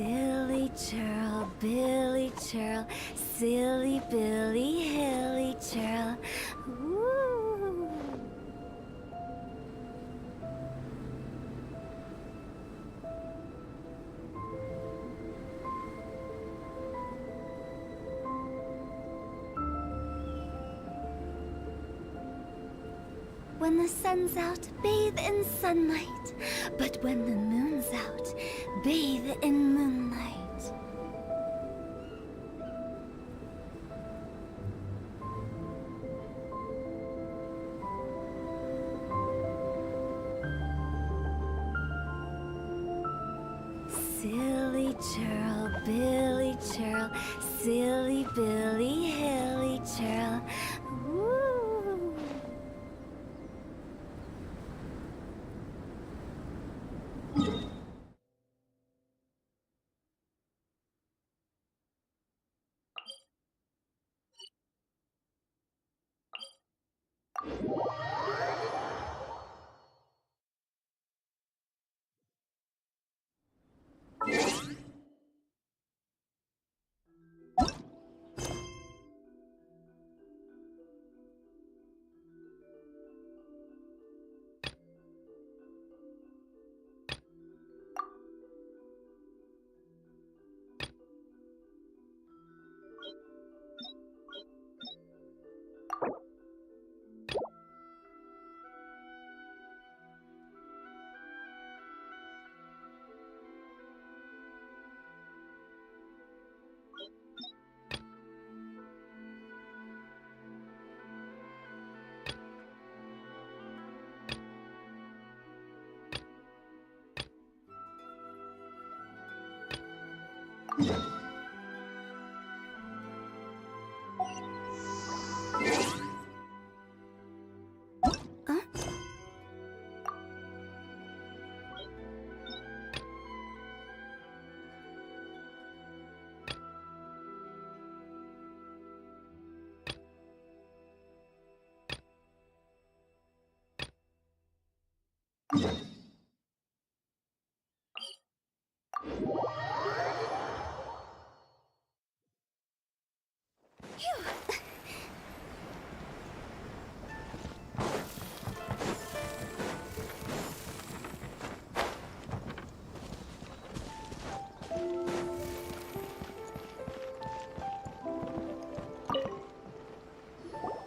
Silly churl, Billy churl, silly Billy, hilly churl. Woo! When the sun's out, bathe in sunlight. But when the moon's out, bathe in moonlight. Silly churl, Billy churl, silly Billy, hilly churl. Woo!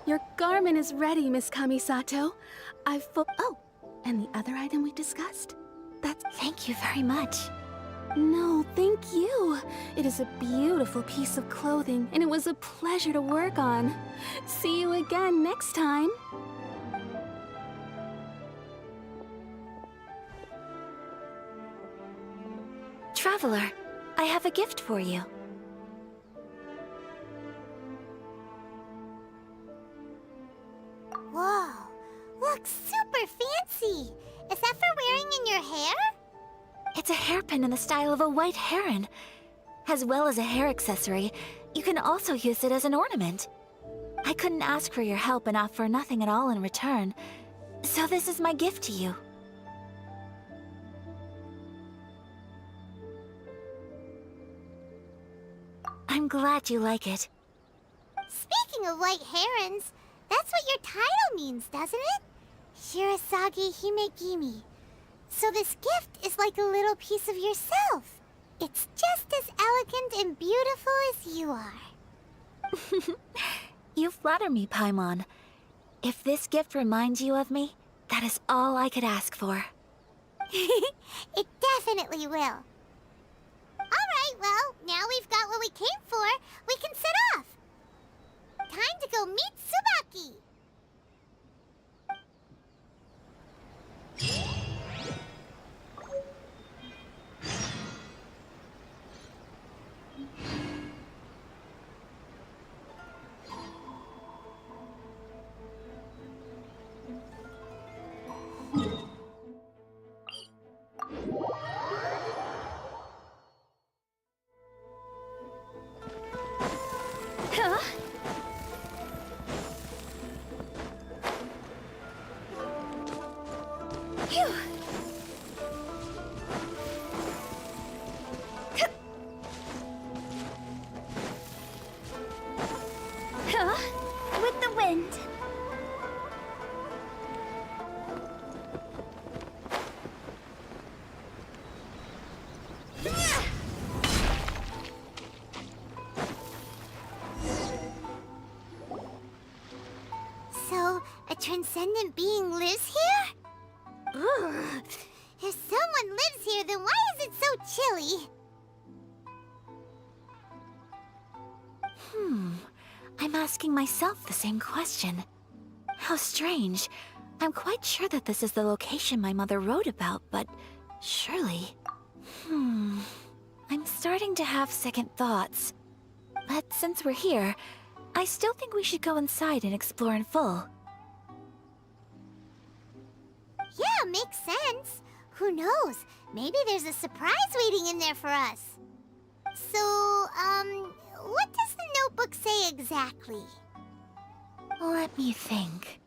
Your garment is ready, Miss Kamisato. Oh, and the other item we discussed? Thank you very much. No, thank you. It is a beautiful piece of clothing, and it was a pleasure to work on. See you again next time. Traveler, I have a gift for you. Whoa, looks super fancy. Is that for wearing in your hair? It's a hairpin in the style of a white heron. As well as a hair accessory, you can also use it as an ornament. I couldn't ask for your help and offer nothing at all in return, so this is my gift to you. I'm glad you like it. Speaking of white herons, that's what your title means, doesn't it? Shirasagi Himegimi. So this gift is like a little piece of yourself. It's just as elegant and beautiful as you are. You flatter me, Paimon. If this gift reminds you of me, that is all I could ask for. It definitely will. Alright, well, now we've got what we came for, we can set off. Time to go meet Tsubaki. Huh? Phew. transcendent being lives here? Ugh. If someone lives here, then why is it so chilly? I'm asking myself the same question. How strange. I'm quite sure that this is the location my mother wrote about, but surely... I'm starting to have second thoughts. But since we're here, I still think we should go inside and explore in full. Yeah, makes sense. Who knows? Maybe there's a surprise waiting in there for us. So, what does the notebook say exactly? Let me think.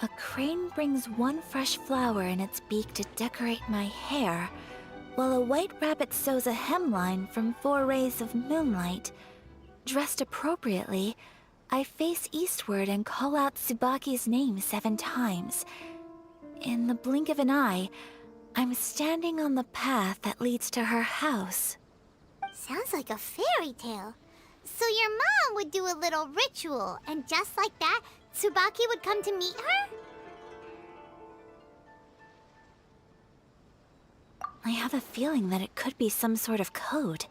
A crane brings one fresh flower in its beak to decorate my hair, while a white rabbit sews a hemline from 4 rays of moonlight. Dressed appropriately, I face eastward and call out Tsubaki's name 7 times. In the blink of an eye, I'm standing on the path that leads to her house. Sounds like a fairy tale. So your mom would do a little ritual, and just like that, Tsubaki would come to meet her? I have a feeling that it could be some sort of code.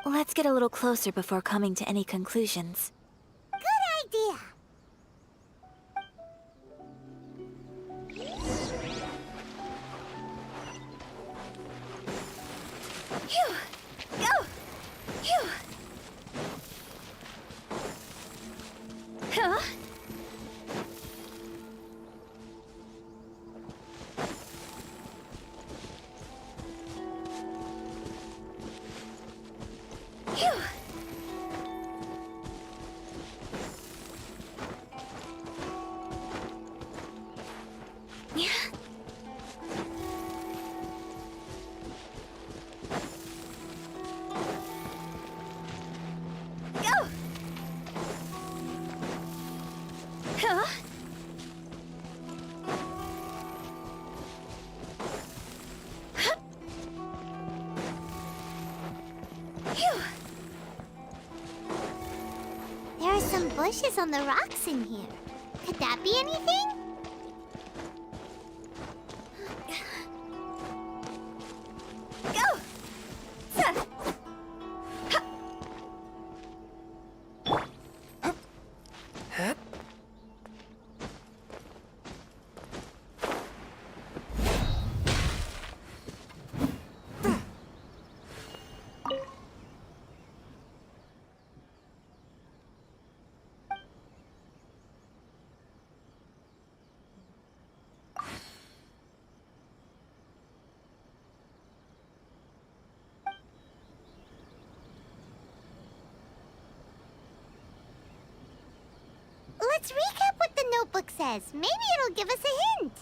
Let's get a little closer before coming to any conclusions. Good idea. Phew! Go! Phew! Huh? Phew! Yeah. Go! Huh? Huh? Phew! There are some bushes on the rocks in here. Could that be anything? Go! Huh. Let's recap what the notebook says. Maybe it'll give us a hint.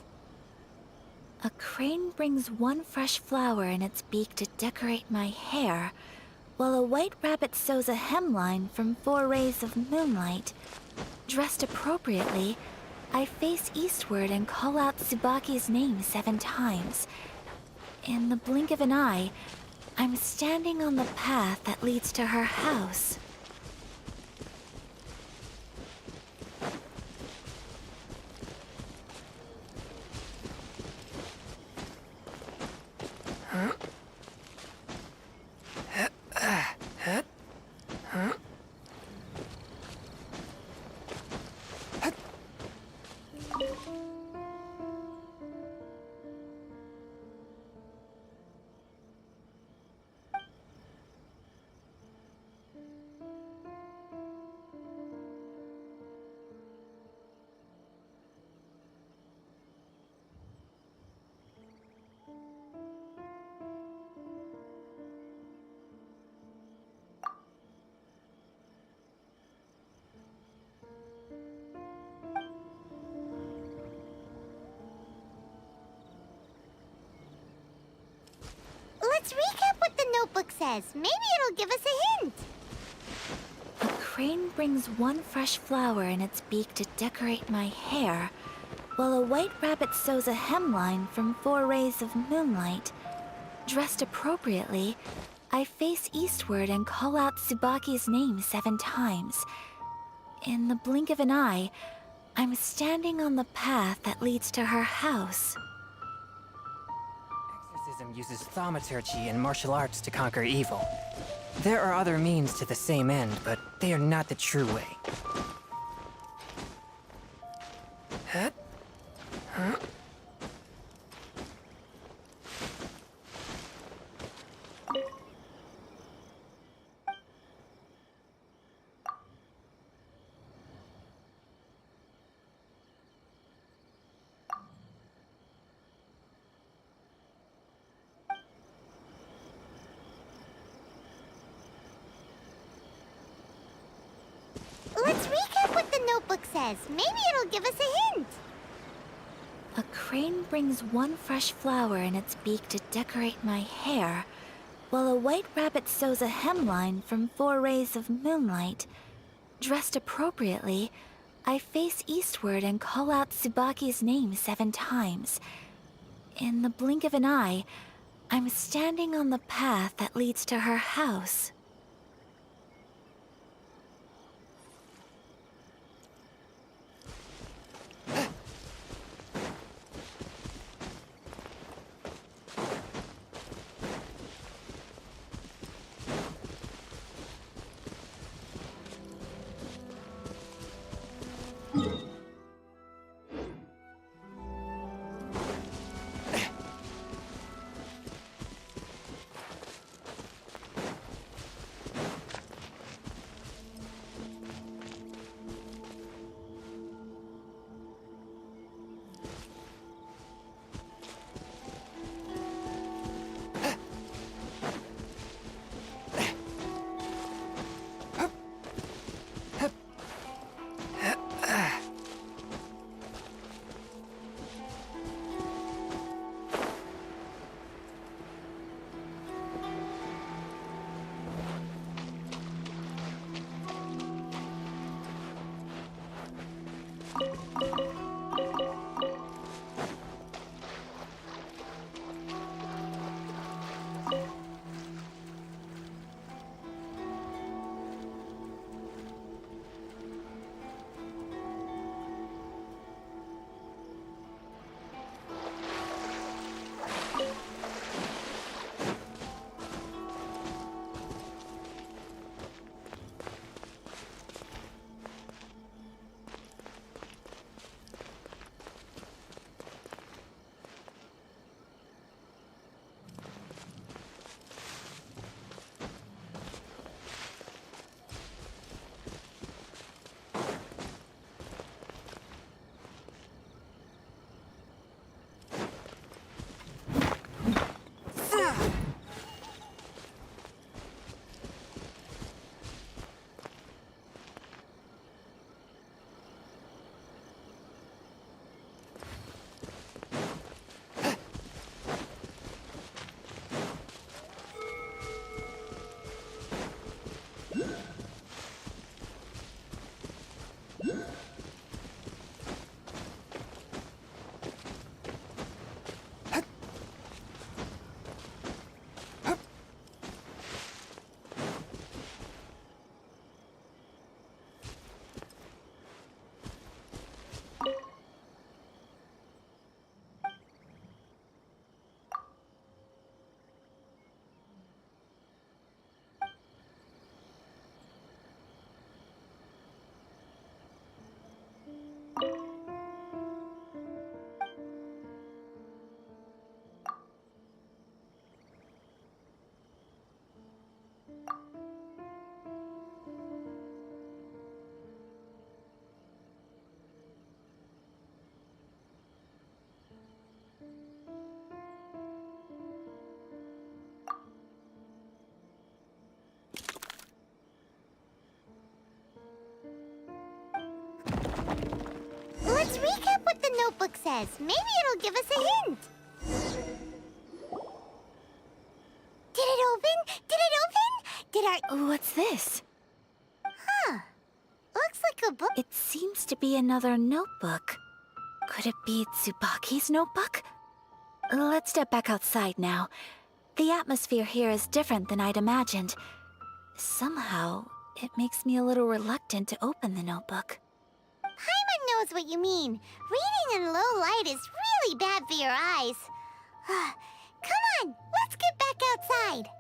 A crane brings one fresh flower in its beak to decorate my hair, while a white rabbit sews a hemline from 4 rays of moonlight. Dressed appropriately, I face eastward and call out Tsubaki's name 7 times. In the blink of an eye, I'm standing on the path that leads to her house. Let's recap what the notebook says. Maybe it'll give us a hint. A crane brings one fresh flower in its beak to decorate my hair, while a white rabbit sews a hemline from 4 rays of moonlight. Dressed appropriately, I face eastward and call out Tsubaki's name 7 times. In the blink of an eye, I'm standing on the path that leads to her house. Exorcism uses thaumaturgy and martial arts to conquer evil. There are other means to the same end, but they are not the true way. Huh? Huh? Let's recap what the notebook says. Maybe it'll give us a hint. A crane brings one fresh flower in its beak to decorate my hair, while a white rabbit sews a hemline from 4 rays of moonlight. Dressed appropriately, I face eastward and call out Tsubaki's name 7 times. In the blink of an eye, I'm standing on the path that leads to her house. Let's recap what the notebook says. Maybe it'll give us a hint. Did it open? Did it open? Did our... What's this? Huh. Looks like a book. It seems to be another notebook. Could it be Tsubaki's notebook? Let's step back outside now. The atmosphere here is different than I'd imagined. Somehow, it makes me a little reluctant to open the notebook. Paimon knows what you mean. Reading in low light is really bad for your eyes. Come on, let's get back outside.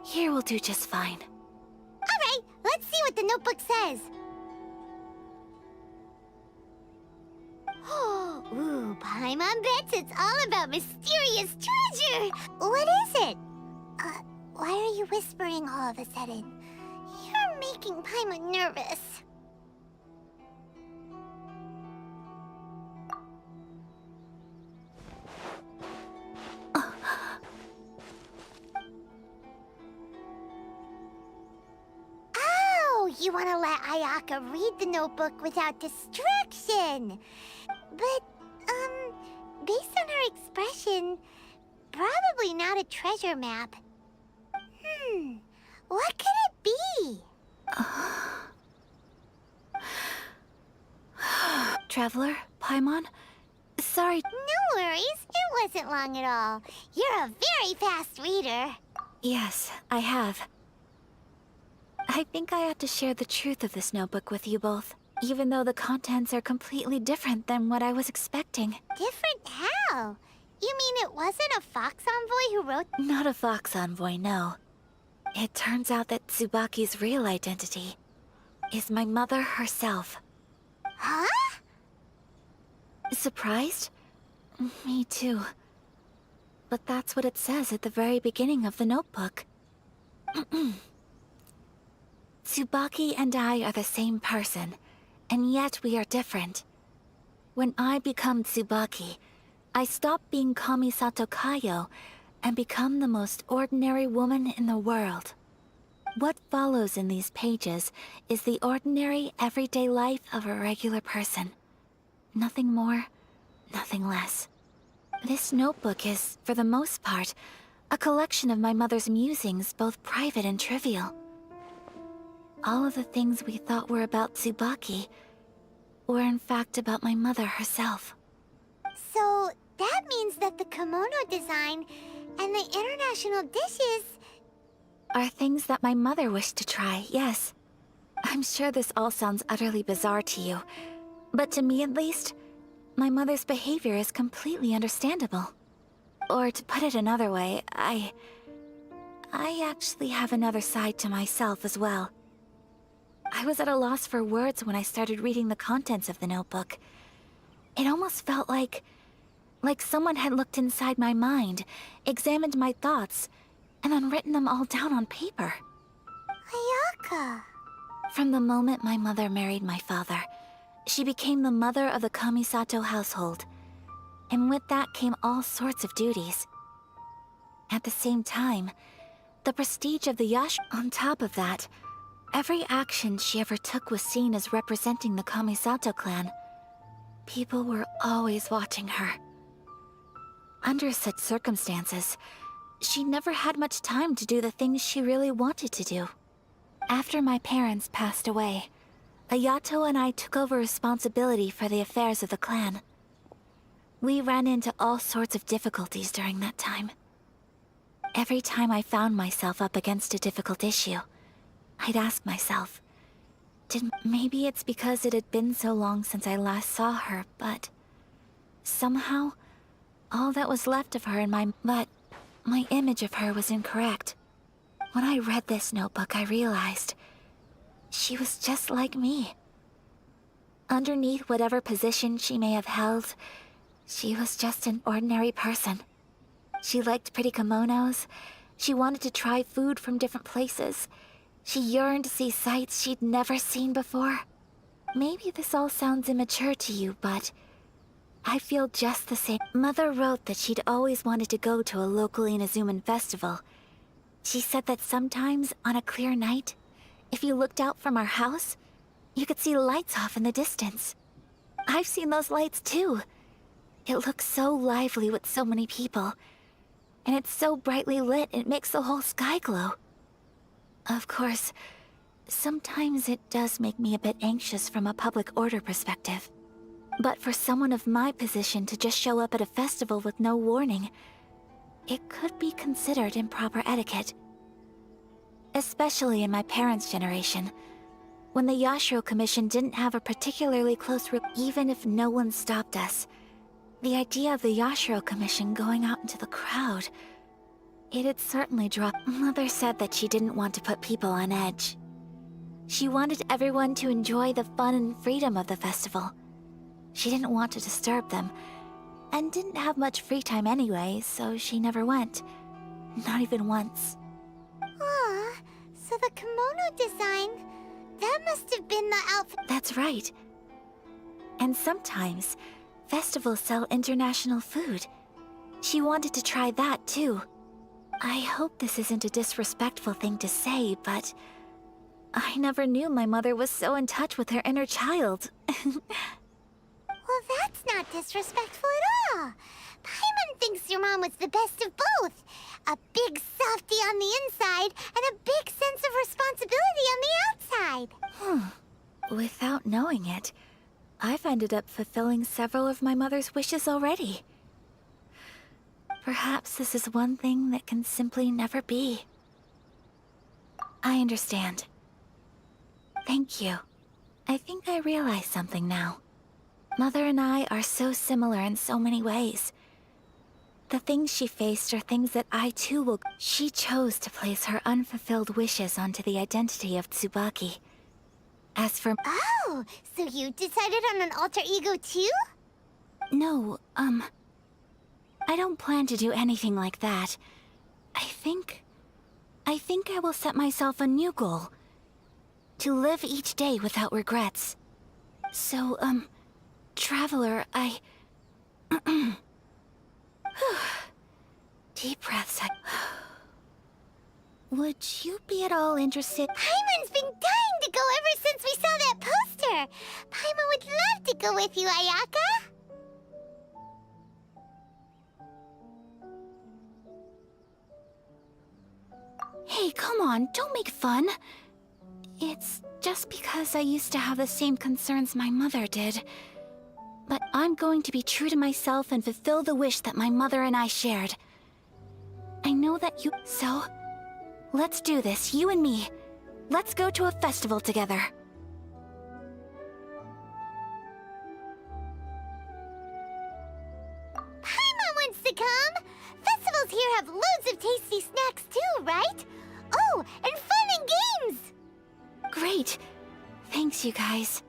Here will do just fine. Alright, let's see what the notebook says. Ooh, Paimon bets it's all about mysterious treasure! What is it? Why are you whispering all of a sudden? You're making Paimon nervous. You want to let Ayaka read the notebook without distraction. But, based on her expression, probably not a treasure map. What could it be? Traveler, Paimon? Sorry. No worries, it wasn't long at all. You're a very fast reader. Yes, I have. I think I ought to share the truth of this notebook with you both, even though the contents are completely different than what I was expecting. Different how? You mean it wasn't a Fox Envoy who wrote— Not a Fox Envoy, no. It turns out that Tsubaki's real identity is my mother herself. Huh? Surprised? Me too. But that's what it says at the very beginning of the notebook. Tsubaki and I are the same person, and yet we are different. When I become Tsubaki, I stop being Kamisato Kayo and become the most ordinary woman in the world. What follows in these pages is the ordinary, everyday life of a regular person. Nothing more, nothing less. This notebook is, for the most part, a collection of my mother's musings, both private and trivial. all of the things we thought were about Tsubaki were in fact about my mother herself. So that means that the kimono design and the international dishes... Are things that my mother wished to try, yes. I'm sure this all sounds utterly bizarre to you, but to me at least, my mother's behavior is completely understandable. Or to put it another way, I actually have another side to myself as well. I was at a loss for words when I started reading the contents of the notebook. It almost felt like someone had looked inside my mind, examined my thoughts, and then written them all down on paper. Ayaka... From the moment my mother married my father, she became the mother of the Kamisato household. And with that came all sorts of duties. At the same time, the prestige of the Yash... On top of that, every action she ever took was seen as representing the Kamisato clan. People were always watching her. Under such circumstances, she never had much time to do the things she really wanted to do. After my parents passed away, Ayato and I took over responsibility for the affairs of the clan. We ran into all sorts of difficulties during that time. Every time I found myself up against a difficult issue, I'd ask myself, maybe it's because it had been so long since I last saw her, but somehow, all that was left of her in my image of her was incorrect. When I read this notebook, I realized she was just like me. Underneath whatever position she may have held, she was just an ordinary person. She liked pretty kimonos. She wanted to try food from different places. She yearned to see sights she'd never seen before. Maybe this all sounds immature to you, but I feel just the same. Mother wrote that she'd always wanted to go to a local Inazuman festival. She said that sometimes, on a clear night, if you looked out from our house, you could see lights off in the distance. I've seen those lights too. It looks so lively with so many people. And it's so brightly lit, it makes the whole sky glow. Of course, sometimes it does make me a bit anxious from a public order perspective. But for someone of my position to just show up at a festival with no warning, it could be considered improper etiquette. Especially in my parents' generation, when the Yashiro Commission didn't have a particularly close even if no one stopped us. The idea of the Yashiro Commission going out into the crowd, it'd certainly draw... Mother said that she didn't want to put people on edge. She wanted everyone to enjoy the fun and freedom of the festival. She didn't want to disturb them, and didn't have much free time anyway, so she never went. Not even once. Aw, so the kimono design, that must have been the outfit... That's right. And sometimes, festivals sell international food. She wanted to try that too. I hope this isn't a disrespectful thing to say, but I never knew my mother was so in touch with her inner child. Well, that's not disrespectful at all. Paimon thinks your mom was the best of both. A big softie on the inside and a big sense of responsibility on the outside. Without knowing it, I've ended up fulfilling several of my mother's wishes already. Perhaps this is one thing that can simply never be. I understand. Thank you. I think I realize something now. Mother and I are so similar in so many ways. The things she faced are things that I too will... She chose to place her unfulfilled wishes onto the identity of Tsubaki. As for... Oh, so you decided on an alter ego too? No, I don't plan to do anything like that. I think I will set myself a new goal. To live each day without regrets. So, Traveler, Deep breaths, Would you be at all interested? Paimon's been dying to go ever since we saw that poster! Paimon would love to go with you, Ayaka! Hey, come on, don't make fun. It's just because I used to have the same concerns my mother did. But I'm going to be true to myself and fulfill the wish that my mother and I shared. I know that you... So, let's do this, you and me. Let's go to a festival together. Paimon wants to come! Festivals here have loads of tasty snacks too, right? Oh, and fun and games! Great. Thanks, you guys.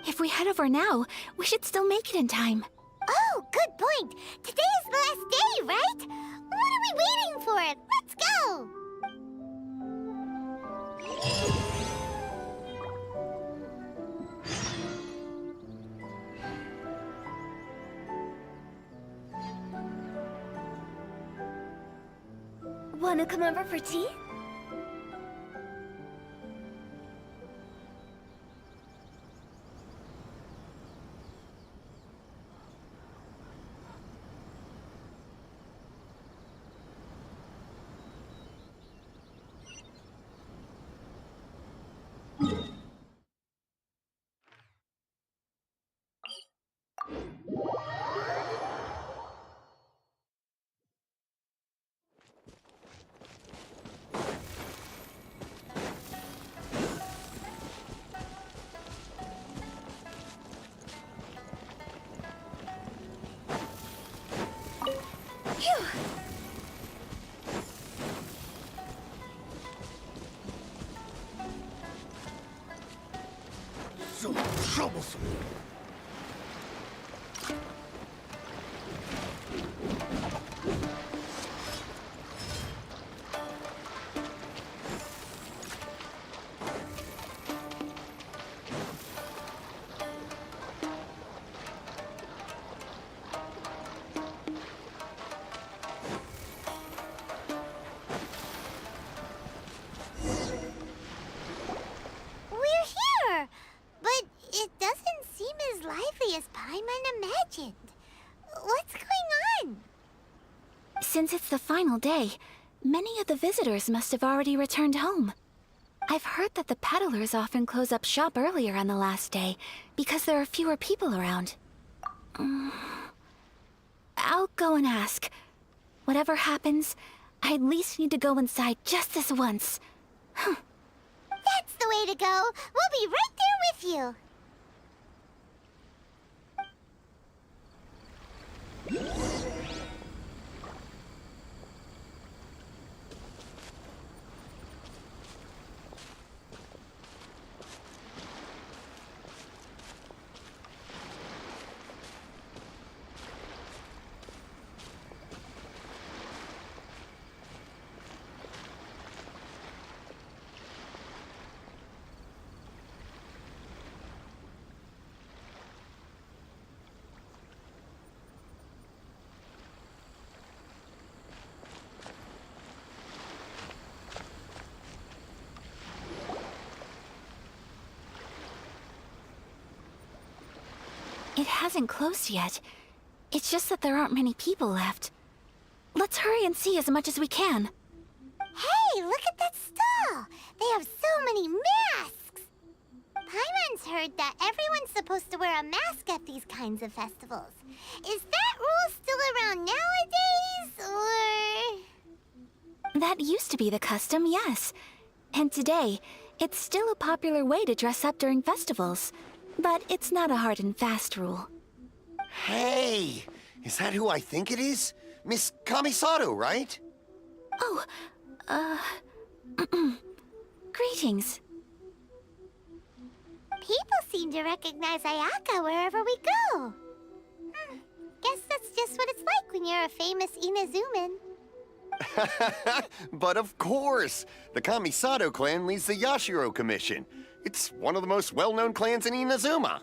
If we head over now, we should still make it in time. Oh, good point! Today is the last day, right? What are we waiting for? Let's go! Wanna come over for tea? So troublesome. We're here! But it doesn't seem as lively as Paimon imagined. What's going on? Since it's the final day, many of the visitors must have already returned home. I've heard that the peddlers often close up shop earlier on the last day because there are fewer people around. I'll go and ask. Whatever happens, I at least need to go inside just this once. That's the way to go. We'll be right there with you. It hasn't closed yet. It's just that there aren't many people left. Let's hurry and see as much as we can. Hey, look at that stall! They have so many masks! Paimon's heard that everyone's supposed to wear a mask at these kinds of festivals. Is that rule still around nowadays, or...? That used to be the custom, yes. And today, it's still a popular way to dress up during festivals. But it's not a hard and fast rule. Hey! Is that who I think it is? Miss Kamisato, right? Oh, greetings. People seem to recognize Ayaka wherever we go. Guess that's just what it's like when you're a famous Inazuman. But of course! The Kamisato clan leads the Yashiro Commission. It's one of the most well-known clans in Inazuma.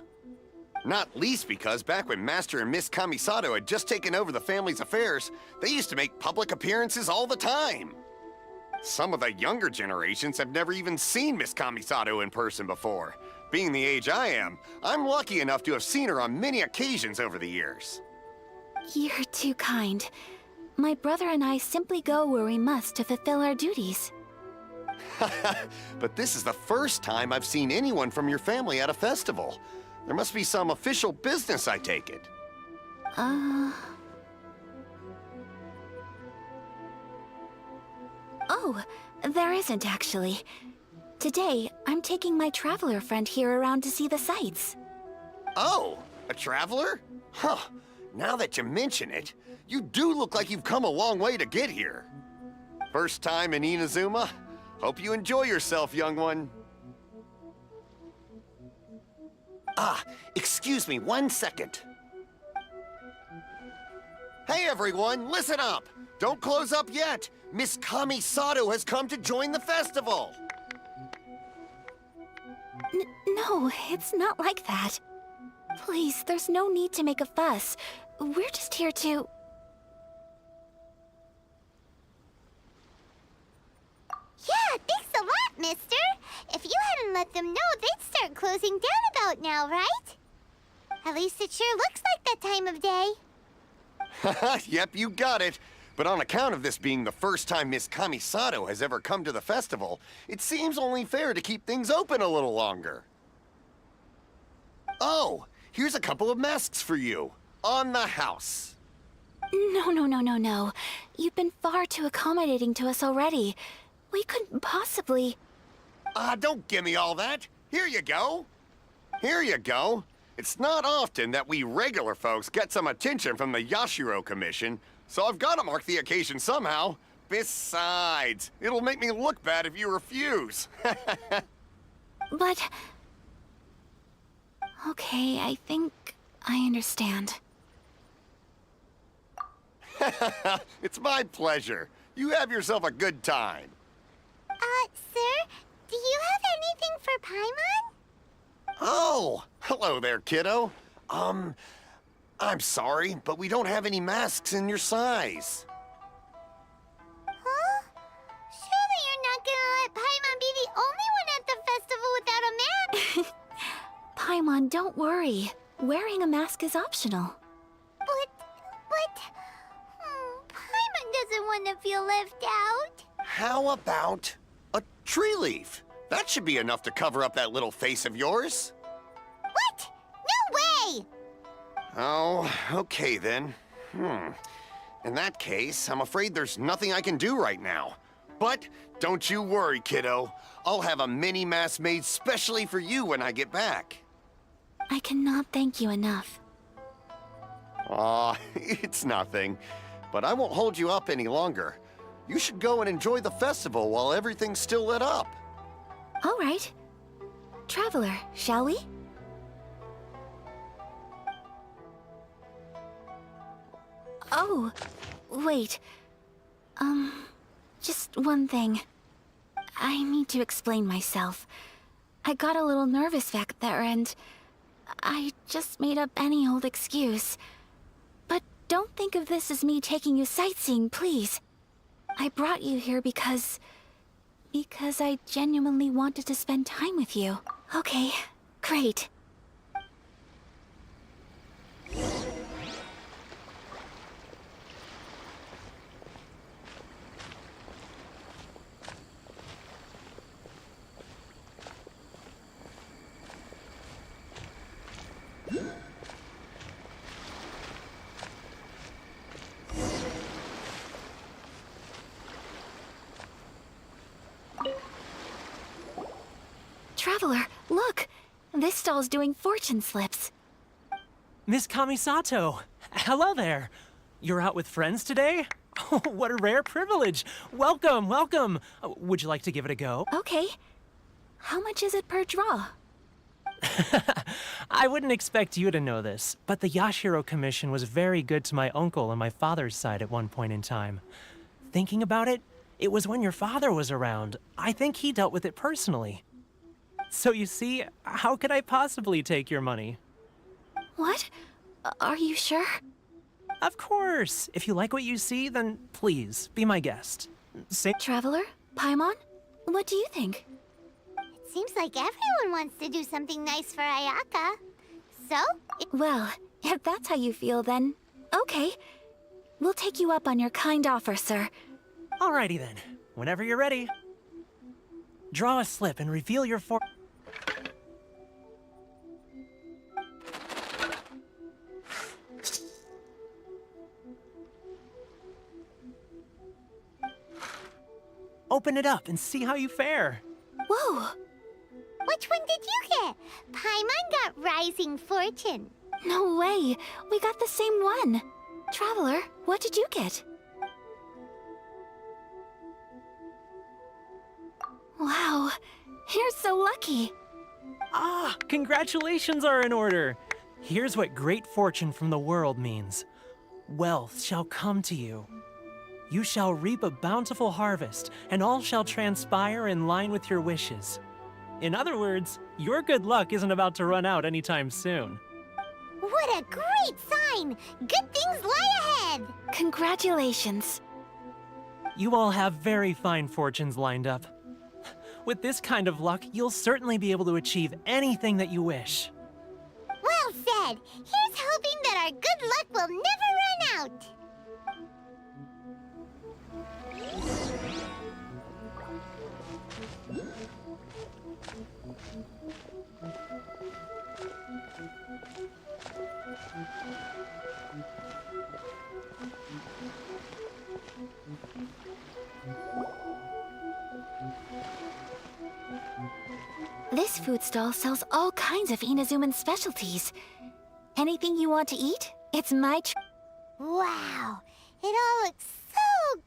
Not least because back when Master and Miss Kamisato had just taken over the family's affairs, they used to make public appearances all the time. Some of the younger generations have never even seen Miss Kamisato in person before. Being the age I am, I'm lucky enough to have seen her on many occasions over the years. You're too kind. My brother and I simply go where we must to fulfill our duties. But this is the first time I've seen anyone from your family at a festival. There must be some official business, I take it. Oh, there isn't actually. Today, I'm taking my traveler friend here around to see the sights. Oh, a traveler? Huh. Now that you mention it, you do look like you've come a long way to get here. First time in Inazuma? Hope you enjoy yourself, young one. Ah, excuse me 1 second. Hey everyone, listen up! Don't close up yet! Miss Kamisato has come to join the festival! No, it's not like that. Please, there's no need to make a fuss. We're just here to... Yeah, thanks a lot, mister. If you hadn't let them know, they'd start closing down about now, right? At least it sure looks like that time of day. Yep, you got it. But on account of this being the first time Miss Kamisato has ever come to the festival, it seems only fair to keep things open a little longer. Oh, here's a couple of masks for you. On the house. No. You've been far too accommodating to us already. We couldn't possibly... Don't give me all that. Here you go. Here you go. It's not often that we regular folks get some attention from the Yashiro Commission, so I've got to mark the occasion somehow. Besides, it'll make me look bad if you refuse. But... Okay, I think I understand. It's my pleasure. You have yourself a good time. Sir, do you have anything for Paimon? Oh, hello there, kiddo. I'm sorry, but we don't have any masks in your size. Huh? Surely you're not gonna let Paimon be the only one at the festival without a mask? Paimon, don't worry. Wearing a mask is optional. Paimon doesn't want to feel left out. How about a tree leaf? That should be enough to cover up that little face of yours. What? No way! Oh, okay then. In that case, I'm afraid there's nothing I can do right now. But don't you worry, kiddo. I'll have a mini mask made specially for you when I get back. I cannot thank you enough. Aw, it's nothing. But I won't hold you up any longer. You should go and enjoy the festival while everything's still lit up. All right. Traveler, shall we? Oh, wait. Just one thing. I need to explain myself. I got a little nervous back there and I just made up any old excuse. But don't think of this as me taking you sightseeing, please. I brought you here because I genuinely wanted to spend time with you. Okay, great. Traveler, look! This stall's doing fortune slips. Miss Kamisato! Hello there! You're out with friends today? Oh, what a rare privilege! Welcome, welcome! Would you like to give it a go? Okay. How much is it per draw? I wouldn't expect you to know this, but the Yashiro Commission was very good to my uncle on my father's side at one point in time. Thinking about it, it was when your father was around. I think he dealt with it personally. So you see, how could I possibly take your money? What? Are you sure? Of course! If you like what you see, then please, be my guest. Traveler? Paimon? What do you think? It seems like everyone wants to do something nice for Ayaka. So? Well, if that's how you feel, then okay. We'll take you up on your kind offer, sir. Alrighty then. Whenever you're ready. Draw a slip and reveal your Open it up and see how you fare. Whoa! Which one did you get? Paimon got Rising Fortune. No way! We got the same one! Traveler, what did you get? Wow, you're so lucky! Ah, congratulations are in order. Here's what great fortune from the world means. Wealth shall come to you. You shall reap a bountiful harvest, and all shall transpire in line with your wishes. In other words, your good luck isn't about to run out anytime soon. What a great sign! Good things lie ahead! Congratulations! You all have very fine fortunes lined up. With this kind of luck, you'll certainly be able to achieve anything that you wish. Well said! Here's hoping that our good luck will never run out! This food stall sells all kinds of Inazuman specialties. Anything you want to eat? It's my Wow! It all looks so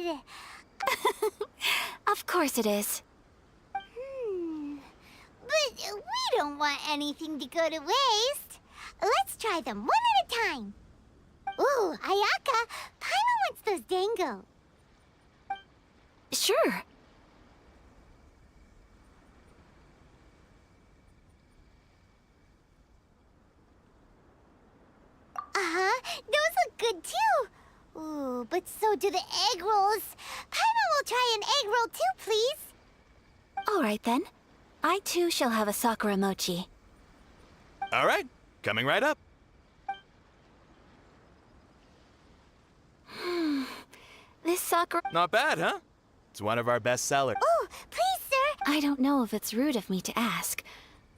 good! Of course it is. But we don't want anything to go to waste. Let's try them one at a time. Ooh, Ayaka, Paimon wants those dango. Sure. Uh-huh, those look good too. Ooh, but so do the egg rolls. Paimon will try an egg roll too, please. All right then. I too shall have a Sakura mochi. All right, coming right up. This Sakura... Not bad, huh? It's one of our best sellers. Oh, please, sir. I don't know if it's rude of me to ask,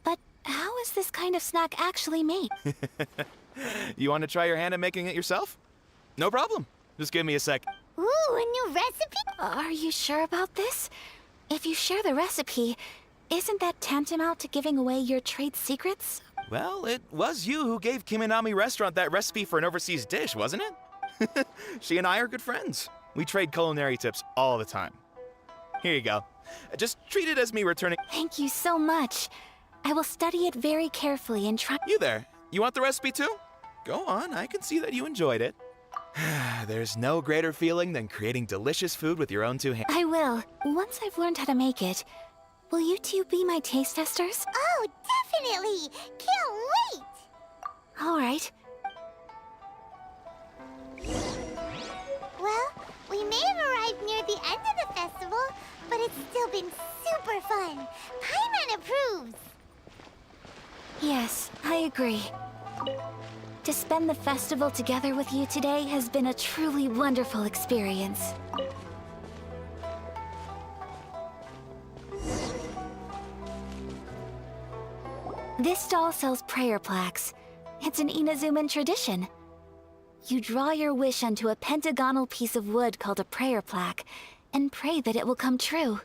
but how is this kind of snack actually made? You want to try your hand at making it yourself? No problem. Just give me a sec. Ooh, a new recipe? Are you sure about this? If you share the recipe, isn't that tantamount to giving away your trade secrets? Well, it was you who gave Kiminami Restaurant that recipe for an overseas dish, wasn't it? She and I are good friends. We trade culinary tips all the time. Here you go. Just treat it as me returning. Thank you so much. I will study it very carefully and try... You there. You want the recipe too? Go on, I can see that you enjoyed it. There's no greater feeling than creating delicious food with your own two hands. I will. Once I've learned how to make it, will you two be my taste testers? Oh, definitely. Can't wait. All right. Well, we may have arrived near the end of the festival, but it's still been super fun. Paimon approves. Yes, I agree. To spend the festival together with you today has been a truly wonderful experience. This stall sells prayer plaques. It's an Inazuman tradition. You draw your wish onto a pentagonal piece of wood called a prayer plaque, and pray that it will come true.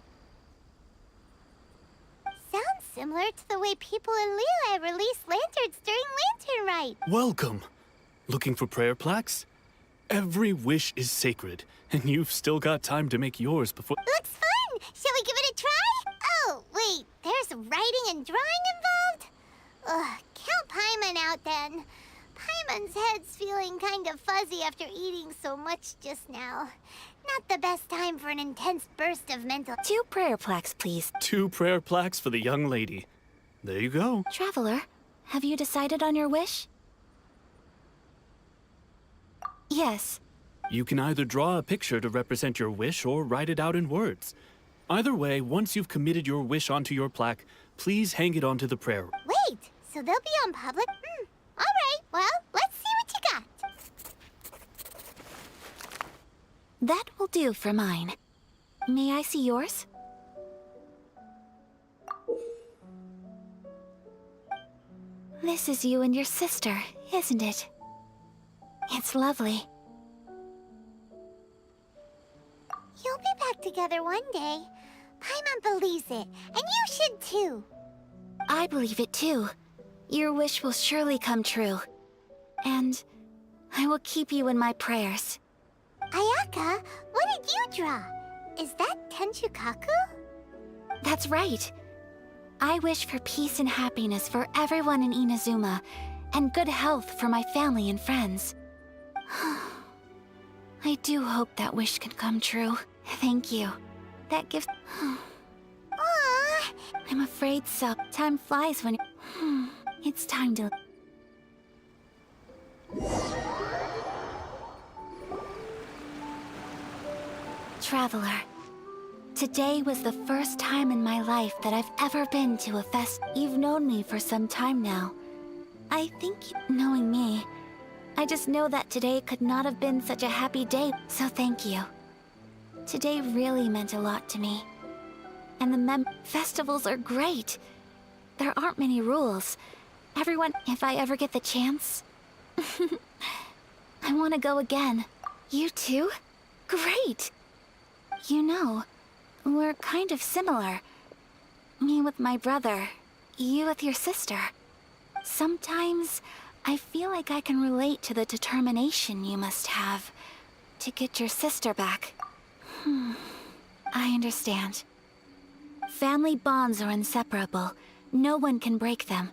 Sounds similar to the way people in Liyue release lanterns during Lantern Rite. Welcome. Looking for prayer plaques? Every wish is sacred, and you've still got time to make yours before... Looks fun! Shall we give it a try? Oh, wait, there's writing and drawing involved? Ugh, count Paimon out then. Paimon's head's feeling kind of fuzzy after eating so much just now. Not the best time for an intense burst of mental... 2 prayer plaques, please. 2 prayer plaques for the young lady. There you go. Traveler, have you decided on your wish? Yes. You can either draw a picture to represent your wish or write it out in words. Either way, once you've committed your wish onto your plaque, please hang it onto the prayer. Wait, so they'll be on public? All right, well, let's see what you got. That will do for mine. May I see yours? This is you and your sister, isn't it? It's lovely. You'll be back together one day. Paimon believes it, and you should too. I believe it too. Your wish will surely come true. And I will keep you in my prayers. Ayaka, what did you draw? Is that Tenchukaku? That's right. I wish for peace and happiness for everyone in Inazuma, and good health for my family and friends. I do hope that wish can come true. Thank you. That gives... Aww. I'm afraid so. Time flies when... It's time to... Traveler. Today was the first time in my life that I've ever been to a fest. You've known me for some time now. I think, knowing me, I just know that today could not have been such a happy day, so thank you. Today really meant a lot to me. And the festivals are great. There aren't many rules. Everyone, if I ever get the chance... I want to go again. You too? Great! You know, we're kind of similar. Me with my brother, you with your sister. Sometimes, I feel like I can relate to the determination you must have to get your sister back. I understand. Family bonds are inseparable. No one can break them.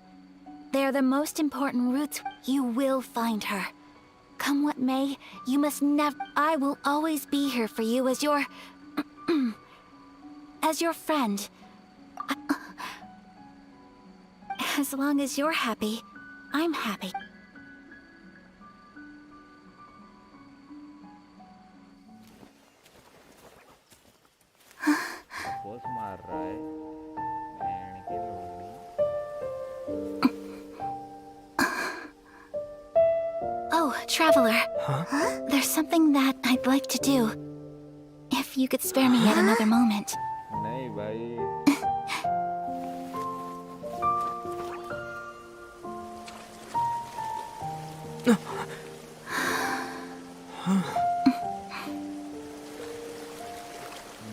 They are the most important roots. You will find her. Come what may, you must never... I will always be here for you as your... as your friend. As long as you're happy, I'm happy. Boss मार रहा है बहन की mummy Oh, Traveler. Huh? There's something that I'd like to do. If you could spare me yet another moment. नहीं भाई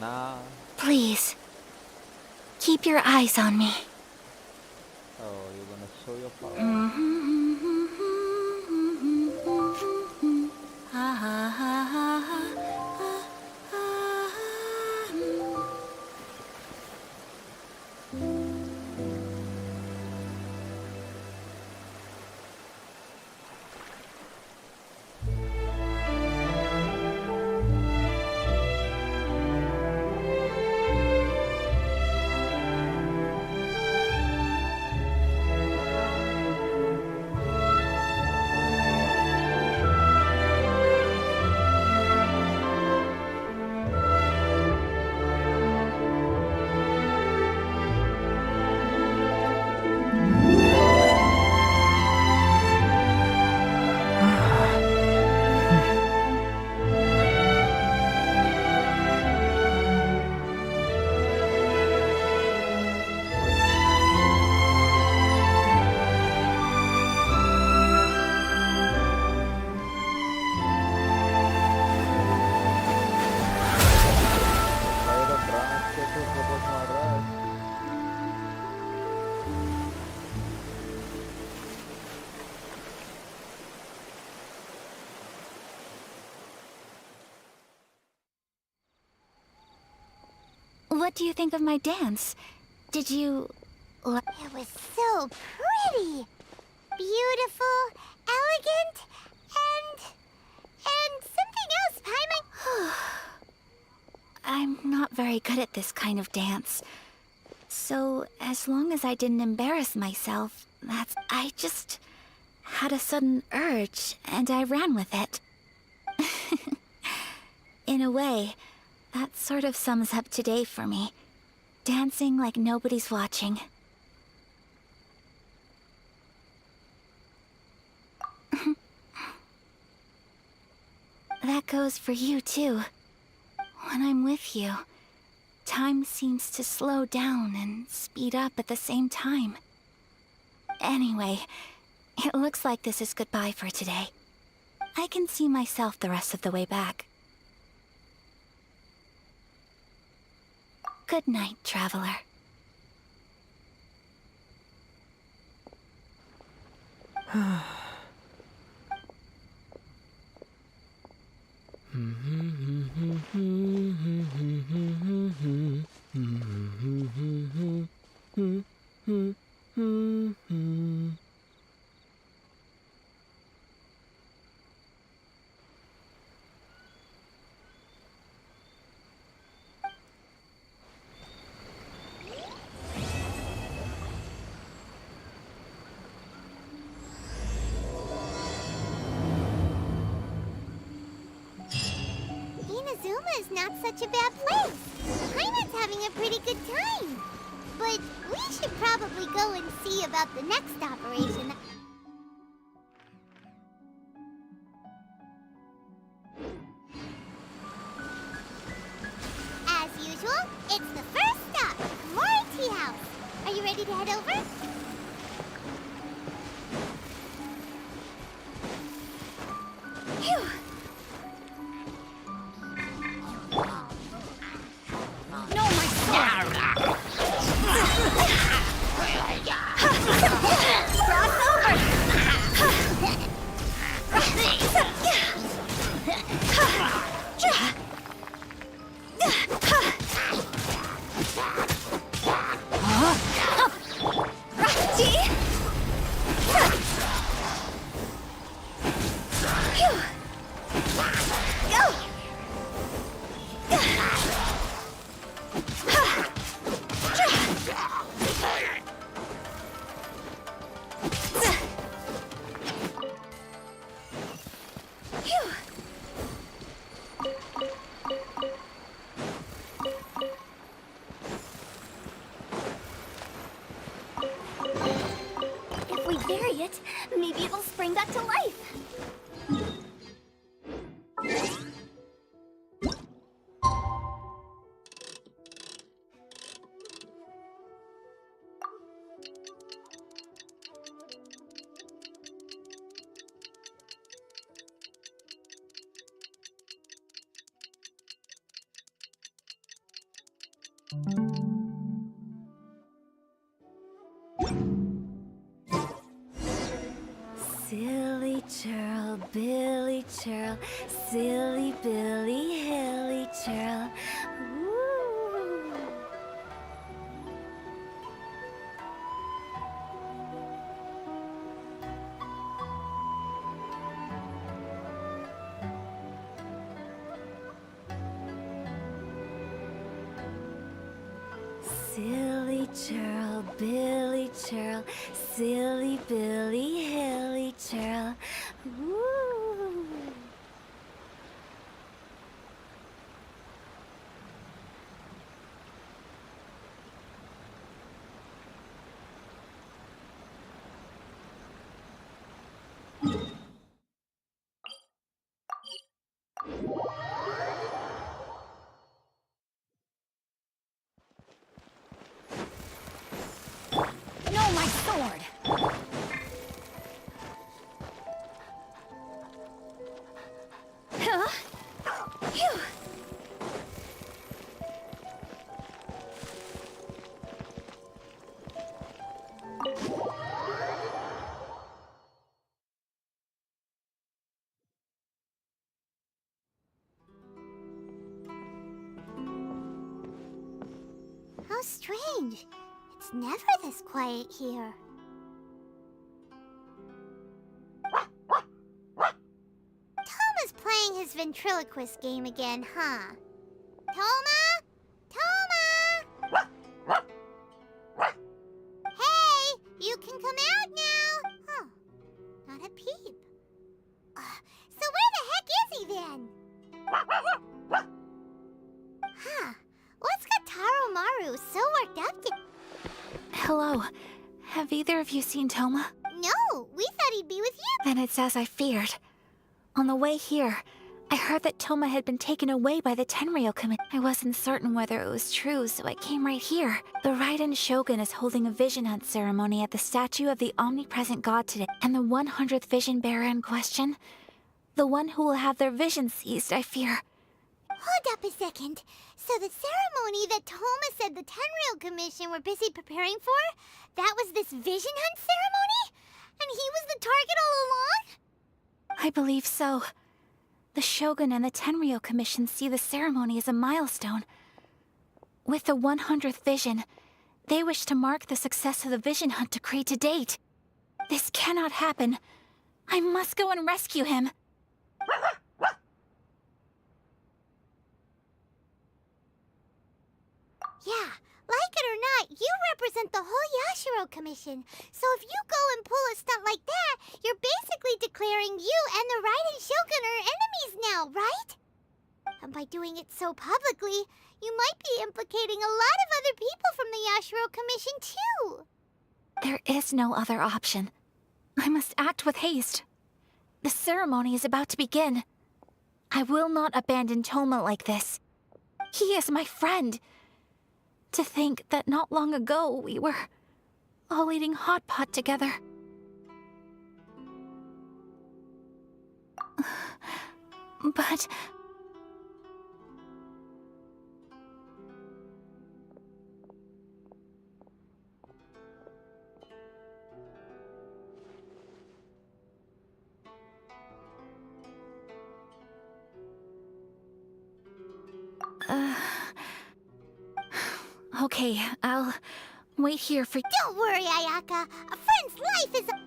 ना Please. Keep your eyes on me. oh you're gonna show your power भाई तो branch के तो support मार रहा है What do you think of my dance? Did you... It was so pretty. Beautiful, elegant, and something else, Paimon. I'm not very good at this kind of dance. So, as long as I didn't embarrass myself, I just had a sudden urge, and I ran with it. In a way, that sort of sums up today for me. Dancing like nobody's watching. That goes for you, too. When I'm with you, time seems to slow down and speed up at the same time. Anyway, it looks like this is goodbye for today. I can see myself the rest of the way back. Good night, traveler. Inazuma is not such a bad place. Paimon's having a pretty good time. But we should probably go and see about the next operation. As usual, it's the first stop, Mori Tea House. Are you ready to head over? Phew. No, my sword! Cross over! If we bury it, maybe it'll spring back to life. Silly churl, Billy churl, silly Billy, hilly churl. Ooh. Silly churl, Billy churl, silly Billy, hilly churl. Ooh. No, my sword! Huh? Phew! How strange. It's never this quiet here. Toma's playing his ventriloquist game again, huh? Toma? Toma! Hey, you can come out now! Huh, not a peep. So where the heck is he then? Huh, what's got Taro Maru so worked up to... Hello. Have either of you seen Toma? No, we thought he'd be with you. Then it's as I feared. On the way here, I heard that Toma had been taken away by the Tenryou Committee. I wasn't certain whether it was true, so I came right here. The Raiden Shogun is holding a vision hunt ceremony at the statue of the omnipresent god today. And the 100th vision bearer in question? The one who will have their vision seized, I fear. Hold up a second. So the ceremony that Toma said the Tenryou Commission were busy preparing for, that was this vision hunt ceremony? And he was the target all along? I believe so. The Shogun and the Tenryou Commission see the ceremony as a milestone. With the 100th vision, they wish to mark the success of the vision hunt decreed to date. This cannot happen. I must go and rescue him. Yeah, like it or not, you represent the whole Yashiro Commission. So if you go and pull a stunt like that, you're basically declaring you and the Raiden Shogun are enemies now, right? And by doing it so publicly, you might be implicating a lot of other people from the Yashiro Commission too. There is no other option. I must act with haste. The ceremony is about to begin. I will not abandon Toma like this. He is my friend. To think that not long ago we were all eating hot pot together. But... Okay, I'll wait here for... Don't worry, Ayaka. A friend's life is a...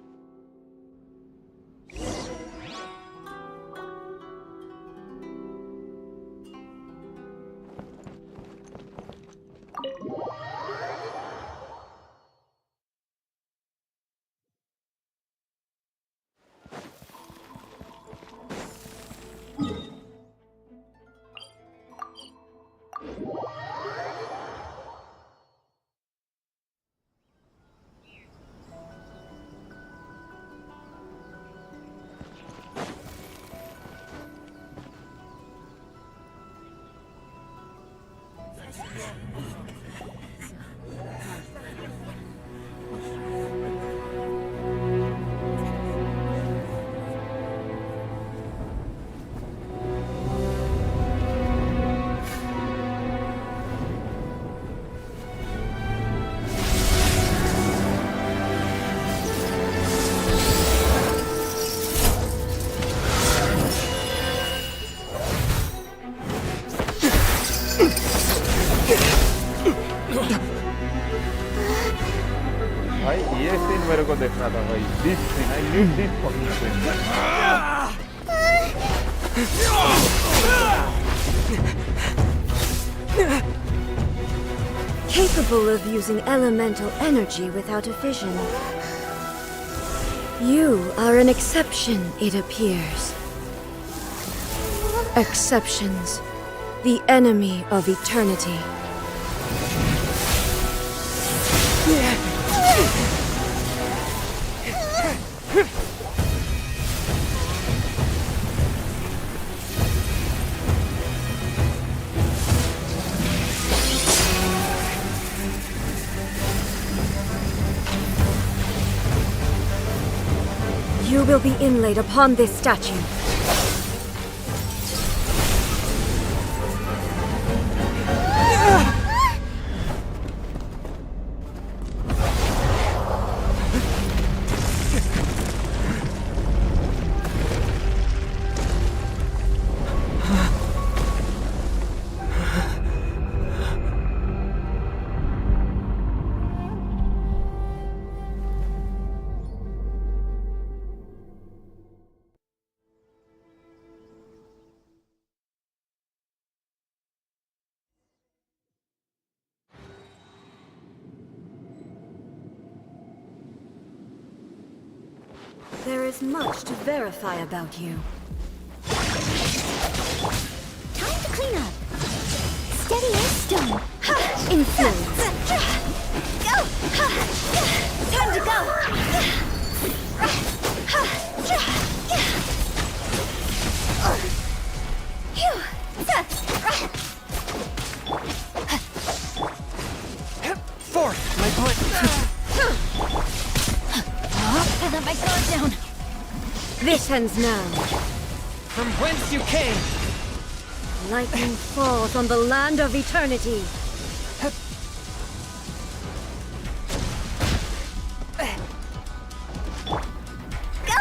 Ay, y este número condenado, ay, listen, I knew this Capable of using elemental energy without a vision. You are an exception, it appears. Exceptions, the enemy of eternity. You will be inlaid upon this statue. There is much to verify about you. Time to clean up. Steady as stone. Influence. Go! Time to go! Fourth, my point. I let my guard down. This ends now. From whence you came. Lightning falls on the land of eternity.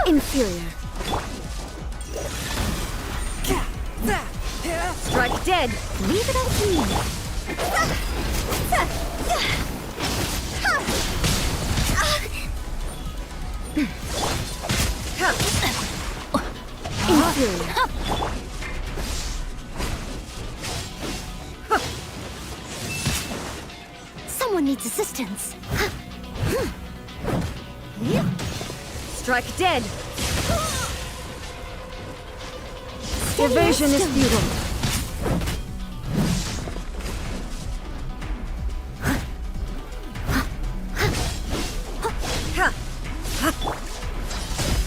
Inferior. Strike dead. Leave it all to me. Inferior. Someone needs assistance. Strike dead. Evasion is futile.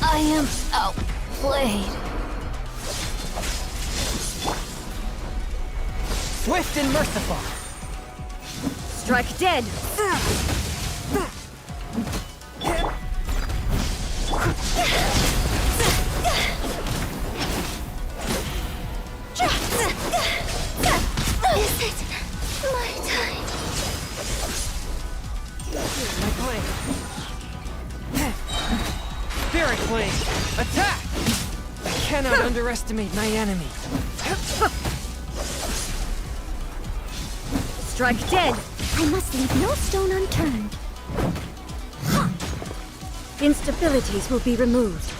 I am outplayed. Swift and merciful. Strike dead. Is it my time? My blade. Spirit blade. Attack! I cannot underestimate my enemy. Strike dead. I must leave no stone unturned. Instabilities will be removed.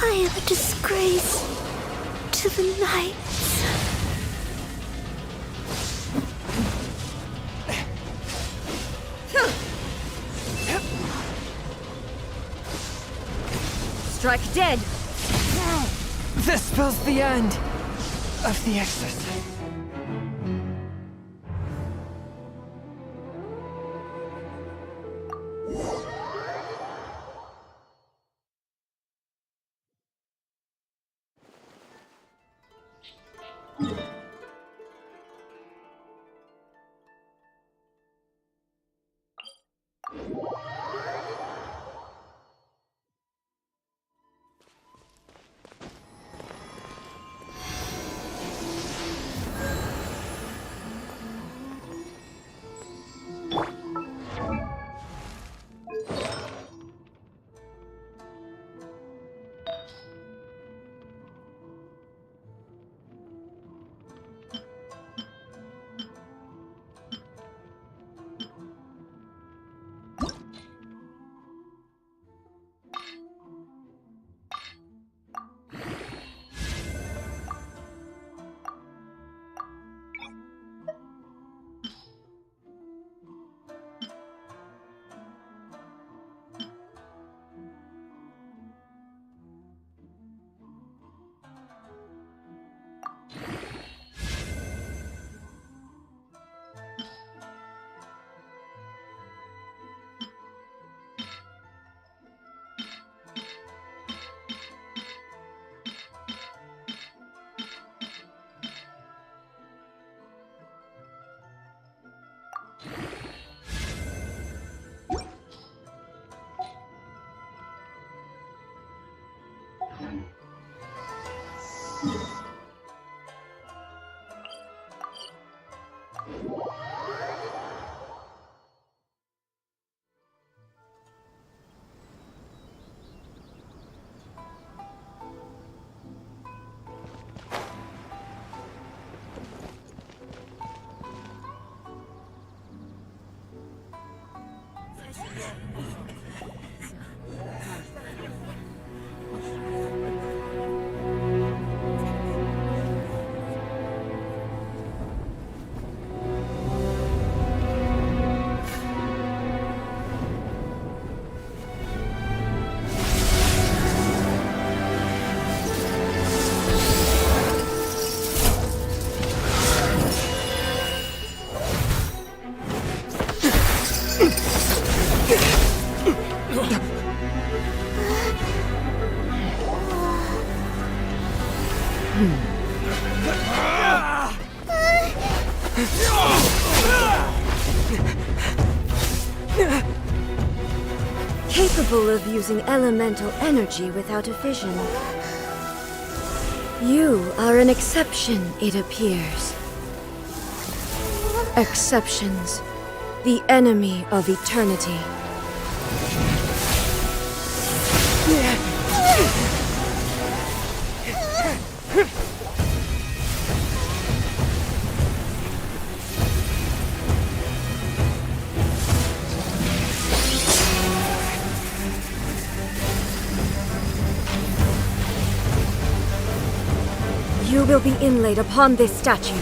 I am a disgrace to the knights. Strike dead. This spells the end of the exercise. Capable of using elemental energy without a fission. You are an exception, it appears. Exceptions. The enemy of eternity. You will be inlaid upon this statue.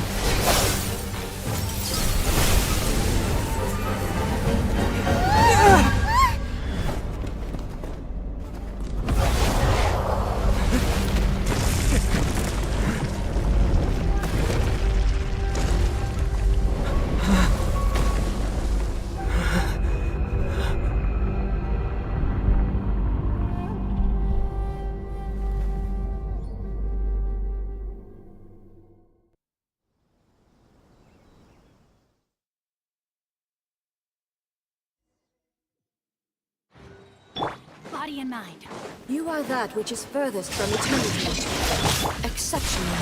Body and mind. You are that which is furthest from eternity. Exceptional.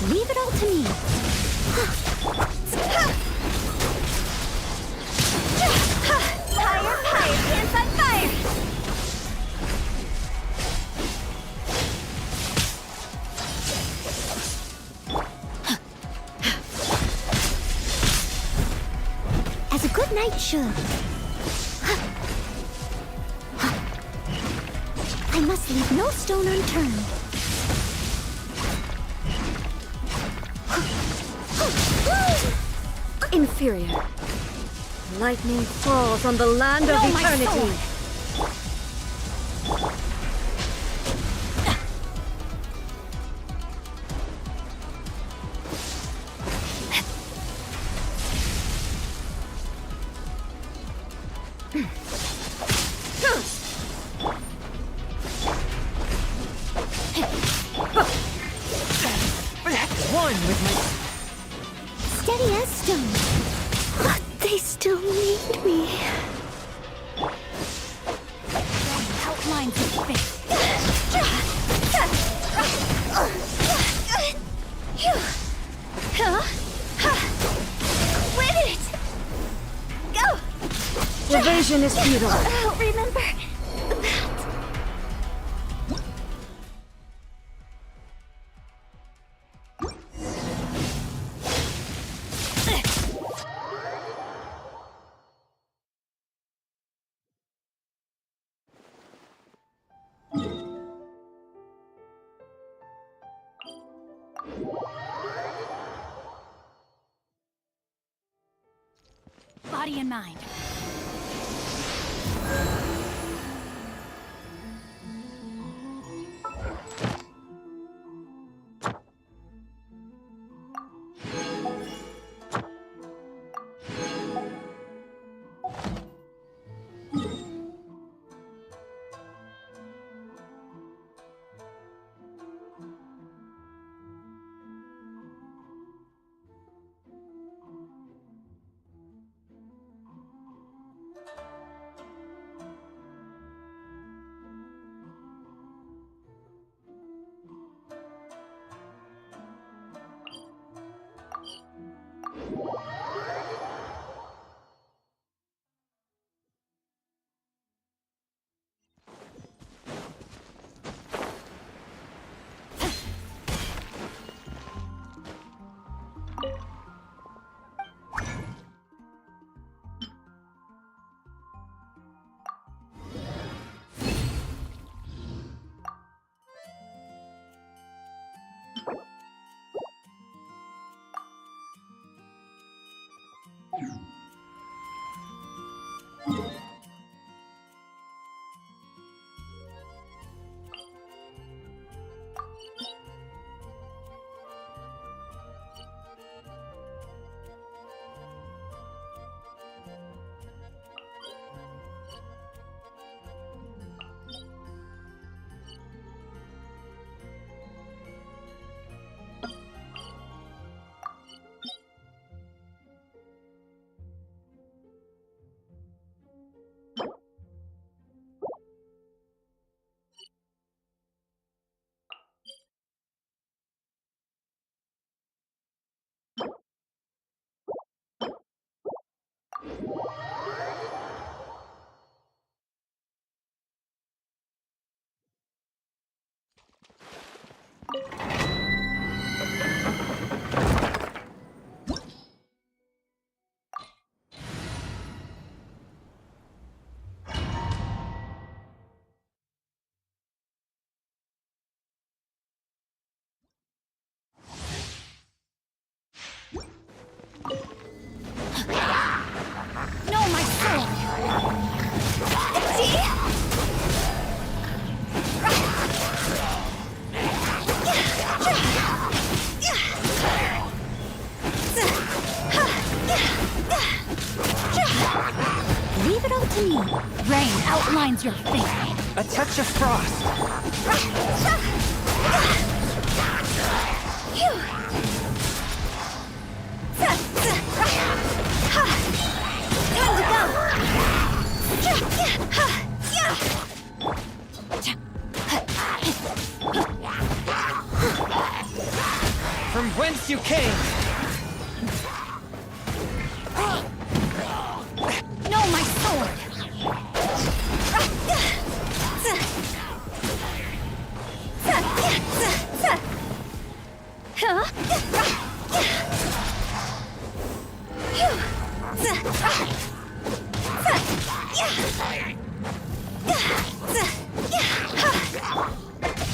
Leave it all to me. Higher, higher, hands on fire! As a good knight should. I must leave no stone unturned. Inferior. Lightning falls on the land of eternity. One with my... Steady as stone. But they still need me. Outlines of fate. Quit it! Go! Evasion is futile. Oh, remember that. Body and mind. No, my soul! See? Leave it all to me. Rain outlines your fate. A touch of frost. Time to go. From whence you came. No, my sword!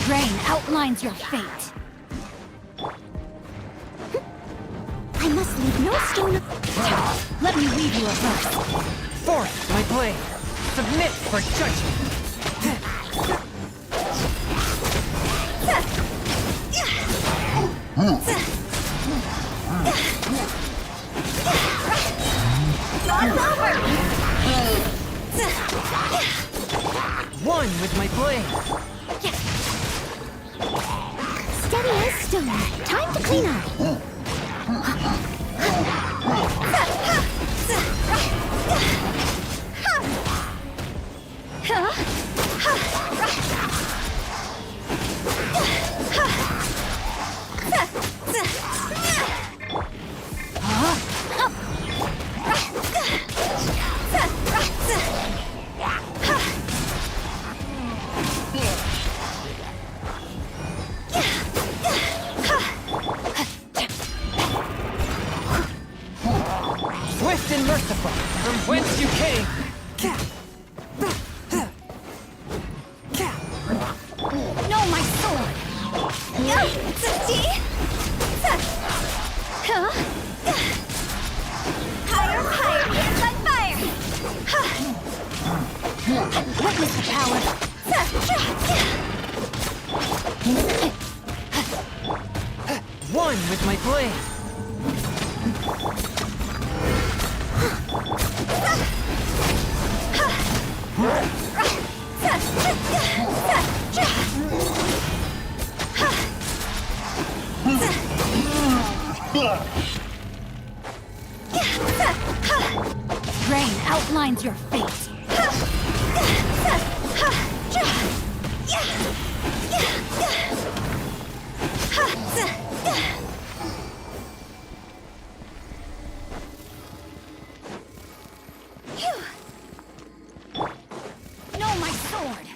Rain outlines your fate. I must leave no stone. Let me read you a verse. Forth, my blade. Submit for judgment. One with my blade. Steady as stone. Time to clean up. Swift and merciful, from whence you came. No, my sword! Higher, higher, hands on fire! Witness the power! One with my blade. Rain outlines your fate. No, my sword.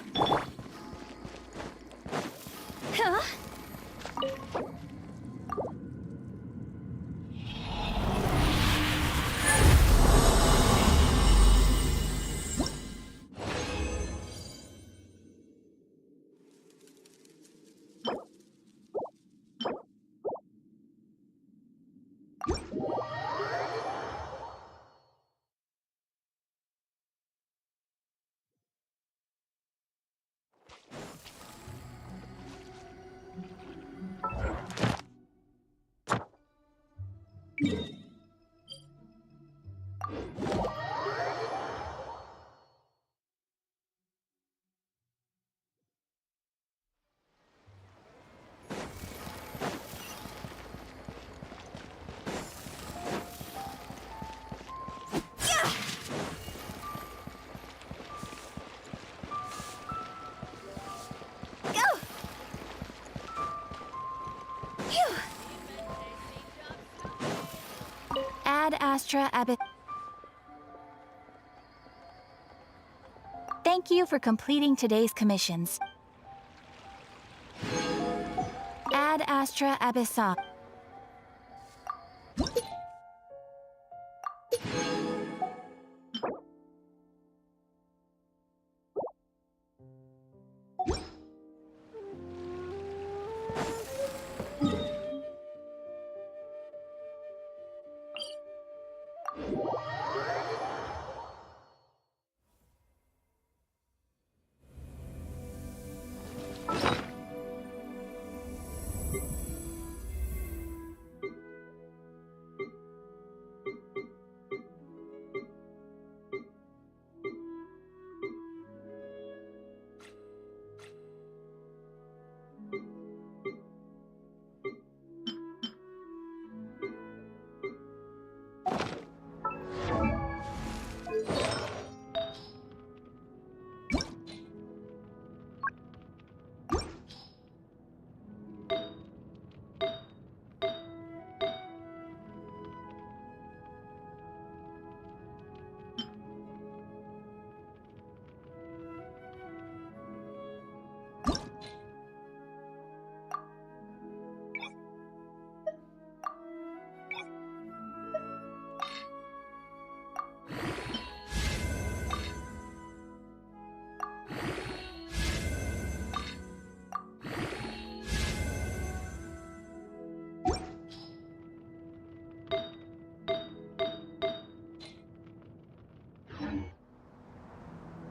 Huh? Ad Astra Abbot. Thank you for completing today's commissions. Ad Astra Abyssa.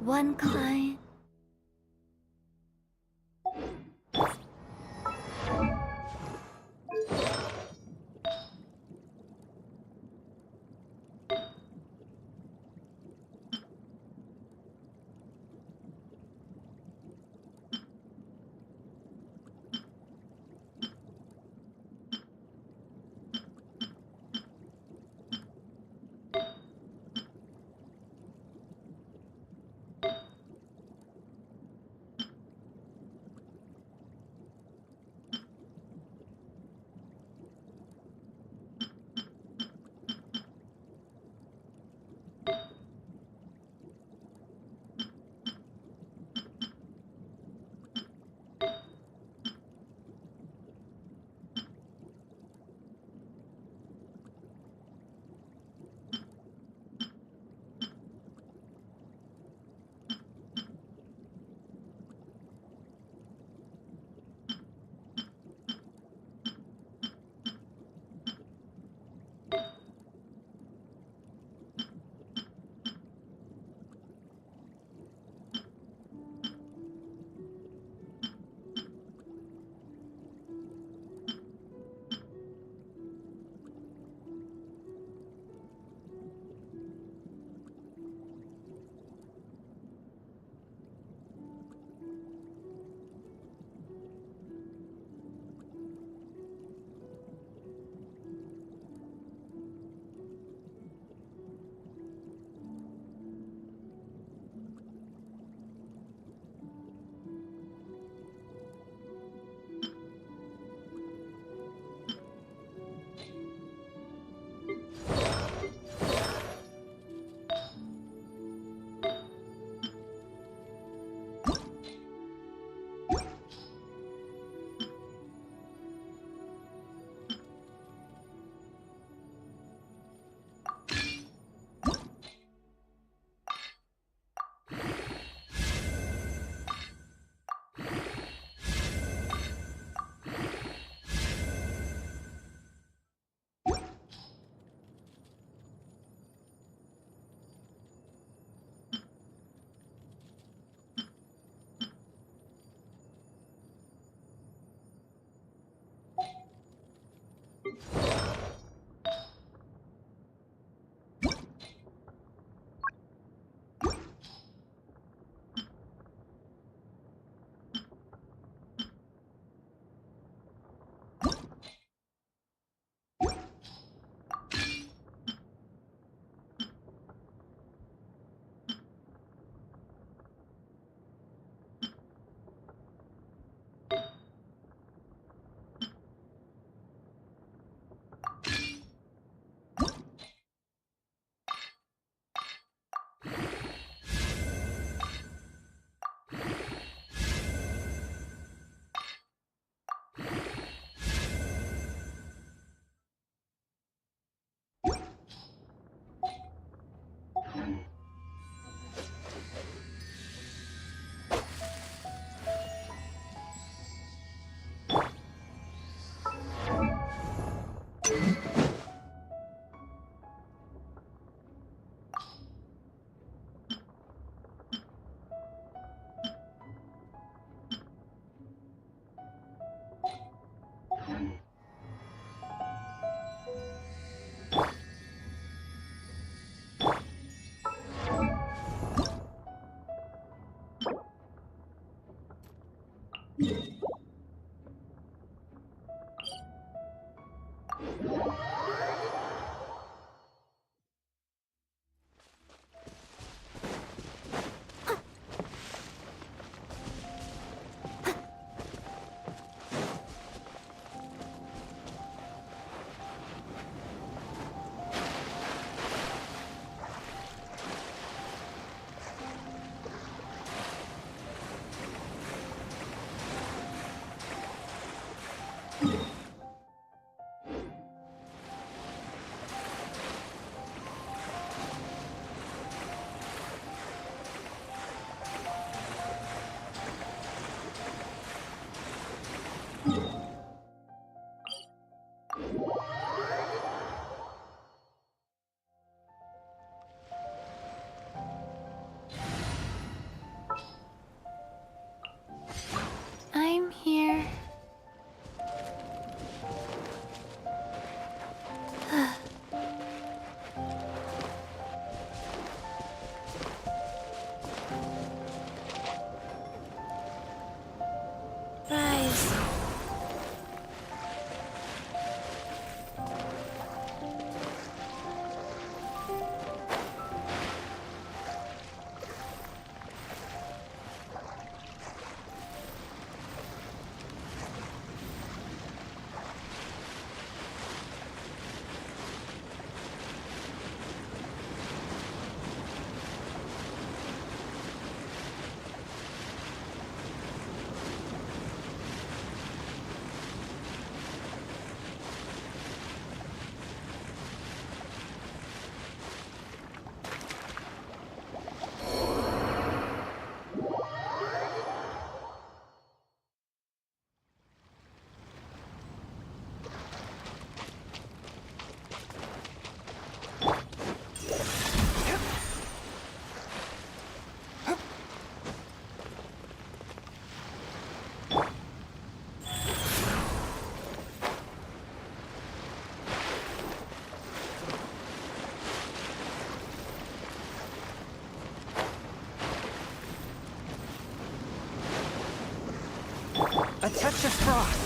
One kind. A touch of frost.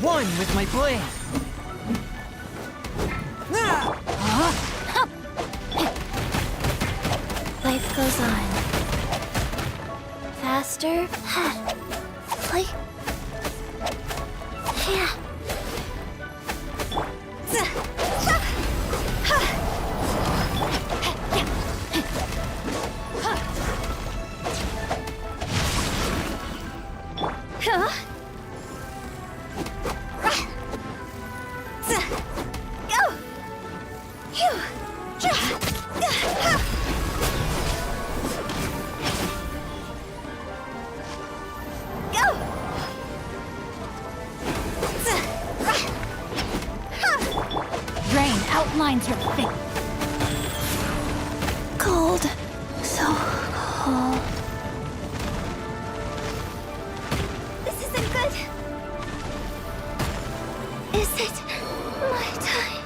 One with my blade. Life goes on. Faster. Play. Yeah. Rain outlines her face. Cold. So cold. This isn't good. Is it my time?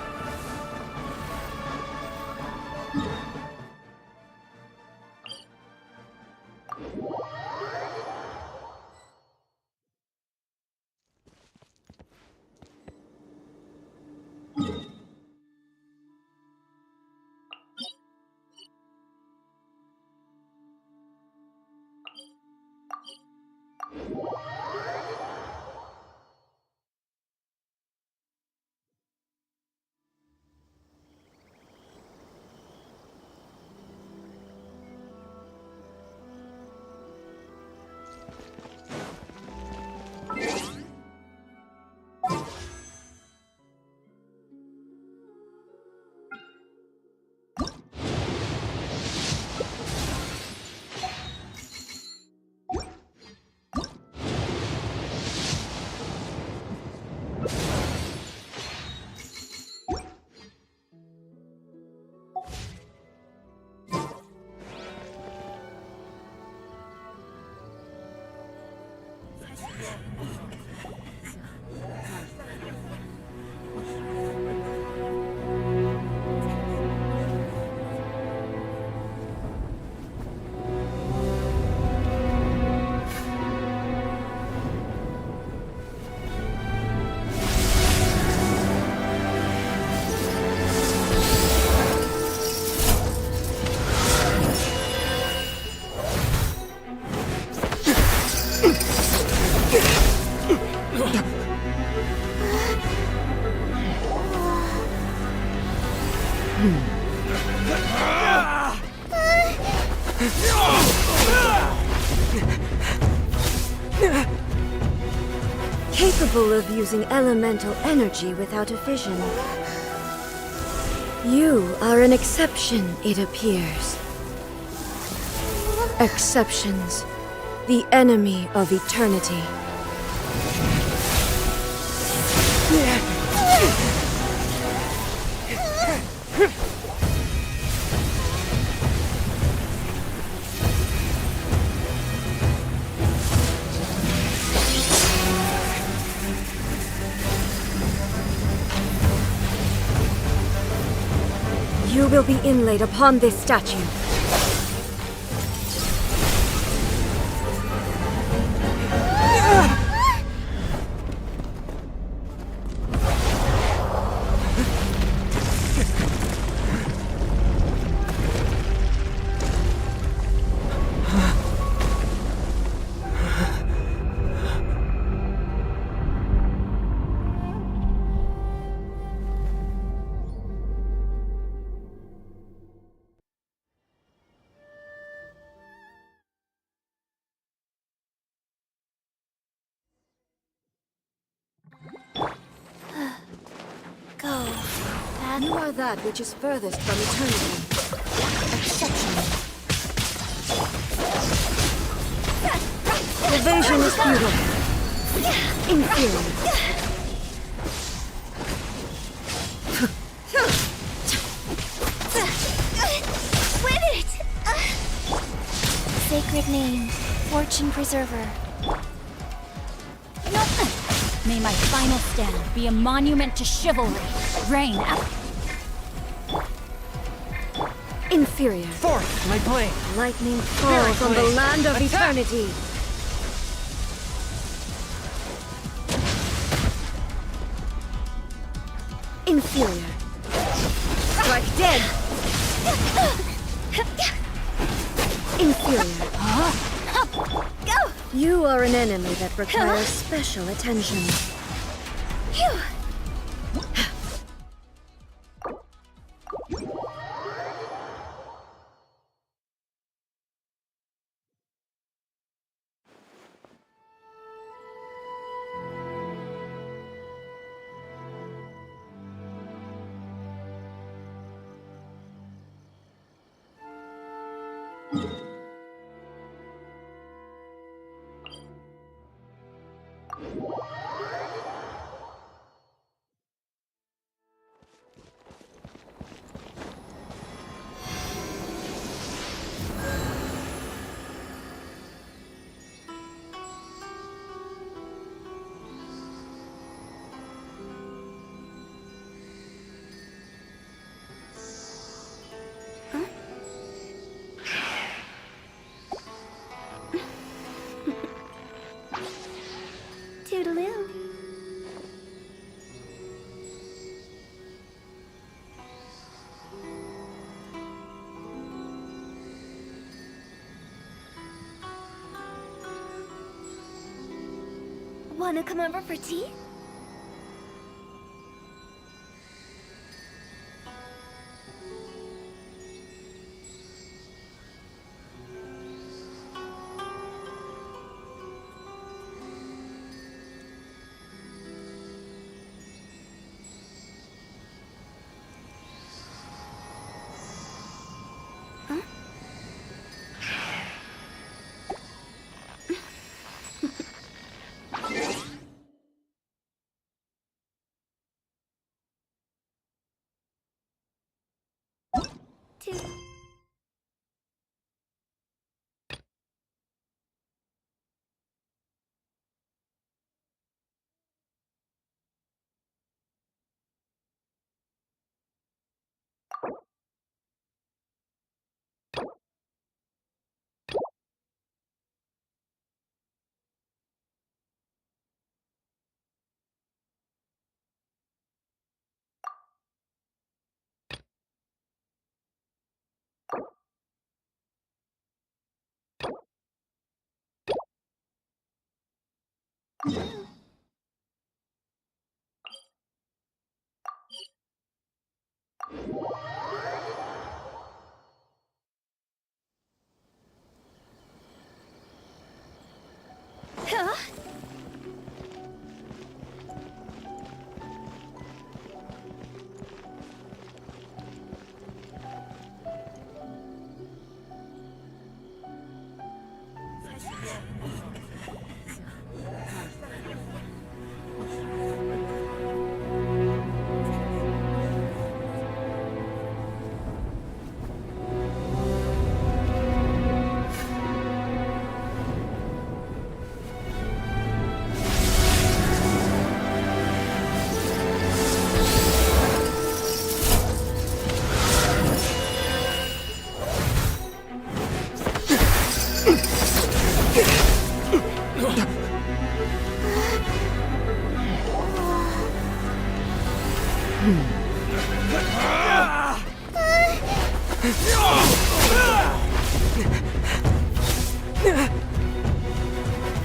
Capable of using elemental energy without a fission. You are an exception, it appears. Exceptions, the enemy of eternity. You will be inlaid upon this statue. You are that which is furthest from eternity. Exceptional. Evasion is futile. Inferior. Win it! Sacred name, Fortune Preserver. May my final stand be a monument to chivalry. Reign Inferior. Forth, my blade! Lightning fall from the land of eternity. Inferior. Strike dead. Inferior. You are an enemy that requires special attention. Toodaloo. Wanna come over for tea?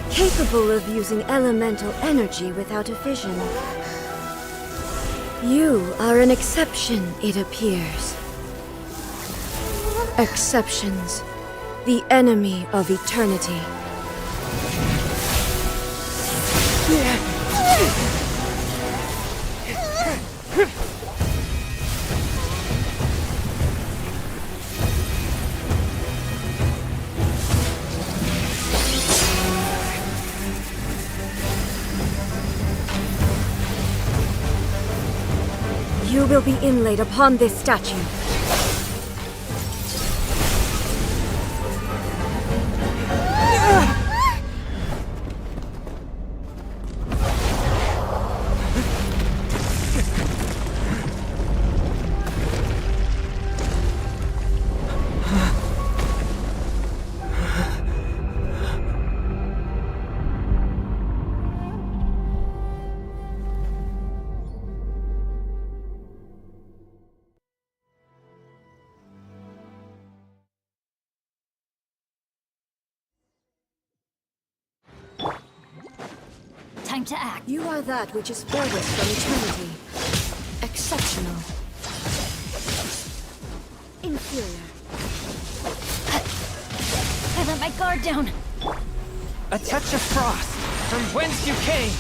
Capable of using elemental energy without a fission. You are an exception, it appears. Exceptions. The enemy of eternity. You will be inlaid upon this statue. Time to act. You are that which is furthest from eternity. Exceptional. Inferior. I let my guard down. A touch of frost, from whence you came.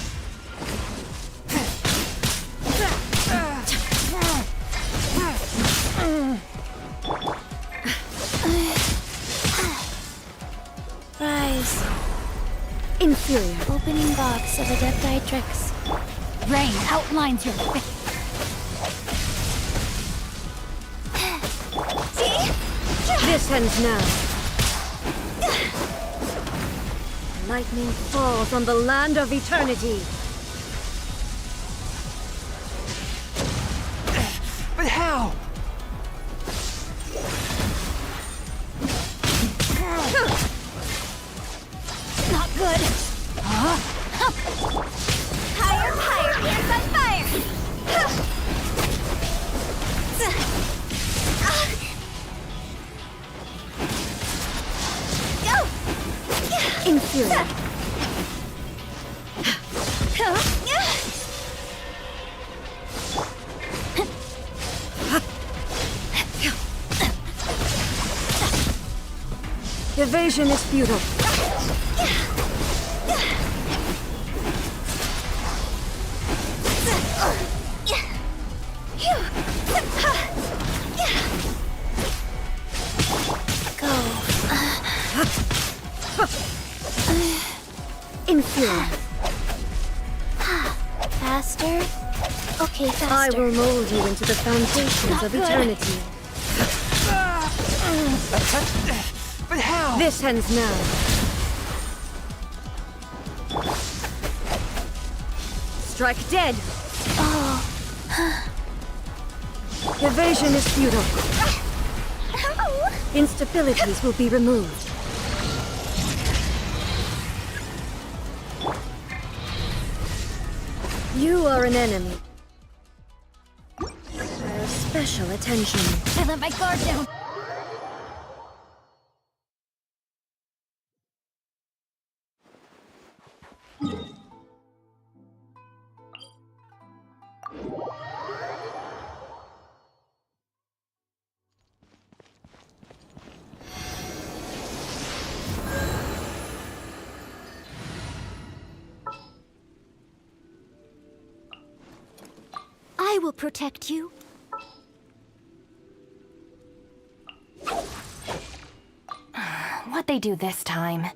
Rise. Inferior. Opening box of Adepti tricks. Rain outlines your This ends now. Lightning falls on the land of eternity. But how? not good. Higher, higher, hands on fire! Go! Inferior. Evasion is futile. Inferior. Faster? Okay, faster. I will mold you into the foundations of eternity. But how? This ends now. Strike dead. Evasion is futile. Instabilities will be removed. You are an enemy. Require special attention. I let my guard down. I will protect you. What'd they do this time?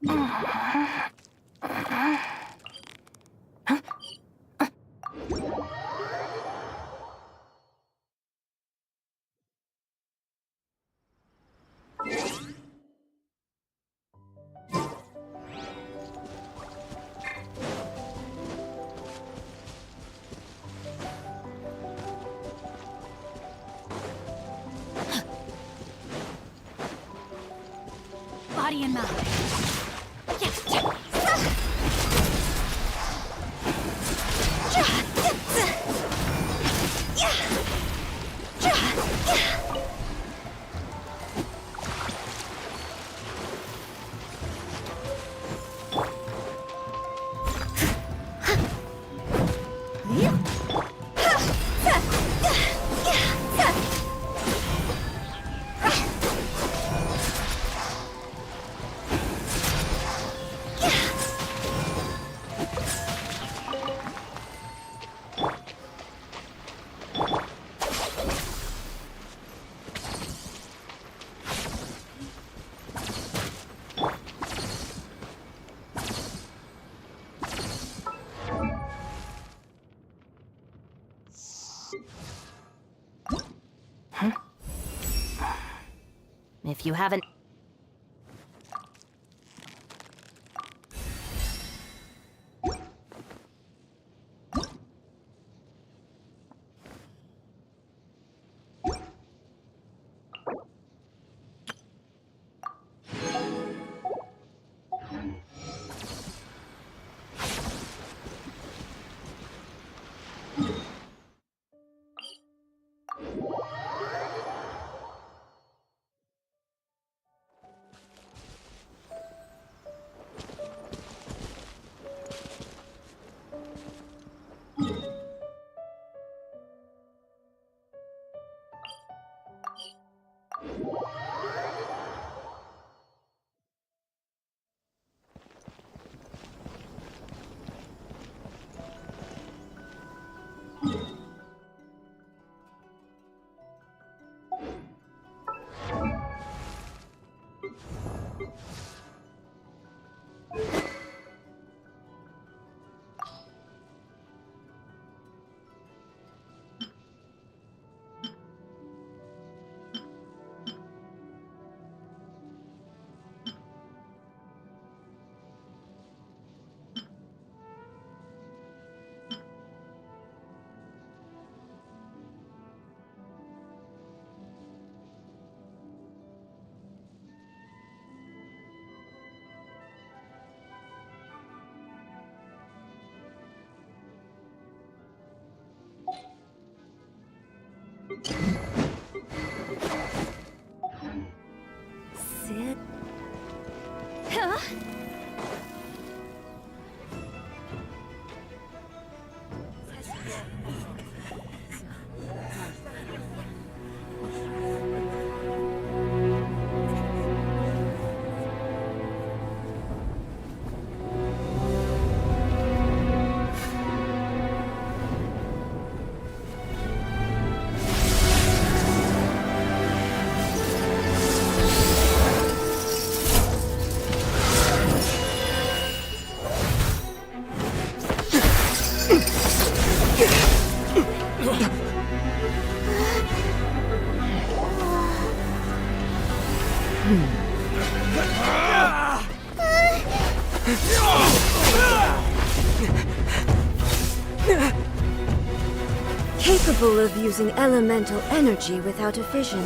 Body and mind. If you haven't... Sit. Huh? Capable of using elemental energy without a fission.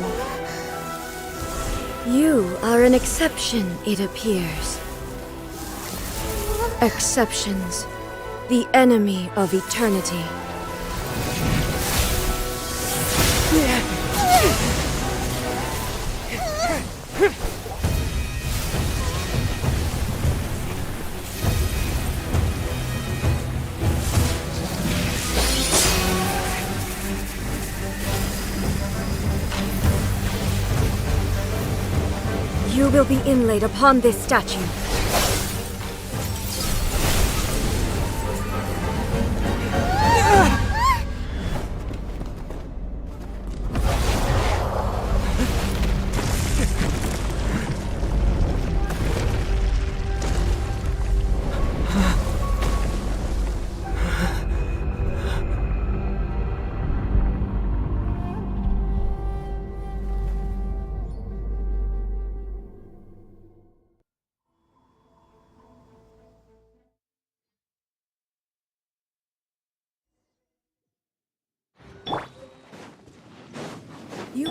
You are an exception, it appears. Exceptions. The enemy of eternity. You will be inlaid upon this statue.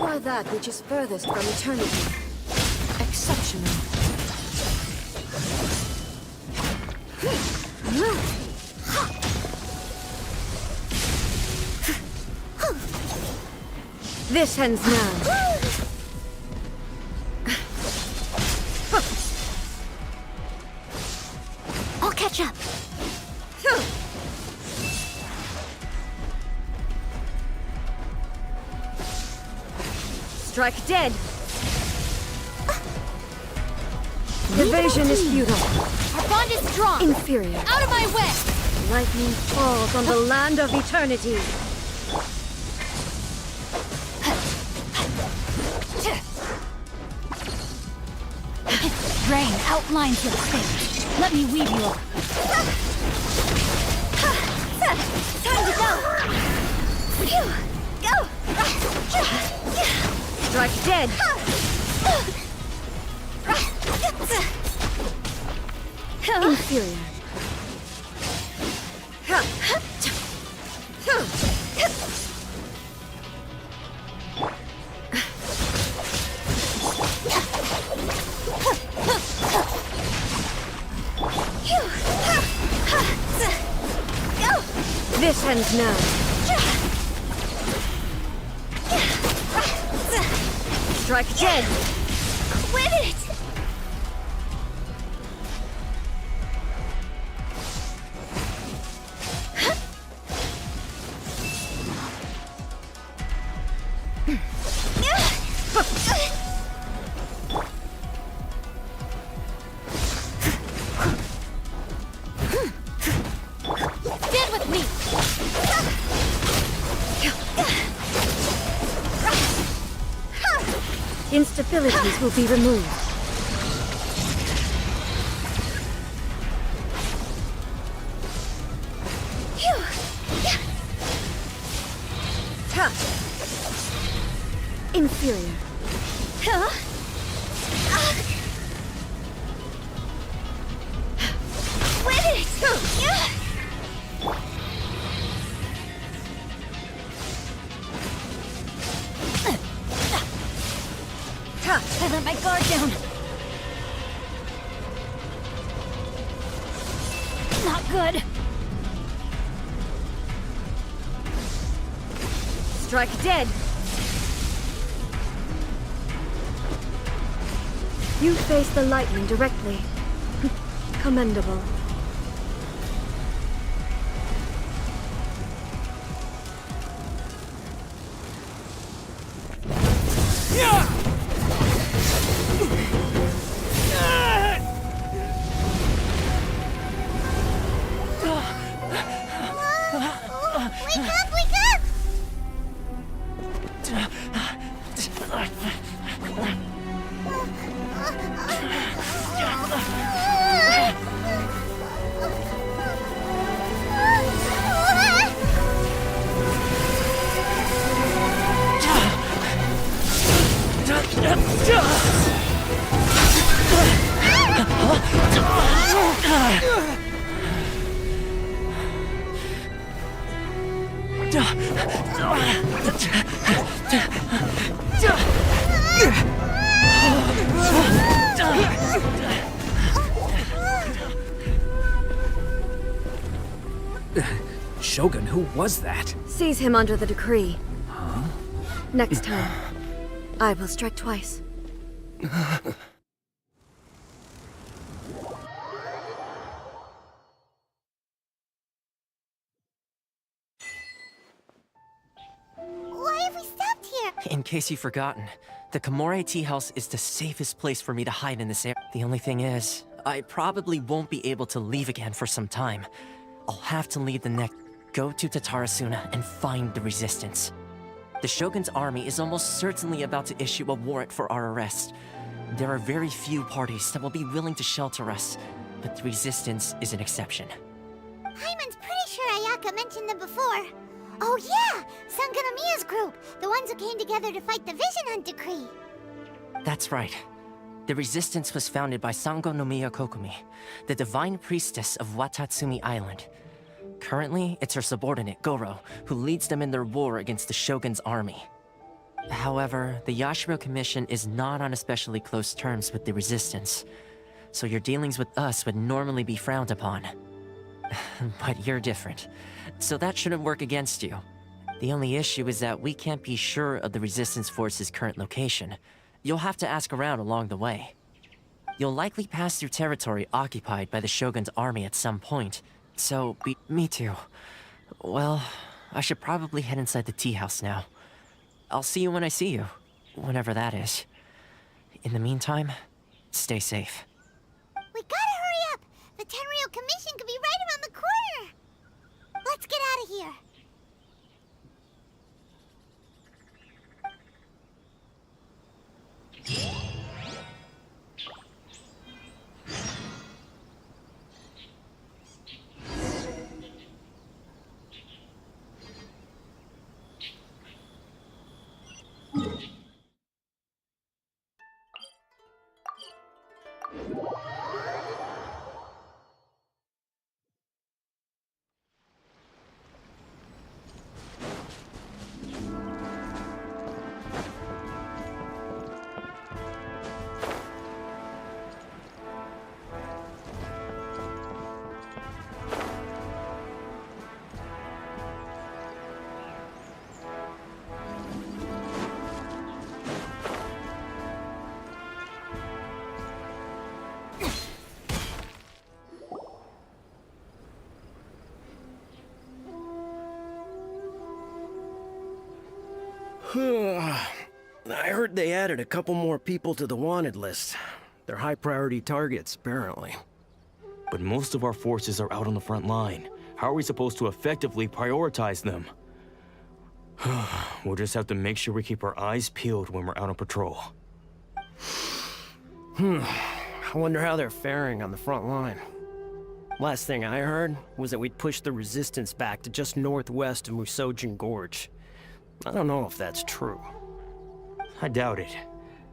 You are that which is furthest from eternity. Exceptional. This ends now. I'll catch up. Strike dead. Evasion is futile. Our bond is strong! Inferior. Out of my way! Lightning falls on the land of eternity. Rain outlines your fate. Let me weave you up. Time to go. Phew. Go. Strike dead. Inferior. This ends now. Strike dead. Quit it. Stand with me! Instabilities will be removed. Ha! Inferior. Quit it. I let my guard down. Not good. Strike dead. You face the lightning directly. Commendable. Wake up, wake up! Shogun, who was that? Seize him under the decree. Next time, I will strike twice. Why have we stopped here? In case you've forgotten, the Komore Tea House is the safest place for me to hide in this area. The only thing is, I probably won't be able to leave again for some time. I'll have to lead the next. Go to Tatarasuna and find the resistance. The Shogun's army is almost certainly about to issue a warrant for our arrest. There are very few parties that will be willing to shelter us, but the resistance is an exception. Hyman's pretty sure Ayaka mentioned them before. Oh yeah! Sanganamiya's group! The ones who came together to fight the Vision Hunt Decree! That's right. The resistance was founded by Sango no Miya Kokumi, the divine priestess of Watatsumi Island. Currently, it's her subordinate, Goro, who leads them in their war against the Shogun's army. However, the Yashiro Commission is not on especially close terms with the Resistance, so your dealings with us would normally be frowned upon. But you're different, so that shouldn't work against you. The only issue is that we can't be sure of the Resistance Force's current location. You'll have to ask around along the way. You'll likely pass through territory occupied by the Shogun's army at some point, so me too. Well, I should probably head inside the tea house now. I'll see you when I see you, whenever that is. In the meantime, stay safe. We gotta hurry up! The Tenryou Commission could be right around the corner! Let's get out of here! I heard they added a couple more people to the wanted list. They're high priority targets, apparently. But most of our forces are out on the front line. How are we supposed to effectively prioritize them? We'll just have to make sure we keep our eyes peeled when we're out on patrol. I wonder how they're faring on the front line. Last thing I heard was that we'd pushed the resistance back to just northwest of Musojin Gorge. I don't know if that's true. I doubt it.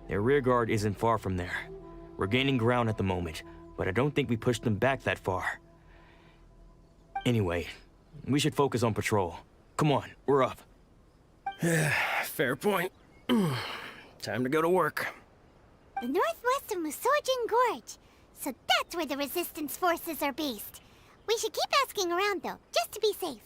Their rearguard isn't far from there. We're gaining ground at the moment, but I don't think we pushed them back that far. Anyway, we should focus on patrol. Come on, we're up. Fair point. Time to go to work. The northwest of Musojin Gorge. So that's where the Resistance forces are based. We should keep asking around, though, just to be safe.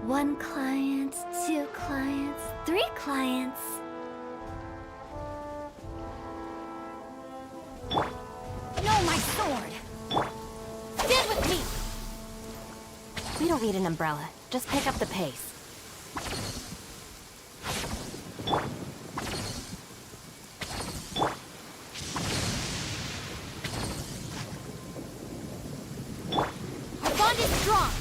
One client, 2 clients, 3 clients. No, my sword! Stand with me! We don't need an umbrella. Just pick up the pace. Our bond is strong!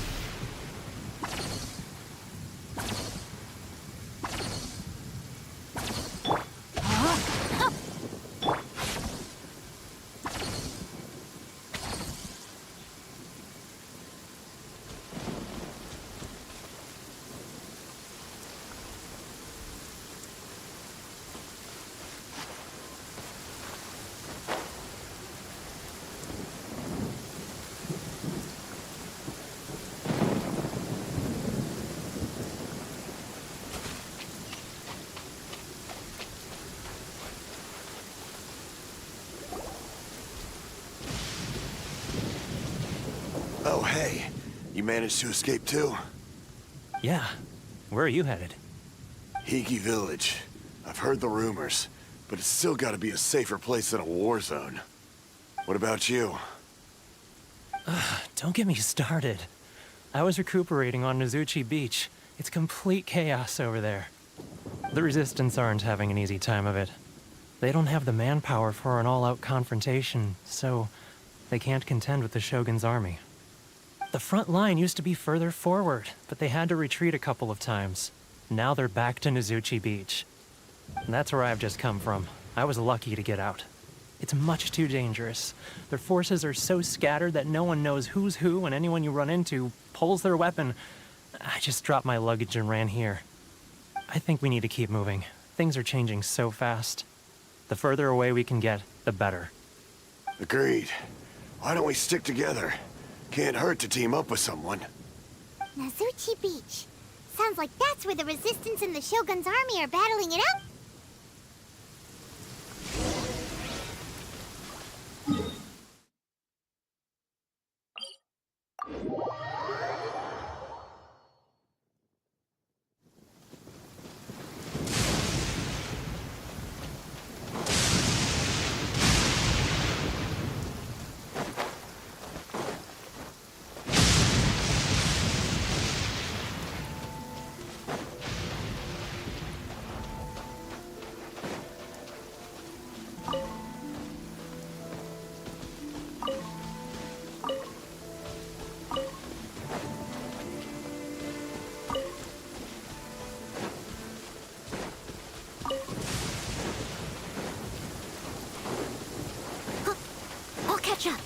Oh, hey. You managed to escape too? Yeah. Where are you headed? Hiki Village. I've heard the rumors, but it's still gotta be a safer place than a war zone. What about you? Don't get me started. I was recuperating on Nozuchi Beach. It's complete chaos over there. The Resistance aren't having an easy time of it. They don't have the manpower for an all-out confrontation, so they can't contend with the Shogun's army. The front line used to be further forward, but they had to retreat a couple of times. Now they're back to Nozuchi Beach. And that's where I've just come from. I was lucky to get out. It's much too dangerous. Their forces are so scattered that no one knows who's who, and anyone you run into pulls their weapon. I just dropped my luggage and ran here. I think we need to keep moving. Things are changing so fast. The further away we can get, the better. Agreed. Why don't we stick together? Can't hurt to team up with someone. Nozuchi Beach. Sounds like that's where the Resistance and the Shogun's army are battling it out. I'll catch up.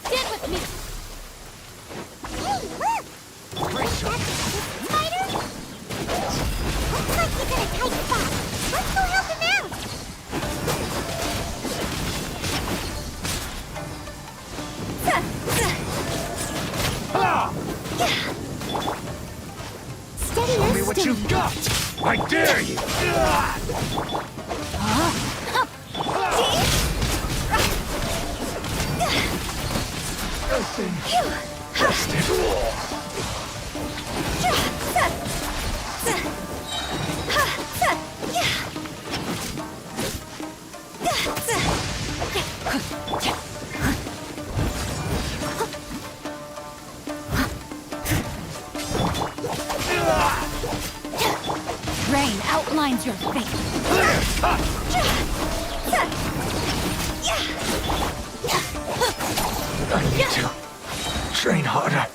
Stand with me! Hey, look! That's a spider? Looks like he's in a tight spot. Let's go help him out! Steady Show as me what stone. you've got! I dare you! Nothing. Just it all. Rain outlines your fate. I need to train harder.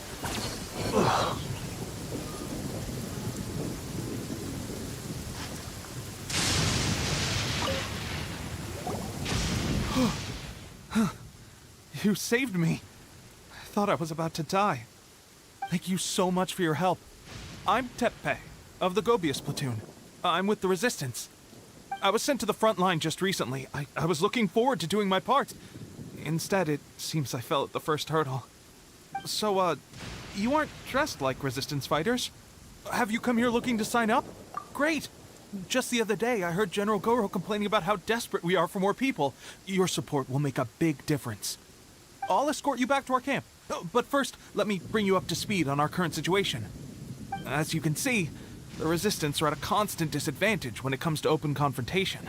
You saved me. I thought I was about to die. Thank you so much for your help. I'm Teppei, of the Gobius platoon. I'm with the Resistance. I was sent to the front line just recently. I was looking forward to doing my part. Instead, it seems I fell at the first hurdle. So, you aren't dressed like Resistance fighters? Have you come here looking to sign up? Great! Just the other day, I heard General Goro complaining about how desperate we are for more people. Your support will make a big difference. I'll escort you back to our camp. But first, let me bring you up to speed on our current situation. As you can see, the Resistance are at a constant disadvantage when it comes to open confrontation.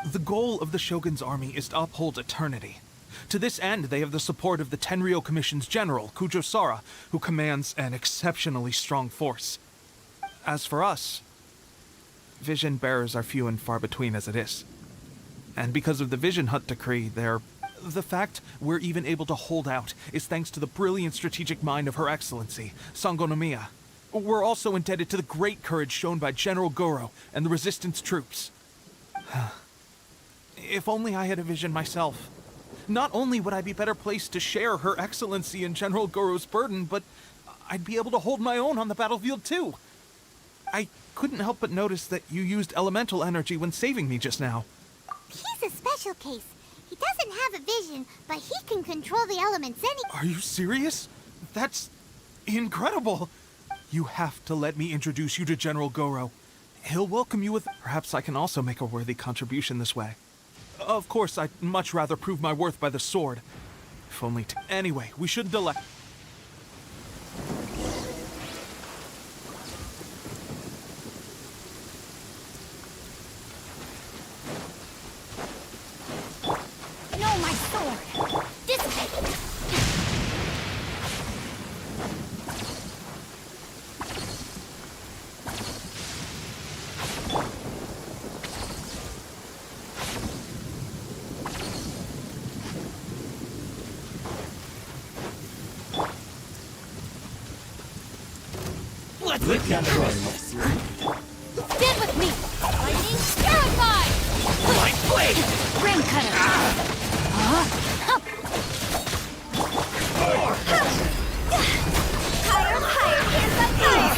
The goal of the Shogun's army is to uphold eternity. To this end, they have the support of the Tenryou Commission's general, Kujo Sara, who commands an exceptionally strong force. As for us, vision bearers are few and far between as it is. And because of the Vision Hut decree, the fact we're even able to hold out is thanks to the brilliant strategic mind of Her Excellency, Sango no Miya. We're also indebted to the great courage shown by General Goro and the Resistance troops. If only I had a vision myself. Not only would I be better placed to share Her Excellency and General Goro's burden, but I'd be able to hold my own on the battlefield too. I couldn't help but notice that you used elemental energy when saving me just now. He's a special case. He doesn't have a vision, but he can control the elements Are you serious? That's incredible. You have to let me introduce you to General Goro. He'll welcome you with... Perhaps I can also make a worthy contribution this way. Of course, I'd much rather prove my worth by the sword. If only to... Anyway, we shouldn't delay. No, my sword! Dissipate! Let's get down this. Stand with me! Lightning terrified! Light blade! Rain cutter! Higher, higher, hands up higher!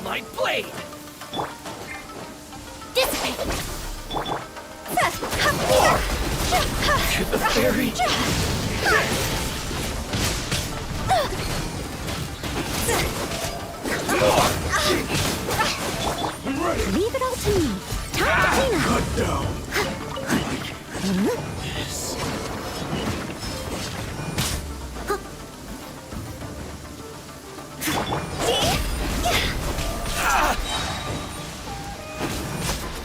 Light blade! Dissipate! To the fairy! Leave it all to me. Time to clean up. Cut down!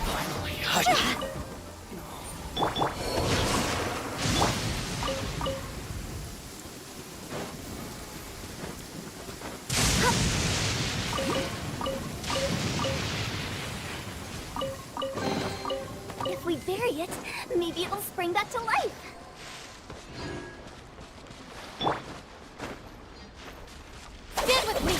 Finally, hush! If we bury it, maybe it'll spring back to life. Stand with me!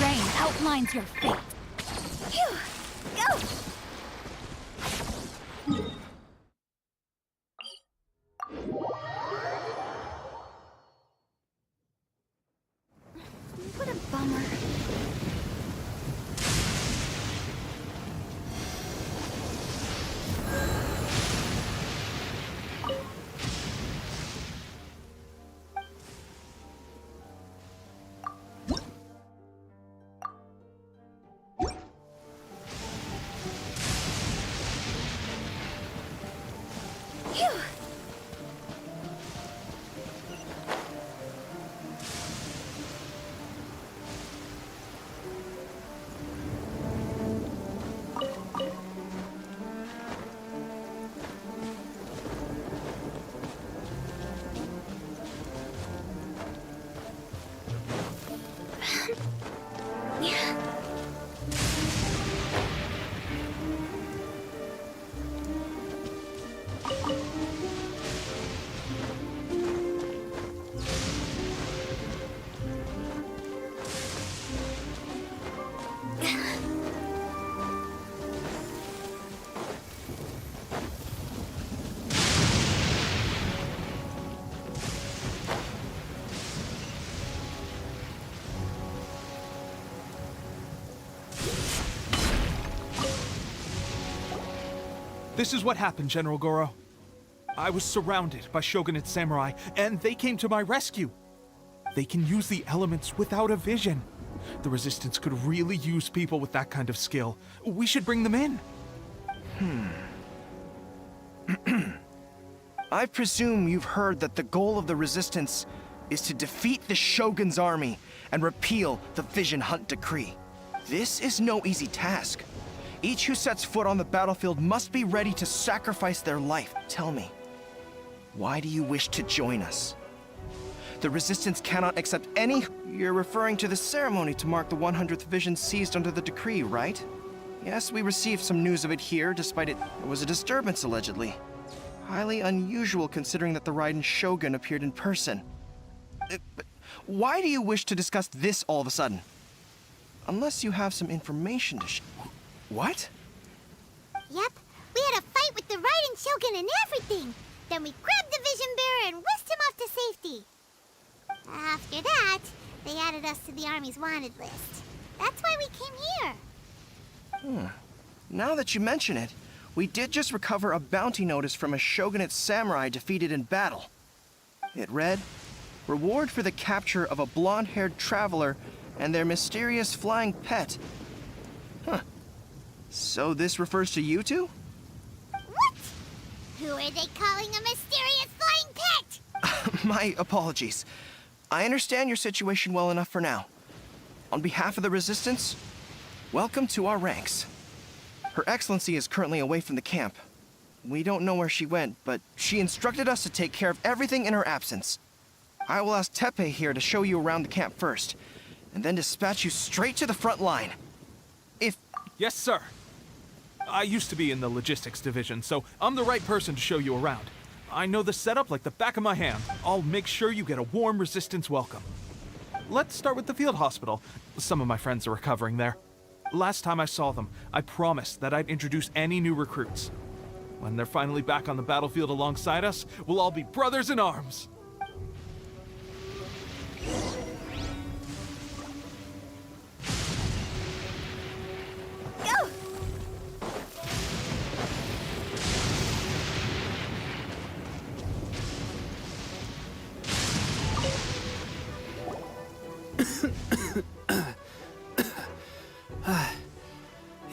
Rain outlines your fate. Phew! Go! What a bummer. Phew! This is what happened, General Goro. I was surrounded by Shogunate samurai, and they came to my rescue. They can use the elements without a vision. The Resistance could really use people with that kind of skill. We should bring them in. I presume you've heard that the goal of the Resistance is to defeat the Shogun's army and repeal the Vision Hunt Decree. This is no easy task. Each who sets foot on the battlefield must be ready to sacrifice their life. Tell me, why do you wish to join us? The Resistance cannot accept any... You're referring to the ceremony to mark the 100th Vision seized under the decree, right? Yes, we received some news of it here, despite it was a disturbance, allegedly. Highly unusual considering that the Raiden Shogun appeared in person. But why do you wish to discuss this all of a sudden? Unless you have some information to What? Yep, we had a fight with the Raiden Shogun and everything. Then we grabbed the Vision Bearer and whisked him off to safety. After that, they added us to the Army's wanted list. That's why we came here. Now that you mention it, we did just recover a bounty notice from a shogunate samurai defeated in battle. It read, "Reward for the capture of a blonde-haired traveler and their mysterious flying pet." So this refers to you two? What? Who are they calling a mysterious flying pet? My apologies. I understand your situation well enough for now. On behalf of the Resistance, welcome to our ranks. Her Excellency is currently away from the camp. We don't know where she went, but she instructed us to take care of everything in her absence. I will ask Teppei here to show you around the camp first, and then dispatch you straight to the front line. Yes, sir. I used to be in the logistics division, so I'm the right person to show you around. I know the setup like the back of my hand. I'll make sure you get a warm Resistance welcome. Let's start with the field hospital. Some of my friends are recovering there. Last time I saw them, I promised that I'd introduce any new recruits. When they're finally back on the battlefield alongside us, we'll all be brothers in arms. Go!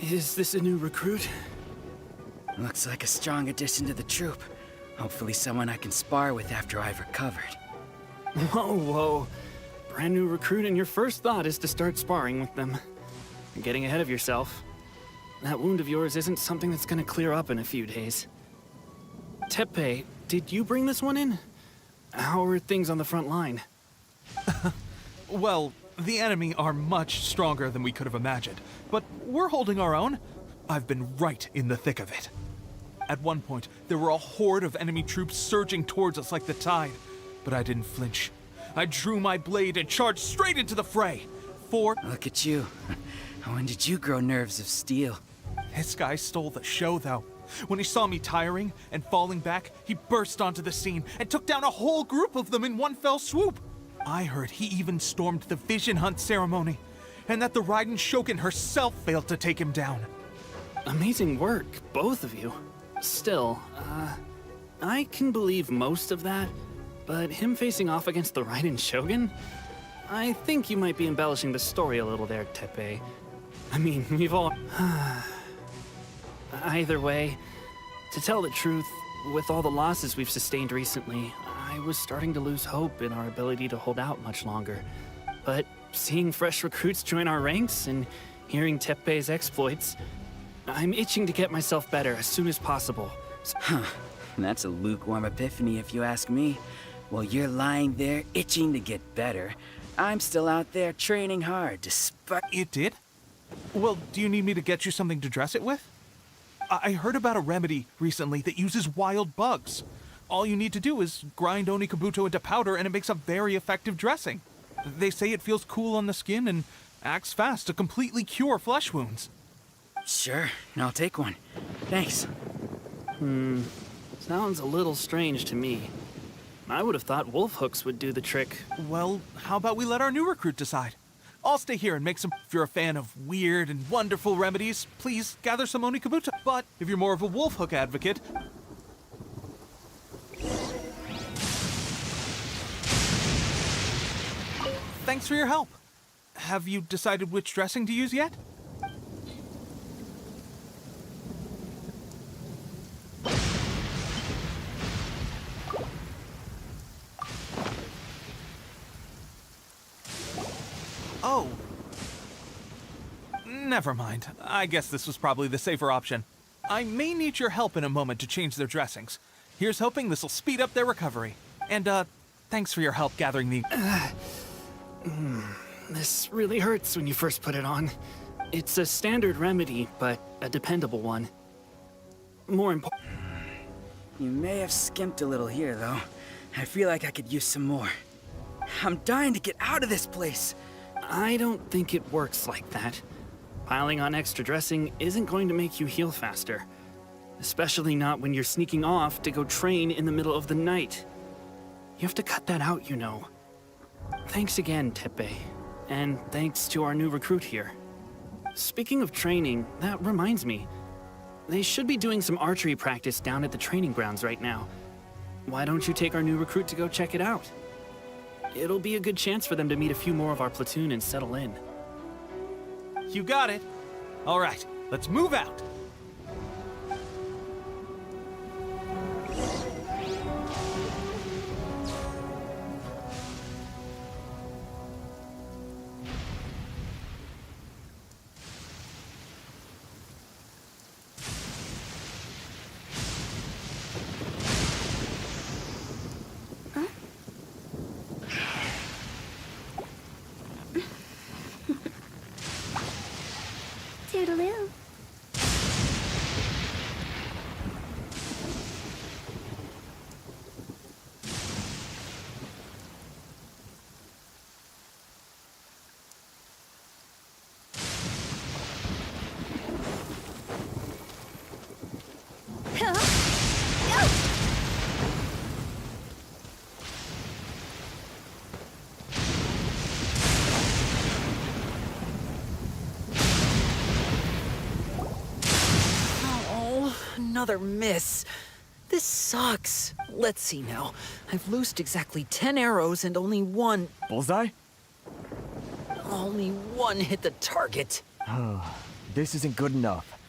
Is this a new recruit? Looks like a strong addition to the troop. Hopefully someone I can spar with after I've recovered. Whoa, whoa. Brand new recruit and your first thought is to start sparring with them. You're getting ahead of yourself. That wound of yours isn't something that's gonna clear up in a few days. Teppei, did you bring this one in? How are things on the front line? Well, the enemy are much stronger than we could have imagined, but we're holding our own. I've been right in the thick of it. At one point, there were a horde of enemy troops surging towards us like the tide, but I didn't flinch. I drew my blade and charged straight into the fray. Look at you. When did you grow nerves of steel? This guy stole the show, though. When he saw me tiring and falling back, he burst onto the scene and took down a whole group of them in one fell swoop. I heard he even stormed the Vision Hunt ceremony, and that the Raiden Shogun herself failed to take him down. Amazing work, both of you. Still, I can believe most of that, but him facing off against the Raiden Shogun? I think you might be embellishing the story a little there, Teppei. I mean, we've all... Either way, to tell the truth, with all the losses we've sustained recently, I was starting to lose hope in our ability to hold out much longer. But seeing fresh recruits join our ranks and hearing Teppei's exploits, I'm itching to get myself better as soon as possible. That's a lukewarm epiphany if you ask me. While you're lying there itching to get better, I'm still out there training hard despite... It did? Well, do you need me to get you something to dress it with? I heard about a remedy recently that uses wild bugs. All you need to do is grind Onikabuto into powder and it makes a very effective dressing. They say it feels cool on the skin and acts fast to completely cure flesh wounds. Sure, I'll take one. Thanks. Sounds a little strange to me. I would have thought wolf hooks would do the trick. Well, how about we let our new recruit decide? I'll stay here and make some... If you're a fan of weird and wonderful remedies, please gather some Onikabuto. But if you're more of a wolf hook advocate... Thanks for your help. Have you decided which dressing to use yet? Oh. Never mind. I guess this was probably the safer option. I may need your help in a moment to change their dressings. Here's hoping this'll speed up their recovery. And, thanks for your help gathering the... This really hurts when you first put it on. It's a standard remedy, but a dependable one. More important... You may have skimped a little here, though. I feel like I could use some more. I'm dying to get out of this place. I don't think it works like that. Piling on extra dressing isn't going to make you heal faster. Especially not when you're sneaking off to go train in the middle of the night. You have to cut that out, you know. Thanks again, Tepe. And thanks to our new recruit here. Speaking of training, that reminds me. They should be doing some archery practice down at the training grounds right now. Why don't you take our new recruit to go check it out? It'll be a good chance for them to meet a few more of our platoon and settle in. You got it. All right, let's move out. Toodaloo. Another miss. This sucks. Let's see now. I've loosed exactly 10 arrows and only one... Bullseye? Only one hit the target. This isn't good enough.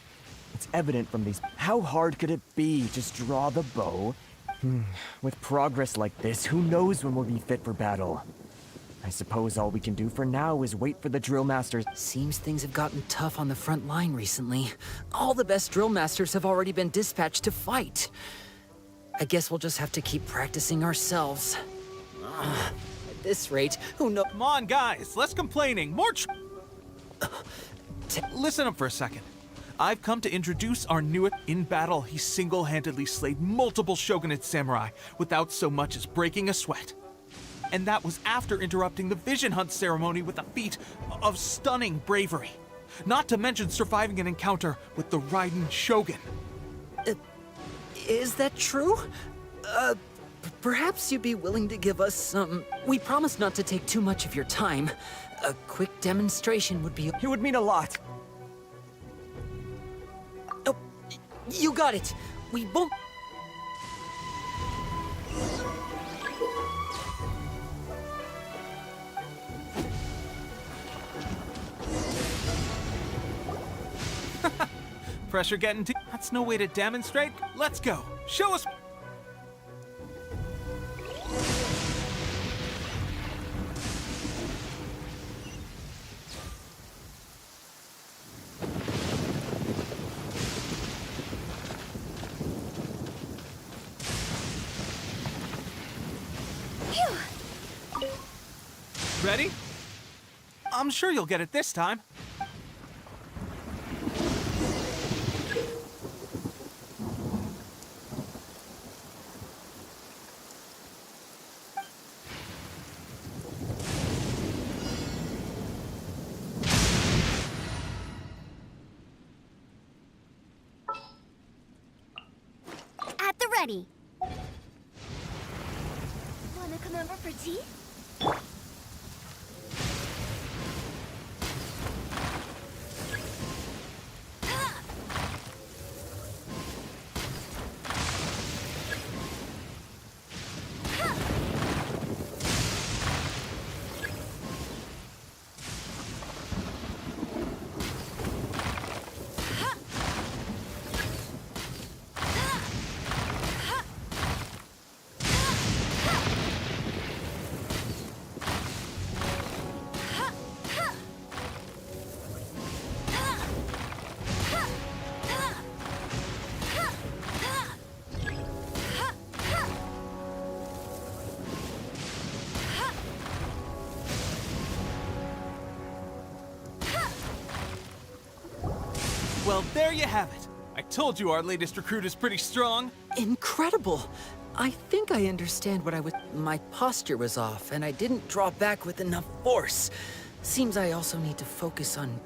It's evident from these. How hard could it be? Just draw the bow. With progress like this, who knows when we'll be fit for battle? I suppose all we can do for now is wait for the drill masters. Seems things have gotten tough on the front line recently. All the best drill masters have already been dispatched to fight. I guess we'll just have to keep practicing ourselves. At this rate, who knows? Come on, guys, less complaining, more Listen up for a second. I've come to introduce our newest. In battle, he single-handedly slayed multiple shogunate samurai without so much as breaking a sweat. And that was after interrupting the vision hunt ceremony with a feat of stunning bravery. Not to mention surviving an encounter with the Raiden Shogun. Is that true? Perhaps you'd be willing to give us some... We promise not to take too much of your time. A quick demonstration would be... It would mean a lot. Oh, you got it. We won't... Pressure getting to... That's no way to demonstrate. Let's go. Show us... Ready? I'm sure you'll get it this time. At the ready. Wanna come over for tea? Well, there you have it. I told you our latest recruit is pretty strong. Incredible. I think I understand what I was. My posture was off, and I didn't draw back with enough force. Seems I also need to focus on.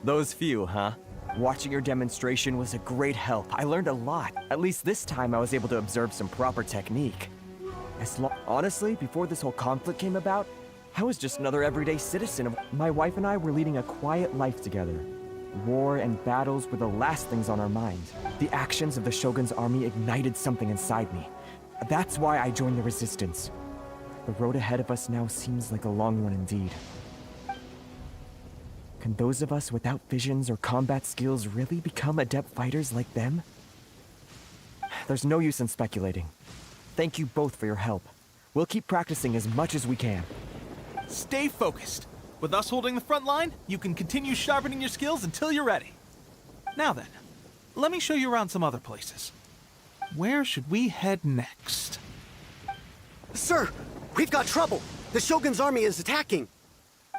Those few, huh? Watching your demonstration was a great help. I learned a lot. At least this time I was able to observe some proper technique. Honestly, before this whole conflict came about, I was just another everyday citizen. My wife and I were leading a quiet life together. War and battles were the last things on our mind. The actions of the Shogun's army ignited something inside me. That's why I joined the Resistance. The road ahead of us now seems like a long one indeed. Can those of us without visions or combat skills really become adept fighters like them? There's no use in speculating. Thank you both for your help. We'll keep practicing as much as we can. Stay focused. With us holding the front line, you can continue sharpening your skills until you're ready. Now then, let me show you around some other places. Where should we head next? Sir, we've got trouble. The Shogun's army is attacking.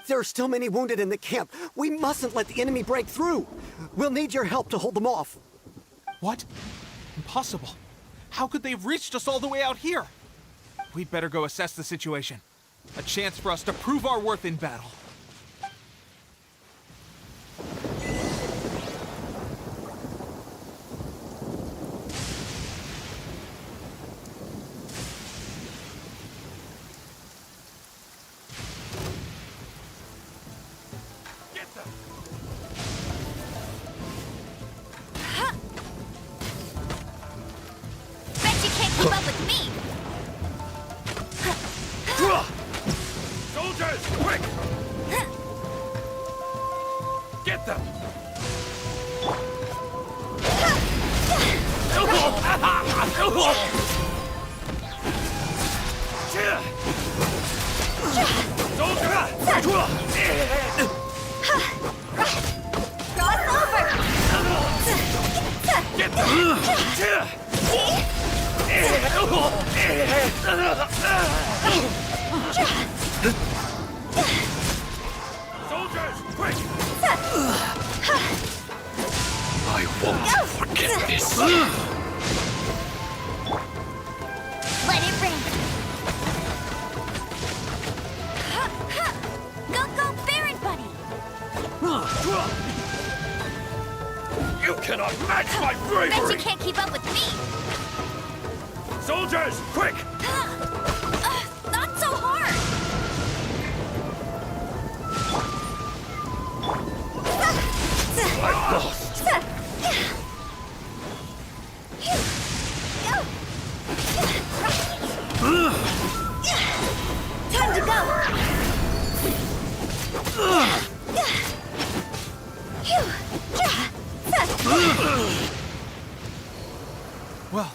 There are still many wounded in the camp. We mustn't let the enemy break through. We'll need your help to hold them off. What? Impossible. How could they have reached us all the way out here? We'd better go assess the situation. A chance for us to prove our worth in battle. Keep up with me! Soldiers, quick! Get them! Cross over! Get them! Soldiers, quick! I won't forget this. Let it rain! Go, Baron Bunny! You cannot match my bravery! Bet you can't keep up with me! Soldiers, quick! Not so hard! I'm lost! Time to go! Well,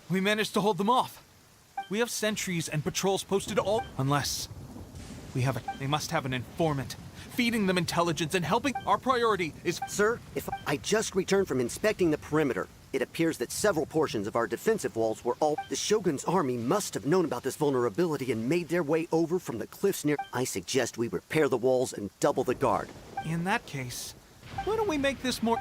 we managed to hold them off. We have sentries and patrols posted all... Unless... They must have an informant. Feeding them intelligence and helping... Our priority is... Sir, if I just returned from inspecting the perimeter, it appears that several portions of our defensive walls were all... The Shogun's army must have known about this vulnerability and made their way over from the cliffs near... I suggest we repair the walls and double the guard. In that case, why don't we make this more...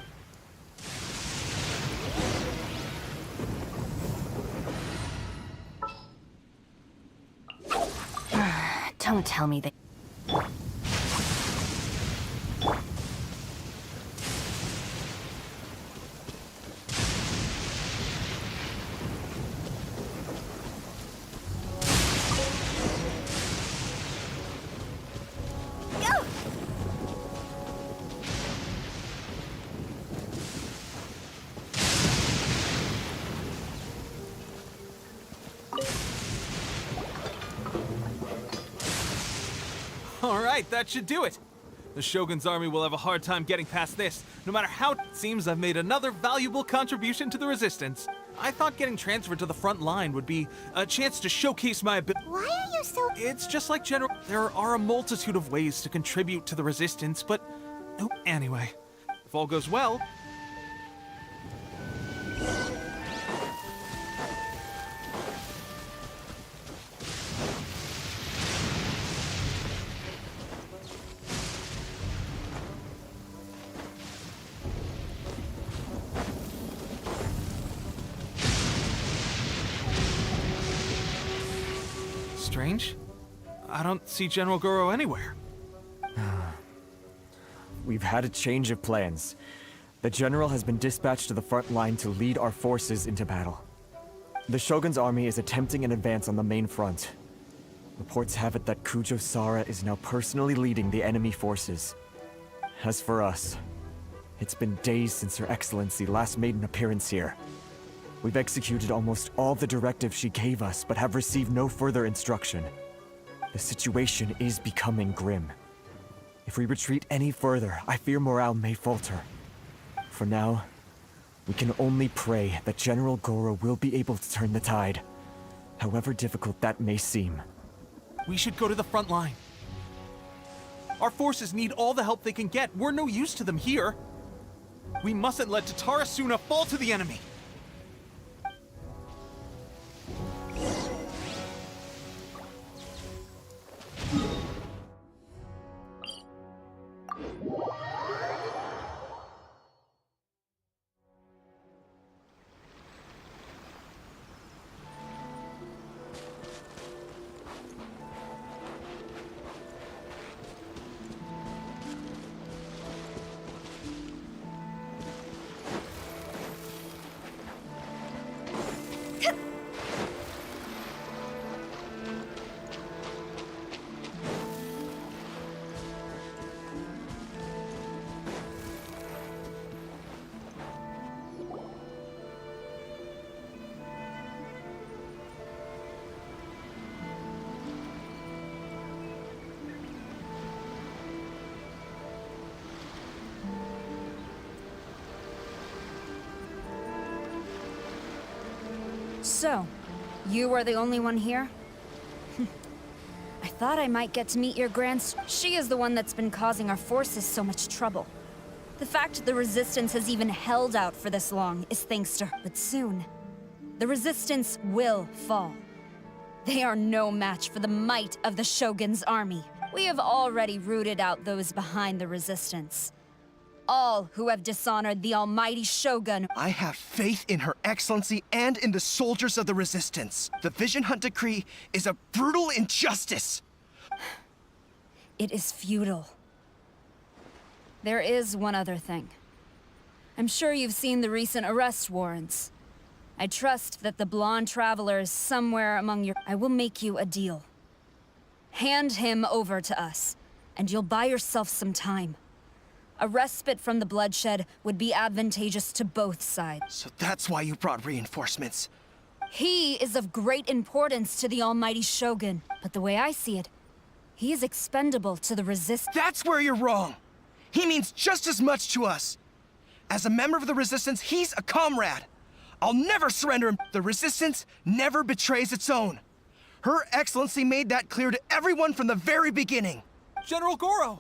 Don't tell me that. All right, that should do it. The Shogun's army will have a hard time getting past this, no matter how it seems I've made another valuable contribution to the Resistance. I thought getting transferred to the front line would be a chance to showcase my ability. Why are you so... It's just like General... There are a multitude of ways to contribute to the Resistance, but... Oh, anyway. If all goes well... strange. I don't see General Goro anywhere. We've had a change of plans. The General has been dispatched to the front line to lead our forces into battle. The Shogun's army is attempting an advance on the main front. Reports have it that Kujo Sara is now personally leading the enemy forces. As for us, it's been days since Her Excellency last made an appearance here. We've executed almost all the directives she gave us, but have received no further instruction. The situation is becoming grim. If we retreat any further, I fear morale may falter. For now, we can only pray that General Goro will be able to turn the tide, however difficult that may seem. We should go to the front line. Our forces need all the help they can get. We're no use to them here. We mustn't let Tatara Suna fall to the enemy. So, you are the only one here? I thought I might get to meet your She is the one that's been causing our forces so much trouble. The fact the Resistance has even held out for this long is thanks to her. But soon, the Resistance will fall. They are no match for the might of the Shogun's army. We have already rooted out those behind the Resistance. All who have dishonored the almighty Shogun. I have faith in Her Excellency and in the soldiers of the Resistance. The Vision Hunt Decree is a brutal injustice. It is futile. There is one other thing. I'm sure you've seen the recent arrest warrants. I trust that the blonde traveler is somewhere among your... I will make you a deal. Hand him over to us, and you'll buy yourself some time. A respite from the bloodshed would be advantageous to both sides. So that's why you brought reinforcements. He is of great importance to the almighty Shogun, but the way I see it, he is expendable to the Resistance. That's where you're wrong. He means just as much to us. As a member of the Resistance, he's a comrade. I'll never surrender him. The Resistance never betrays its own. Her Excellency made that clear to everyone from the very beginning. General Goro!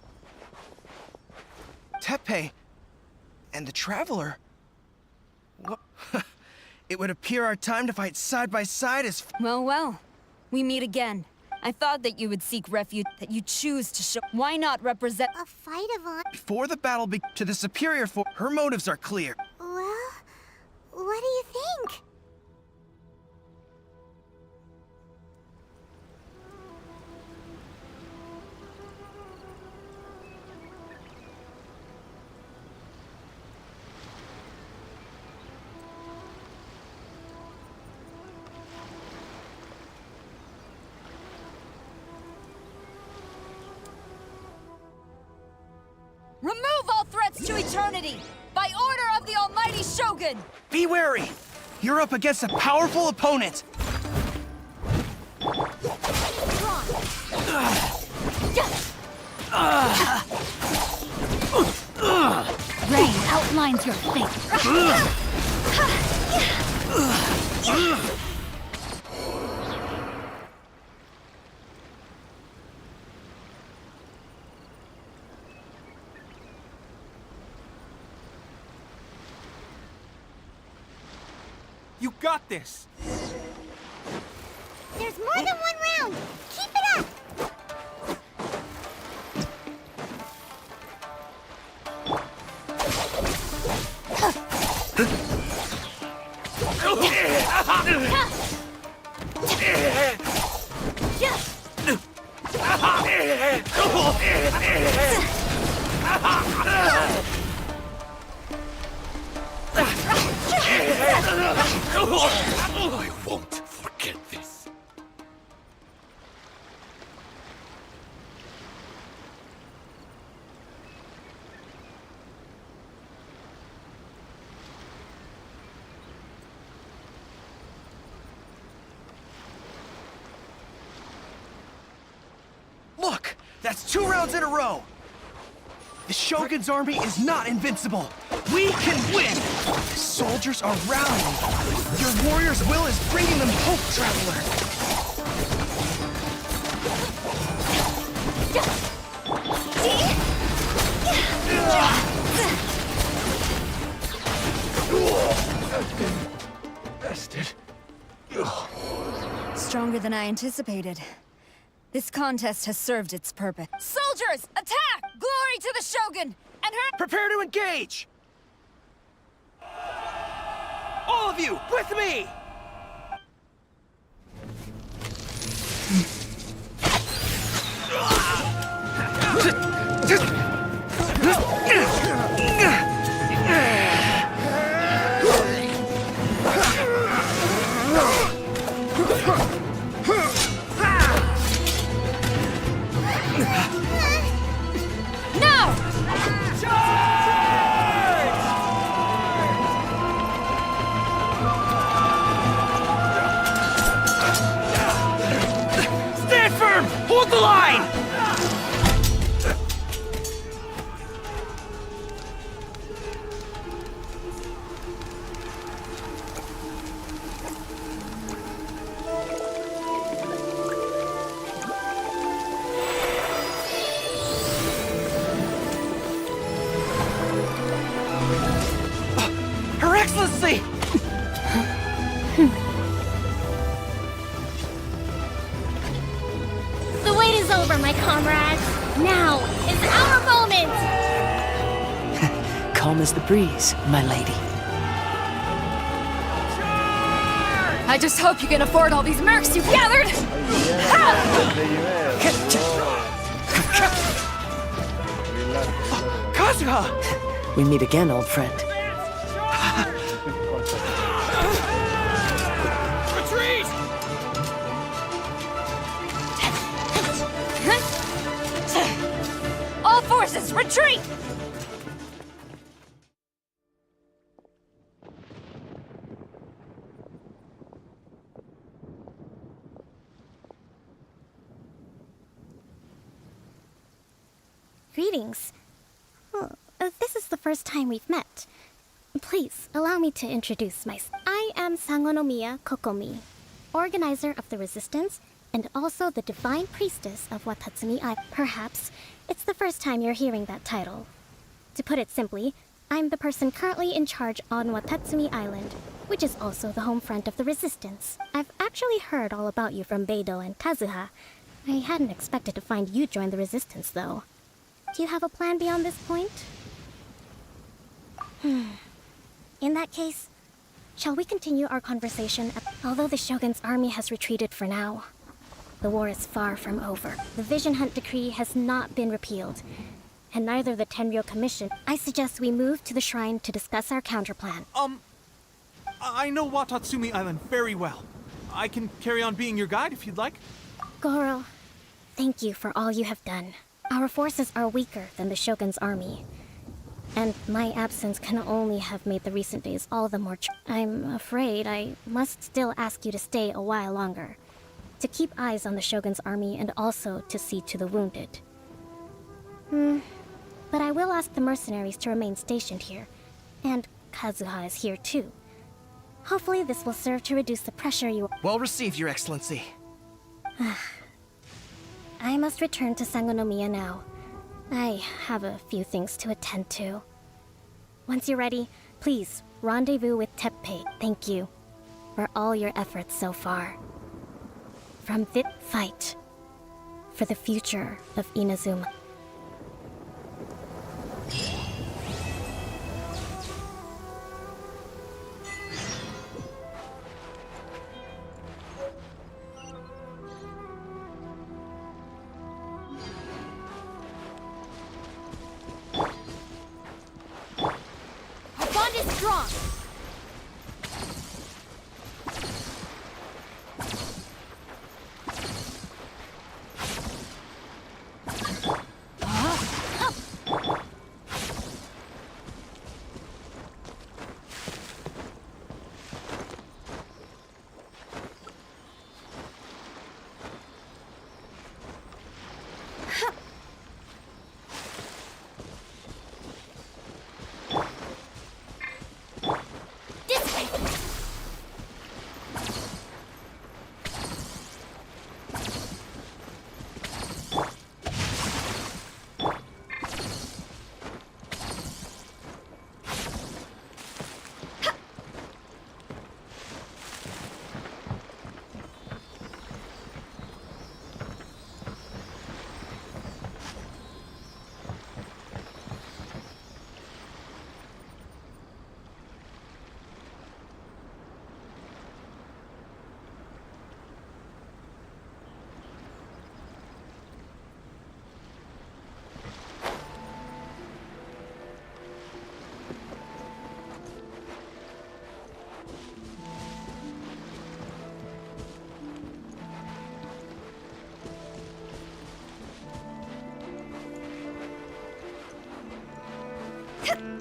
Teppei and the Traveler. What? It would appear our time to fight side by side is... Well, we meet again. I thought that you would seek refuge, that you choose to show... Why not represent... A fight of honor? Before the battle to the superior force, her motives are clear. Well, what do you think? Remove all threats to eternity! By order of the almighty Shogun! Be wary! You're up against a powerful opponent! Rain outlines your fate. You got this! There's more than one round! Keep it up! Yes! I won't forget this. Look! That's 2 rounds in a row! The Shogun's army is not invincible! We can win! The soldiers are rallying! Your warrior's will is bringing them hope, Traveler! Bested. Stronger than I anticipated. This contest has served its purpose. Soldiers, attack! Glory to the Shogun! And her— Prepare to engage! All of you, with me! Hold the line! Her Excellency! The wait is over, my comrades. Now is our moment! Calm as the breeze, my lady. I just hope you can afford all these mercs you've gathered! Kazuha! We meet again, old friend. Retreat! All forces, retreat! Greetings. This is the first time we've met. Please, allow me to introduce myself. I am Sangonomiya Kokomi, organizer of the Resistance, and also the Divine Priestess of Watatsumi Island. Perhaps it's the first time you're hearing that title. To put it simply, I'm the person currently in charge on Watatsumi Island, which is also the home front of the Resistance. I've actually heard all about you from Beidou and Kazuha. I hadn't expected to find you join the Resistance, though. Do you have a plan beyond this point? In that case, shall we continue our conversation? Although the Shogun's army has retreated for now, the war is far from over. The Vision Hunt Decree has not been repealed, and neither the Tenryo Commission. I suggest we move to the shrine to discuss our counterplan. I know Watatsumi Island very well. I can carry on being your guide if you'd like. Goro, thank you for all you have done. Our forces are weaker than the Shogun's army, and my absence can only have made the recent days all the more I'm afraid I must still ask you to stay a while longer, to keep eyes on the Shogun's army and also to see to the wounded. But I will ask the mercenaries to remain stationed here, and Kazuha is here too. Hopefully this will serve to reduce the pressure you— Well received, Your Excellency. I must return to Sangonomiya now. I have a few things to attend to. Once you're ready, please rendezvous with Teppei. Thank you for all your efforts so far. From this fight for the future of Inazuma. Phew.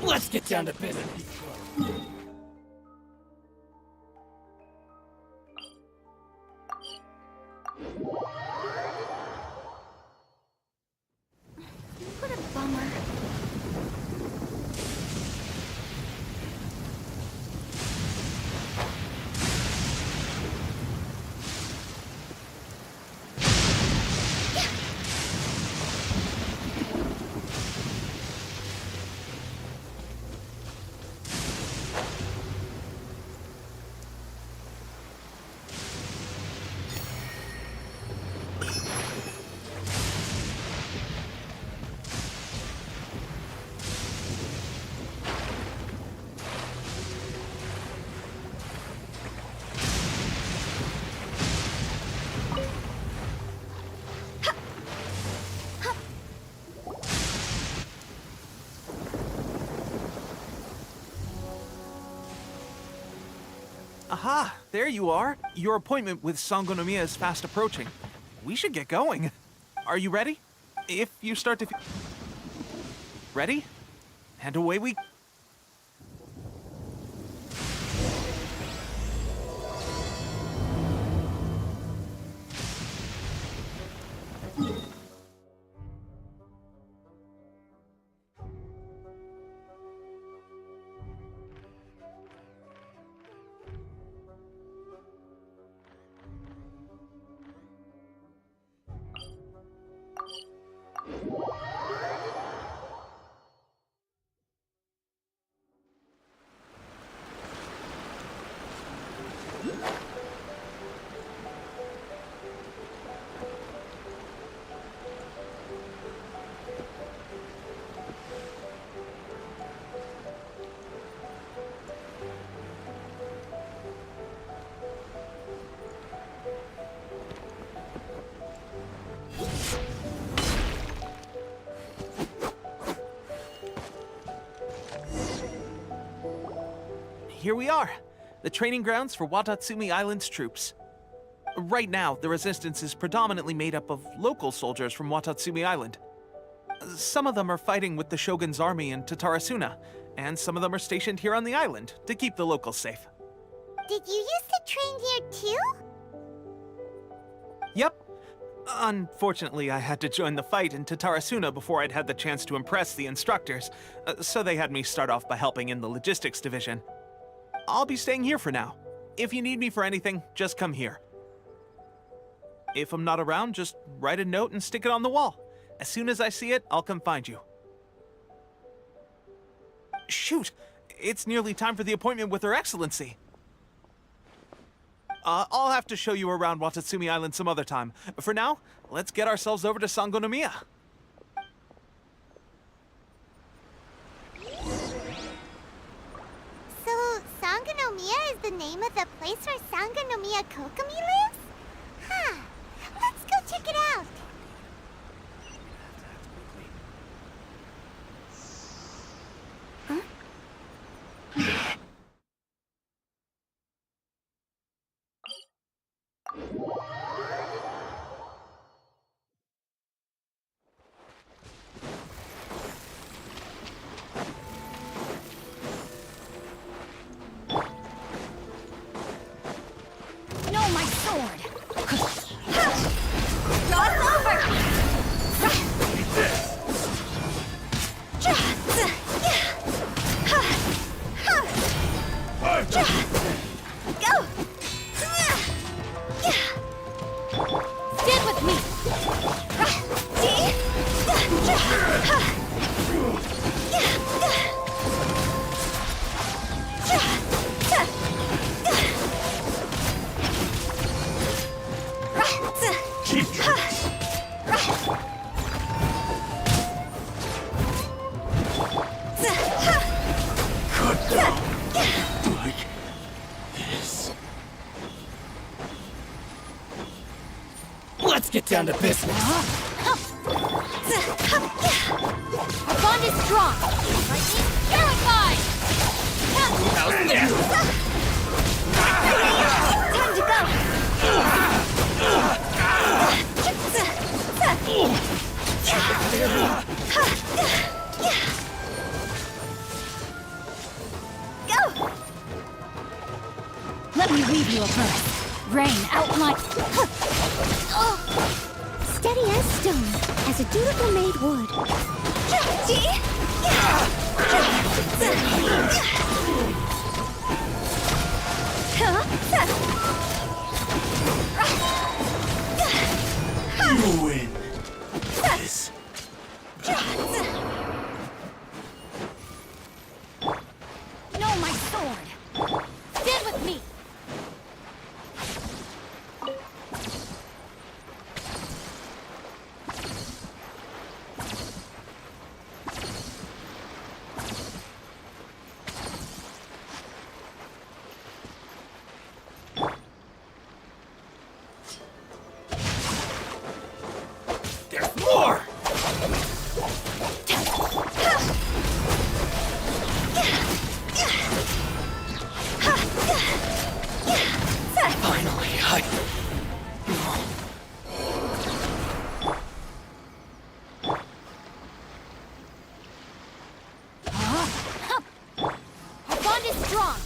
Let's get down to business. What a bummer. Aha! There you are. Your appointment with Sangonomiya is fast approaching. We should get going. Are you ready? If you start to feel... Ready? And away we... Here we are, the training grounds for Watatsumi Island's troops. Right now, the resistance is predominantly made up of local soldiers from Watatsumi Island. Some of them are fighting with the Shogun's army in Tatarasuna, and some of them are stationed here on the island to keep the locals safe. Did you used to train here too? Yep. Unfortunately, I had to join the fight in Tatarasuna before I'd had the chance to impress the instructors, so they had me start off by helping in the logistics division. I'll be staying here for now. If you need me for anything, just come here. If I'm not around, just write a note and stick it on the wall. As soon as I see it, I'll come find you. Shoot! It's nearly time for the appointment with Her Excellency. I'll have to show you around Watatsumi Island some other time. For now, let's get ourselves over to Sangonomiya. So, Sangonomiya is the name of the place where Sangonomiya Kokomi lives? Huh. Let's go check it out. No, my sword! Let's get down to business. Our bond is strong. Lightning terrified. How's this? Time to go. Go. Let me leave you a verse. Rain out my... Steady as stone, as a dutiful maid would. You win. This. No, my sword! Stand with me! There's more! Finally, Our bond is strong!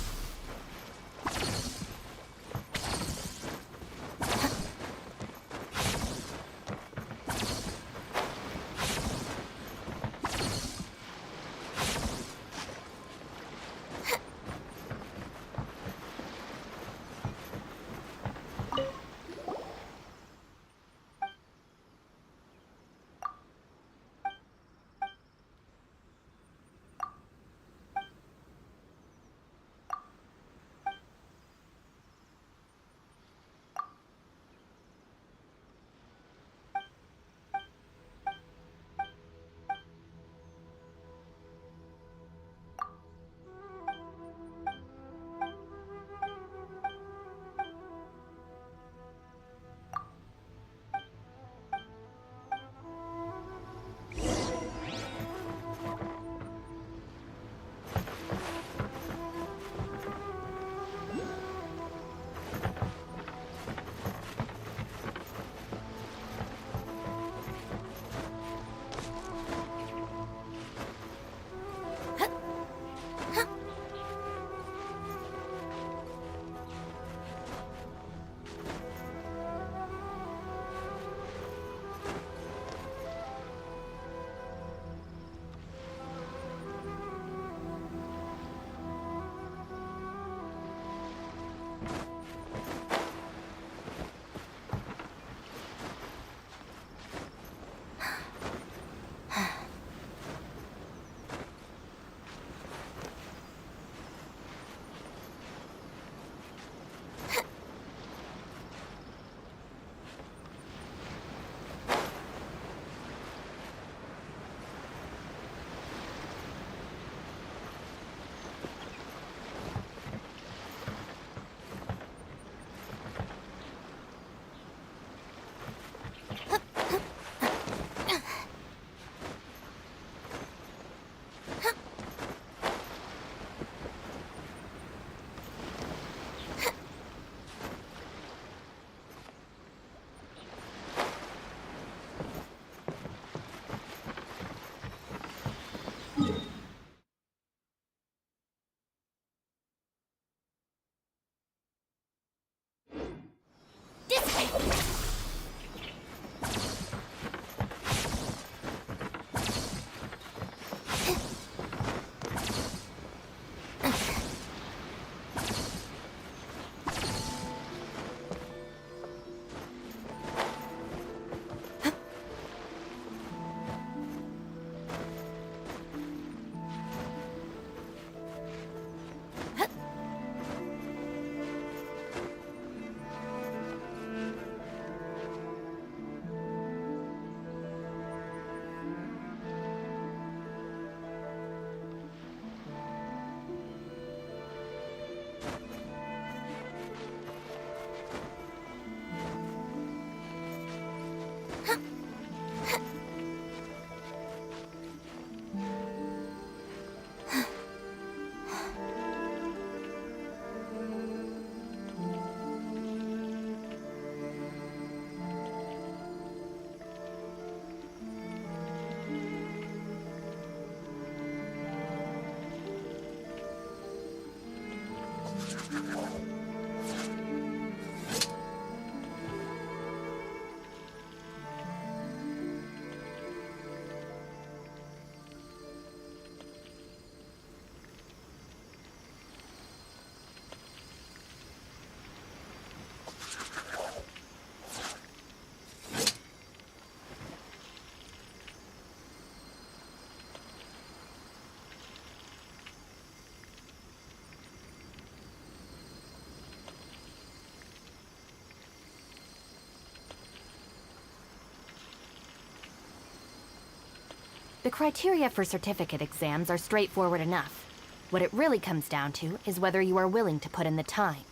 The criteria for certificate exams are straightforward enough. What it really comes down to is whether you are willing to put in the time.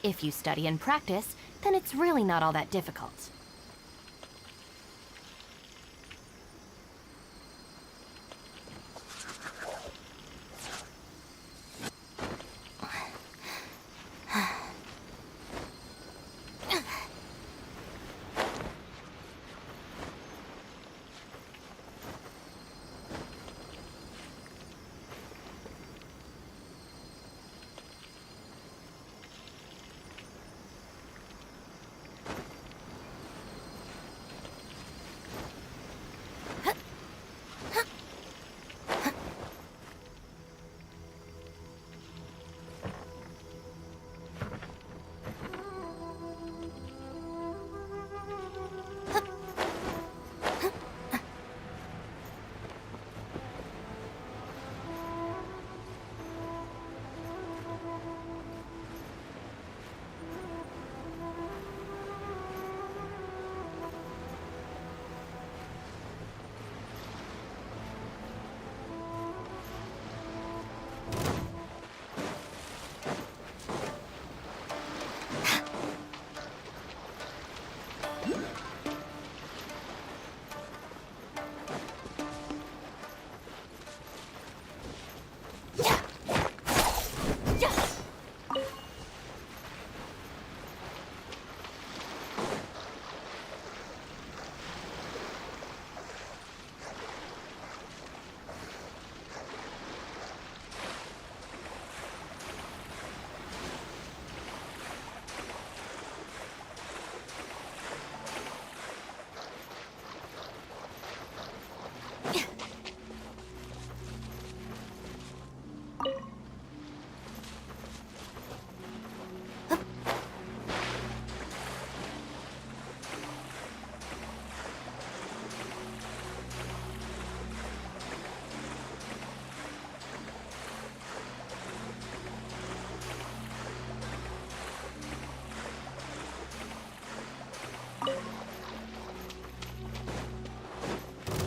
If you study and practice, then it's really not all that difficult.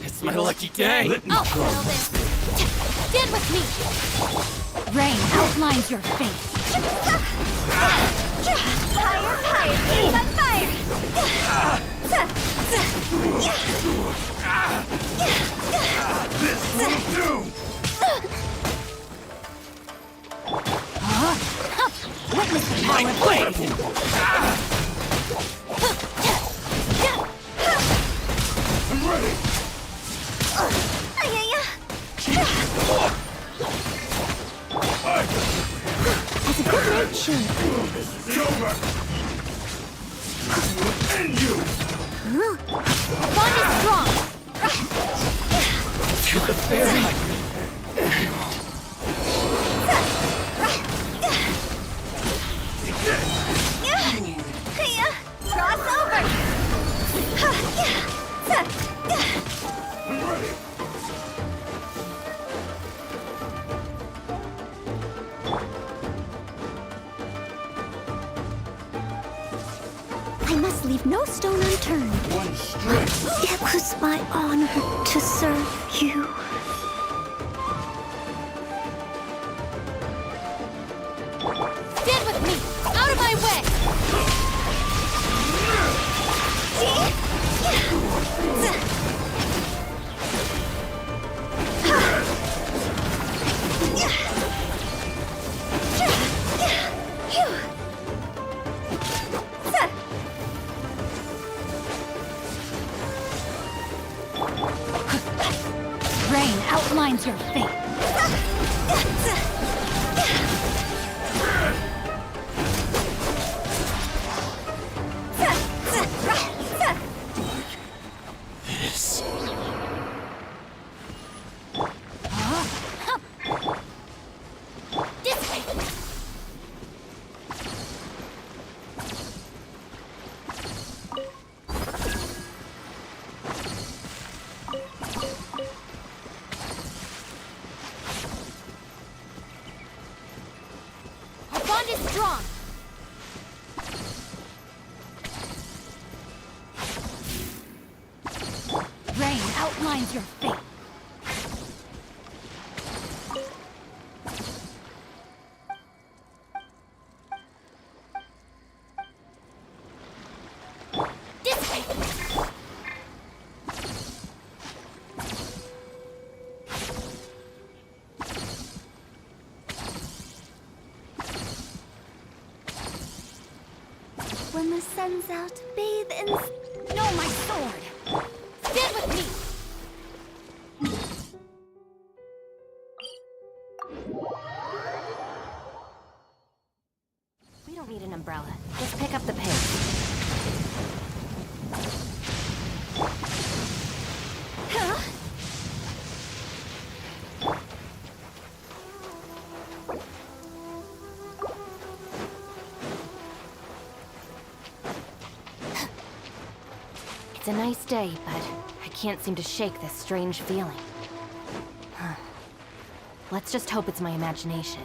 It's my lucky day. I'll handle this. Stand with me. Rain outlines your face. Fire, fire, keep on fire! This will do! Witness the My power of blade! I'm ready! As a good nature. This is over! This will end you! Bond is strong. To the fairy. Cross over! I'm ready! I must leave no stone unturned. One strike! It was my honor to serve you. Stand with me. Out of my way. Rain outlines your fate. bond is strong! Rain outlines your fate. When the sun's out, bathe in... No, my sword! Stand with me! We don't need an umbrella. Just pick up the pace. Huh? It's a nice day, but I can't seem to shake this strange feeling. Let's just hope it's my imagination.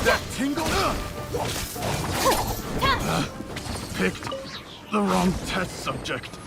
That tingle? Picked the wrong test subject.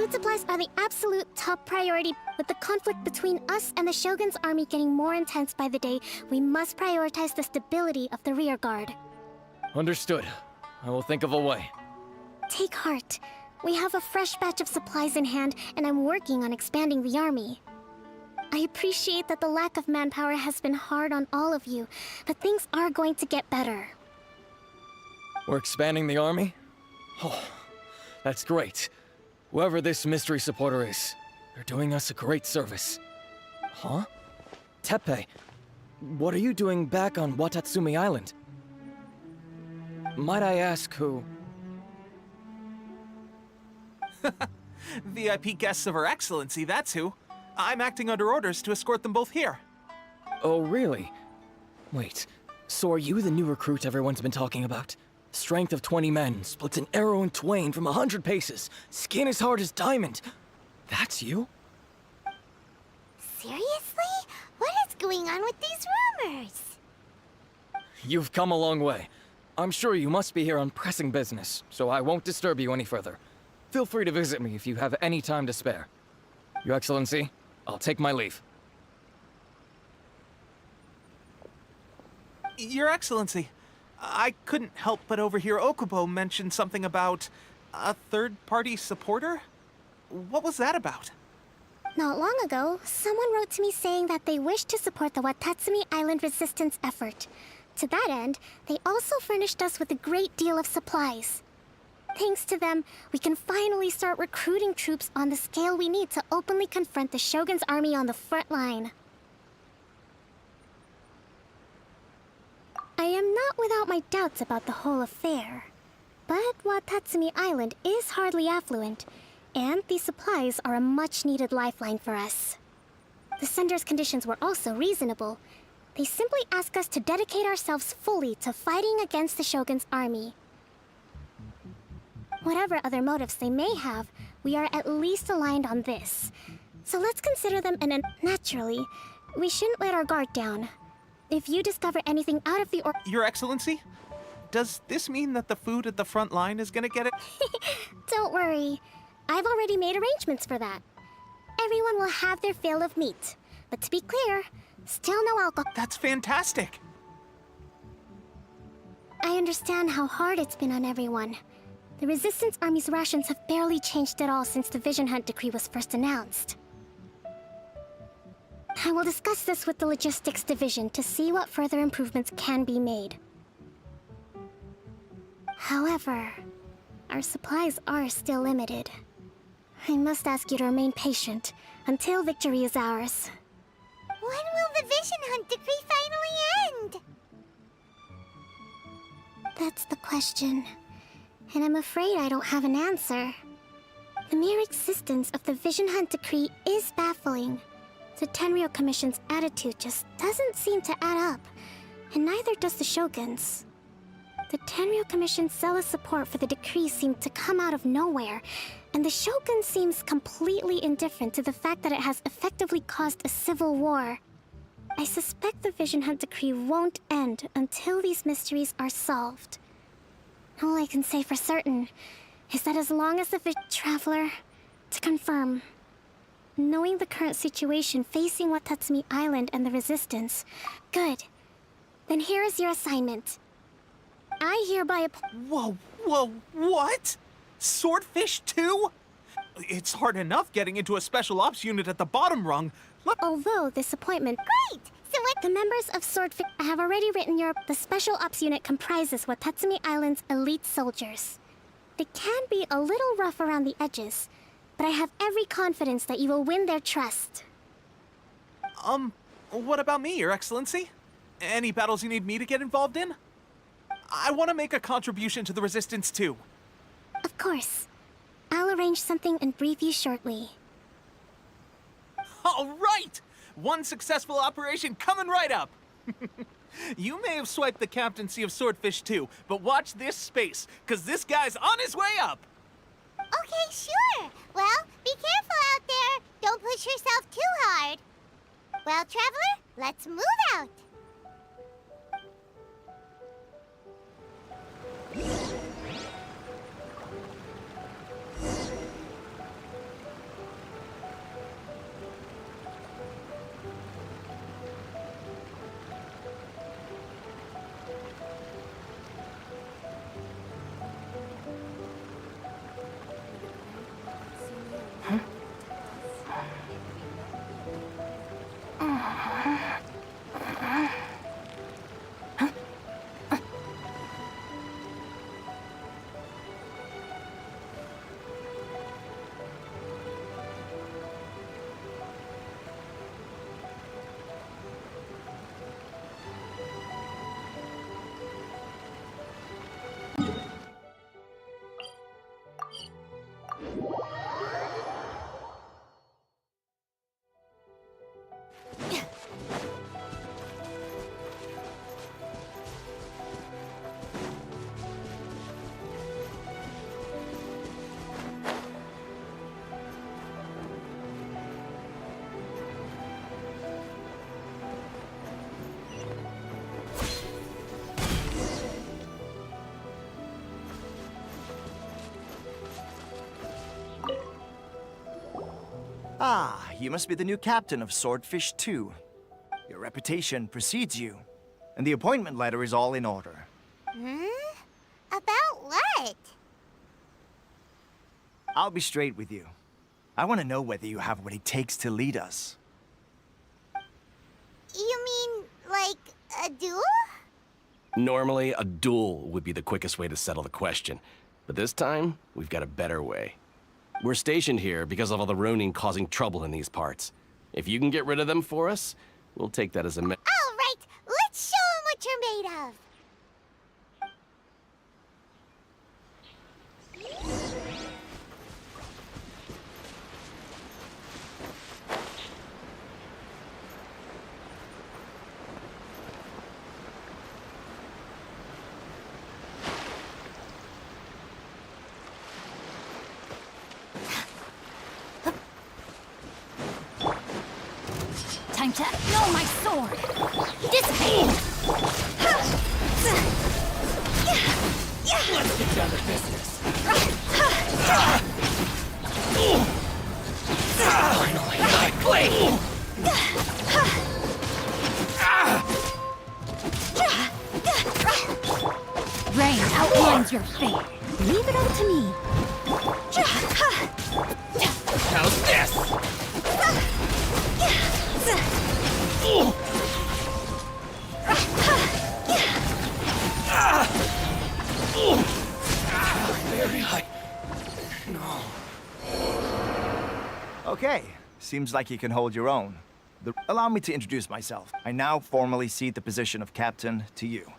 Food supplies are the absolute top priority. With the conflict between us and the Shogun's army getting more intense by the day, we must prioritize the stability of the rear guard. Understood. I will think of a way. Take heart. We have a fresh batch of supplies in hand, and I'm working on expanding the army. I appreciate that the lack of manpower has been hard on all of you, but things are going to get better. We're expanding the army? Oh, that's great. Whoever this mystery supporter is, they're doing us a great service. Huh? Teppei, what are you doing back on Watatsumi Island? Might I ask who? VIP guests of Her Excellency, that's who. I'm acting under orders to escort them both here. Oh, really? Wait, so are you the new recruit everyone's been talking about? Strength of 20 men, splits an arrow in twain from 100 paces, skin as hard as diamond. That's you? Seriously? What is going on with these rumors? You've come a long way. I'm sure you must be here on pressing business, so I won't disturb you any further. Feel free to visit me if you have any time to spare. Your Excellency, I'll take my leave. Your Excellency, I couldn't help but overhear Okubo mention something about a third-party supporter? What was that about? Not long ago, someone wrote to me saying that they wish to support the Watatsumi Island resistance effort. To that end, they also furnished us with a great deal of supplies. Thanks to them, we can finally start recruiting troops on the scale we need to openly confront the Shogun's army on the front line. I am not without my doubts about the whole affair. But Watatsumi Island is hardly affluent, and these supplies are a much-needed lifeline for us. The sender's conditions were also reasonable. They simply ask us to dedicate ourselves fully to fighting against the Shogun's army. Whatever other motives they may have, we are at least aligned on this. So let's consider them naturally, we shouldn't let our guard down. If you discover anything out of the Your Excellency? Does this mean that the food at the front line is gonna get it? Don't worry. I've already made arrangements for that. Everyone will have their fill of meat. But to be clear, still no alcohol. That's fantastic. I understand how hard it's been on everyone. The Resistance Army's rations have barely changed at all since the Vision Hunt decree was first announced. I will discuss this with the Logistics Division to see what further improvements can be made. However, our supplies are still limited. I must ask you to remain patient until victory is ours. When will the Vision Hunt decree finally end? That's the question. And I'm afraid I don't have an answer. The mere existence of the Vision Hunt decree is baffling. The Tenryou Commission's attitude just doesn't seem to add up, and neither does the Shogun's. The Tenryou Commission's zealous support for the decree seemed to come out of nowhere, and the Shogun seems completely indifferent to the fact that it has effectively caused a civil war. I suspect the Vision Hunt decree won't end until these mysteries are solved. All I can say for certain is that as long as the Traveler, to confirm, knowing the current situation facing Watatsumi Island and the Resistance, good. Then here is your assignment. I hereby Whoa, what? Swordfish too? It's hard enough getting into a special ops unit at the bottom rung. Although this appointment... Great! So what... The members of Swordfish... I have already written the special ops unit comprises Watatsumi Island's elite soldiers. They can be a little rough around the edges, but I have every confidence that you will win their trust. What about me, Your Excellency? Any battles you need me to get involved in? I want to make a contribution to the Resistance too. Of course. I'll arrange something and brief you shortly. All right! One successful operation coming right up! You may have swiped the captaincy of Swordfish too, but watch this space, because this guy's on his way up! Okay, sure. Well, be careful out there. Don't push yourself too hard. Well, Traveler, let's move out. Ah, you must be the new captain of Swordfish 2. Your reputation precedes you, and the appointment letter is all in order. About what? I'll be straight with you. I want to know whether you have what it takes to lead us. You mean, like, a duel? Normally, a duel would be the quickest way to settle the question. But this time, we've got a better way. We're stationed here because of all the Ronin causing trouble in these parts. If you can get rid of them for us, we'll take that as a All right, let's show 'em what you're made of. Time to know my sword! Dissipate! Let's get down to business. Finally, my blade! Rain outlines your fate. Leave it all to me. How's this? Very high. No. Okay, seems like you can hold your own. Allow me to introduce myself. I now formally cede the position of captain to you.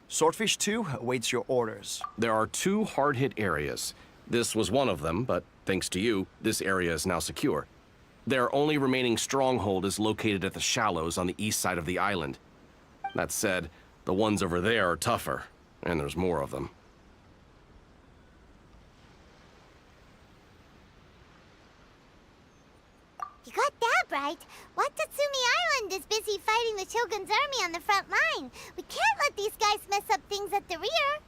Swordfish 2 awaits your orders. There are 2 hard-hit areas. This was one of them, but thanks to you, this area is now secure. Their only remaining stronghold is located at the shallows on the east side of the island. That said, the ones over there are tougher, and there's more of them. You got that right. Watatsumi Island is busy fighting the Shogun's army on the front line. We can't let these guys mess up things at the rear.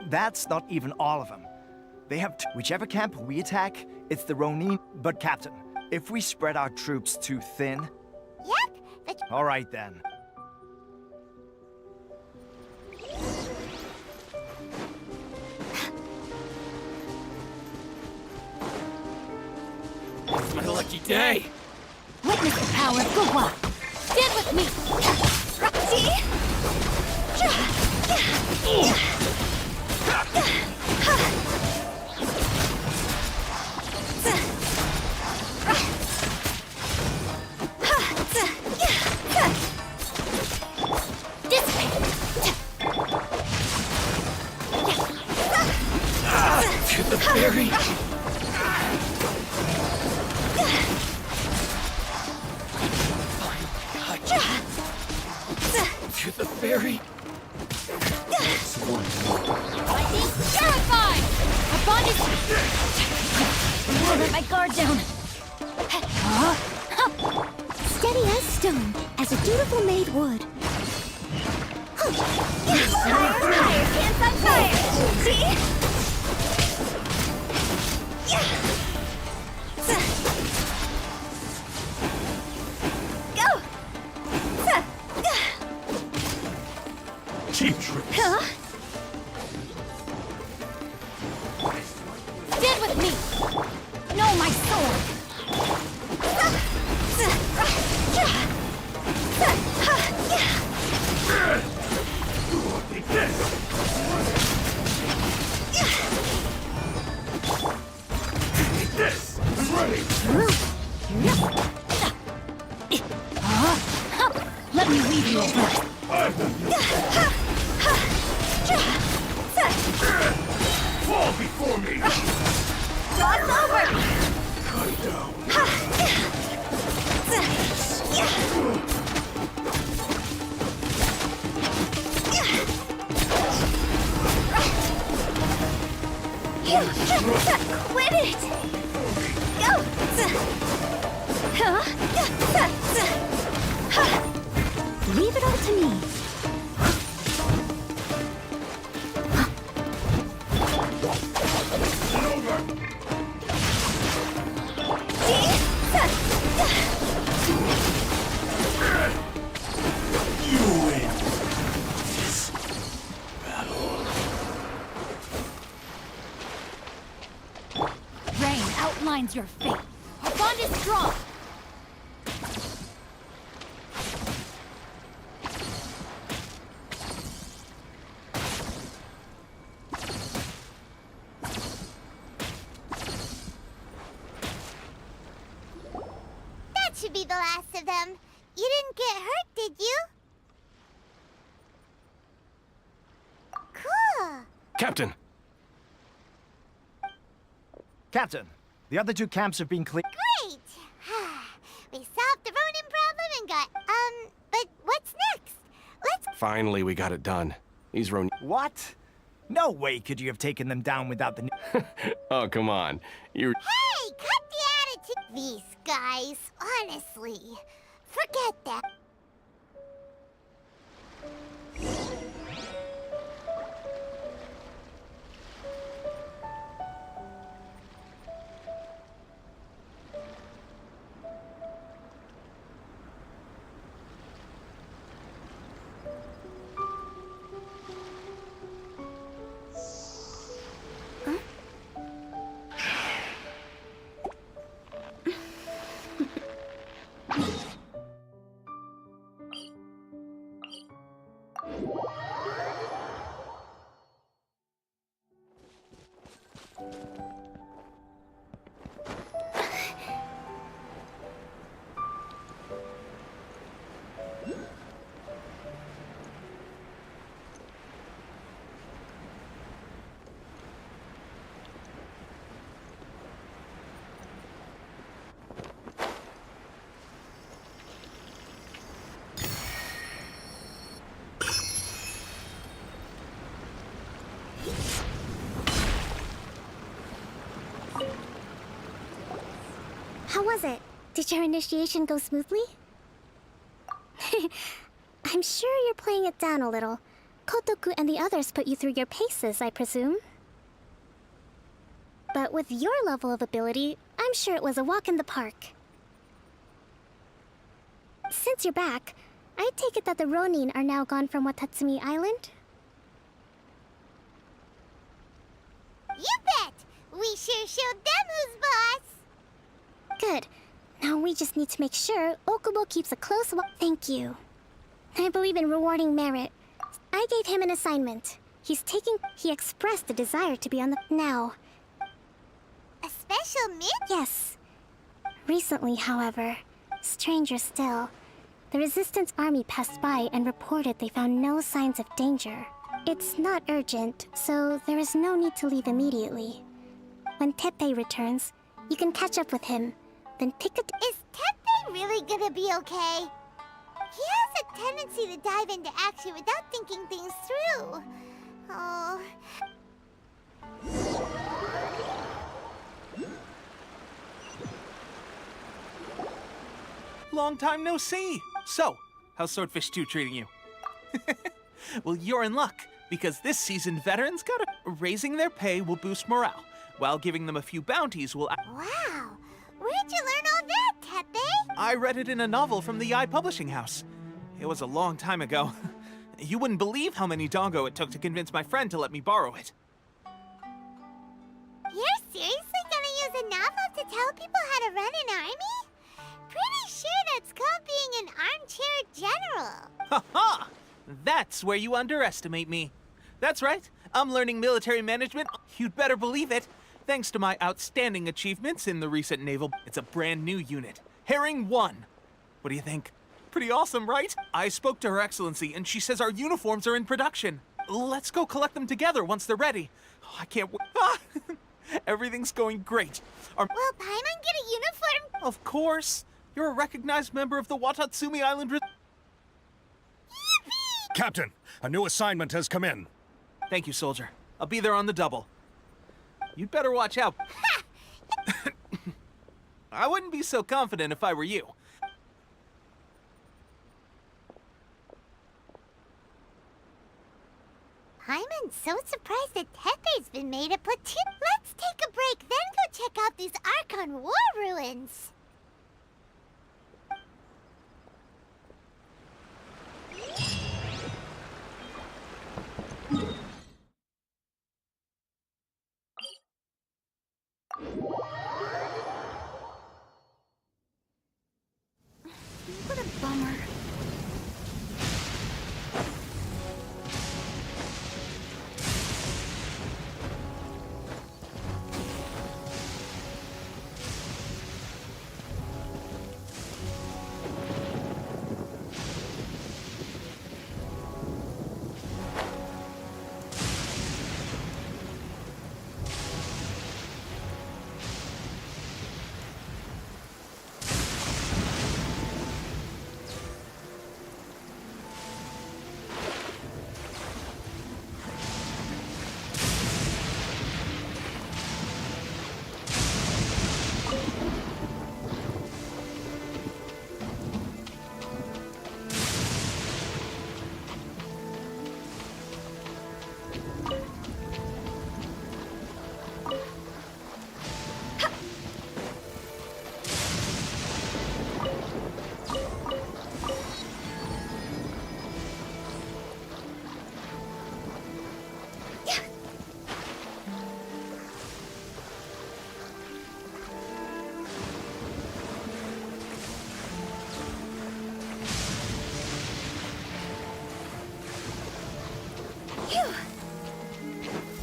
That's not even all of them. They have whichever camp we attack, it's the Ronin. But Captain, if we spread our troops too thin... Yep. All right then. It's my lucky day. Witness the power of Gugwa. Stand with me. To the ferry. To the ferry. Terrified! My bond is... Let my guard down. Steady as stone, as a dutiful maid would. Fire, hands on fire! See? Go! Cheap tricks. Huh? Stand with me! Know my sword! Take this! Take this! I'm ready! Let me lead you over. I've done this. Cross over! Cut down. Quit it! Go! Leave it all to me. Rain outlines your fate. Our bond is strong. That should be the last of them. You didn't get hurt, did you? Cool. Captain! Captain, the other two camps have been cleared. Great! We solved the Ronin problem and got, but what's next? Let's... Finally, we got it done. These Ronin... What? No way could you have taken them down without the... Oh, come on. You're... Hey, cut the attitude! These guys, honestly. Forget that. How was it? Did your initiation go smoothly? I'm sure you're playing it down a little. Kotoku and the others put you through your paces, I presume. But with your level of ability, I'm sure it was a walk in the park. Since you're back, I take it that the Ronin are now gone from Watatsumi Island? You bet! We sure showed them who's boss! Good. Now we just need to make sure Okubo keeps a close watch. Thank you. I believe in rewarding merit. I gave him an assignment. He expressed a desire to be on the... Now. A special mission? Yes. Recently, however, stranger still, the Resistance army passed by and reported they found no signs of danger. It's not urgent, so there is no need to leave immediately. When Teppei returns, you can catch up with him. Then pick a... Is Teppei really gonna be okay? He has a tendency to dive into action without thinking things through. Oh... Long time no see. So, how's Swordfish 2 treating you? Well, you're in luck, because this season veterans got a... Raising their pay will boost morale, while giving them a few bounties will... Wow! Where'd you learn all that, Teppei? I read it in a novel from the Yae Publishing House. It was a long time ago. You wouldn't believe how many dongo it took to convince my friend to let me borrow it. You're seriously gonna use a novel to tell people how to run an army? Pretty sure that's called being an armchair general. Ha ha! That's where you underestimate me. That's right, I'm learning military management. You'd better believe it. Thanks to my outstanding achievements in the recent naval... It's a brand new unit, Herring 1. What do you think? Pretty awesome, right? I spoke to Her Excellency, and she says our uniforms are in production. Let's go collect them together once they're ready. Oh, I can't wait. Ah! Everything's going great. Will Paimon get a uniform? Of course. You're a recognized member of the Watatsumi Island Captain, a new assignment has come in. Thank you, soldier. I'll be there on the double. You'd better watch out. I wouldn't be so confident if I were you. Paimon's so surprised that Tepe's been made a platoon. Let's take a break, then go check out these Archon War ruins. What a bummer.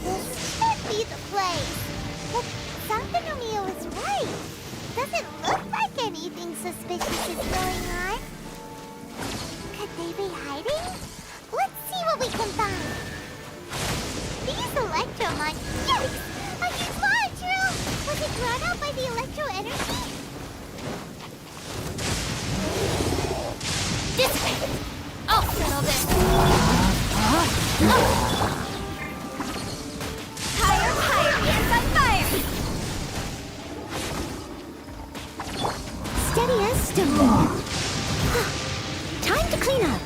This should be the place. But Sankanomiya was right. Doesn't look like anything suspicious is going on. Could they be hiding? Let's see what we can find. These electromon... Yikes! A huge launch room! Was it drawn out by the electro energy? This way! I'll settle this! Higher, higher! Yes, on fire! Steady as stone. Time to clean up.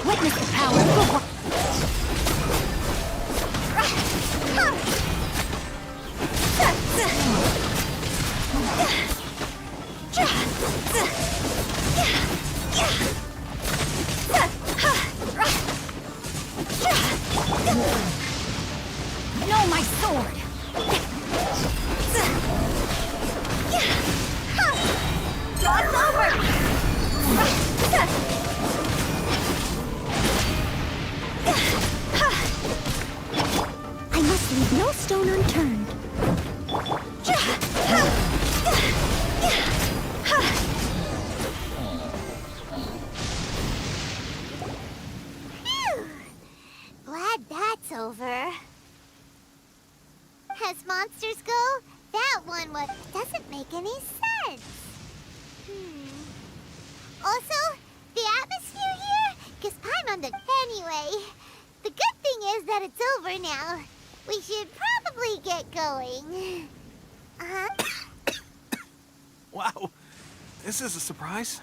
Witness the power of the war. No, my sword! Jaw's over! I must leave no stone unturned. Phew! Glad that's over. As monsters go, that one doesn't make any sense. Also, the atmosphere here gives Paimon the... Anyway, the good thing is that it's over now. We should probably get going. Wow, this is a surprise.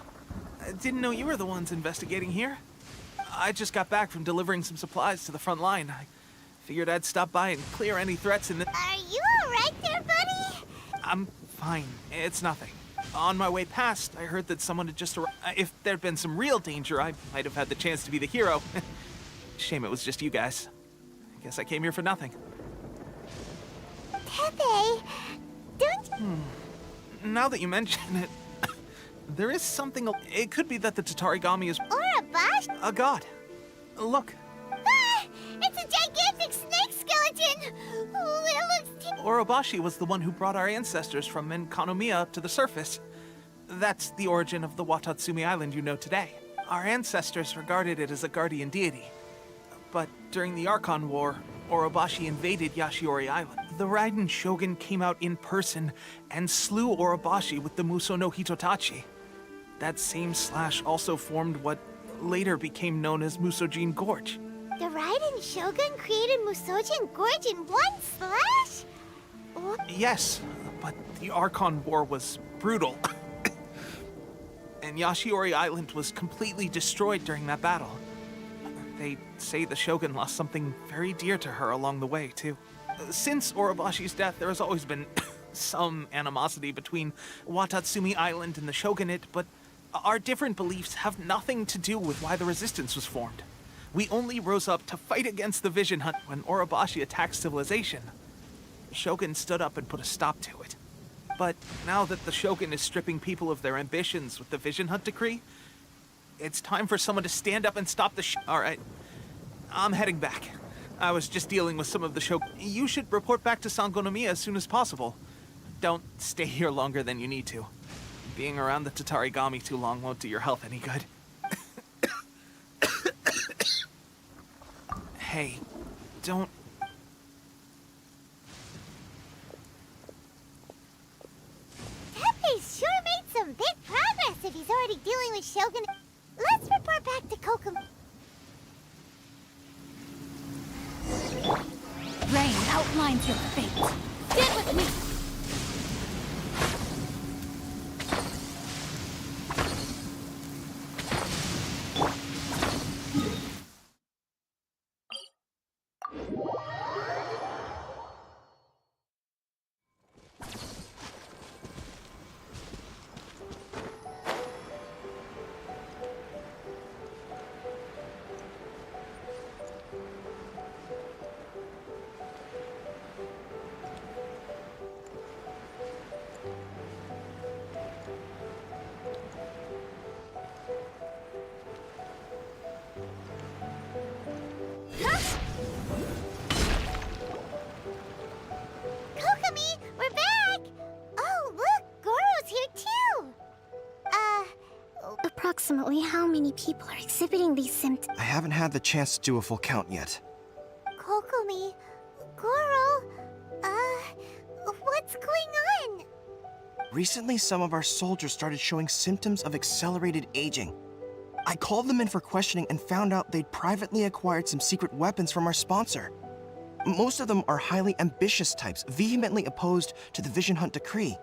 I didn't know you were the ones investigating here. I just got back from delivering some supplies to the front line. I figured I'd stop by and clear any threats in the... Are you alright there, buddy? I'm fine. It's nothing. On my way past, I heard that someone had just arrived. If there'd been some real danger, I might have had the chance to be the hero. Shame it was just you guys. I guess I came here for nothing. Tepe, don't you... Now that you mention it, there is something... It could be that the Tatarigami is... Or a boss? A god. Look. Ah! It's a gigantic snake skeleton! Oh, it looks... Orobashi was the one who brought our ancestors from Enkanomiya up to the surface. That's the origin of the Watatsumi Island you know today. Our ancestors regarded it as a guardian deity. But during the Archon War, Orobashi invaded Yashiori Island. The Raiden Shogun came out in person and slew Orobashi with the Muso no Hitotachi. That same slash also formed what later became known as Musojin Gorge. The Raiden Shogun created Musojin Gorge in one slash? Yes, but the Archon War was brutal. And Yashiori Island was completely destroyed during that battle. They say the Shogun lost something very dear to her along the way, too. Since Orobashi's death, there has always been some animosity between Watatsumi Island and the Shogunate, but our different beliefs have nothing to do with why the resistance was formed. We only rose up to fight against the Vision Hunt when Orobashi attacked civilization. The Shogun stood up and put a stop to it. But now that the Shogun is stripping people of their ambitions with the Vision Hunt decree, it's time for someone to stand up and stop the Alright, I'm heading back. I was just dealing with some of the Shogun. You should report back to Sangonomiya as soon as possible. Don't stay here longer than you need to. Being around the Tatarigami too long won't do your health any good. Hey, don't... Teppei's sure made some big progress if he's already dealing with Shogun. Let's report back to Kokomi. Rain outlines your fate. Get with me! Kokomi, we're back! Oh, look, Goro's here too! Approximately how many people are exhibiting these symptoms? I haven't had the chance to do a full count yet. Kokomi, Goro, what's going on? Recently, some of our soldiers started showing symptoms of accelerated aging. I called them in for questioning and found out they'd privately acquired some secret weapons from our sponsor. Most of them are highly ambitious types, vehemently opposed to the Vision Hunt decree.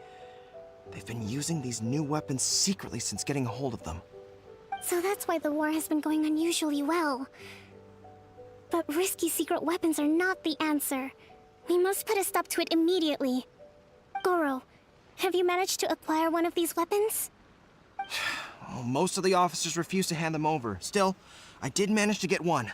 They've been using these new weapons secretly since getting a hold of them. So that's why the war has been going unusually well. But risky secret weapons are not the answer. We must put a stop to it immediately. Goro, have you managed to acquire one of these weapons? Well, most of the officers refused to hand them over. Still, I did manage to get one.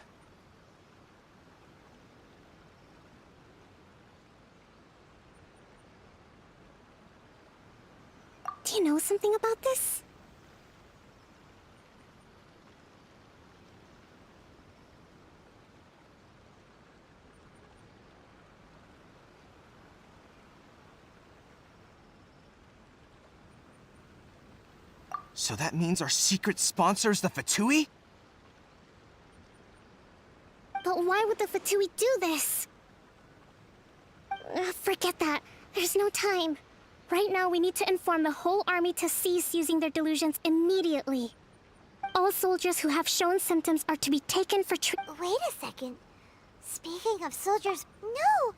Do you know something about this? So that means our secret sponsor is the Fatui? But why would the Fatui do this? Forget that. There's no time. Right now, we need to inform the whole army to cease using their delusions immediately. All soldiers who have shown symptoms are to be taken for Wait a second. Speaking of soldiers, no!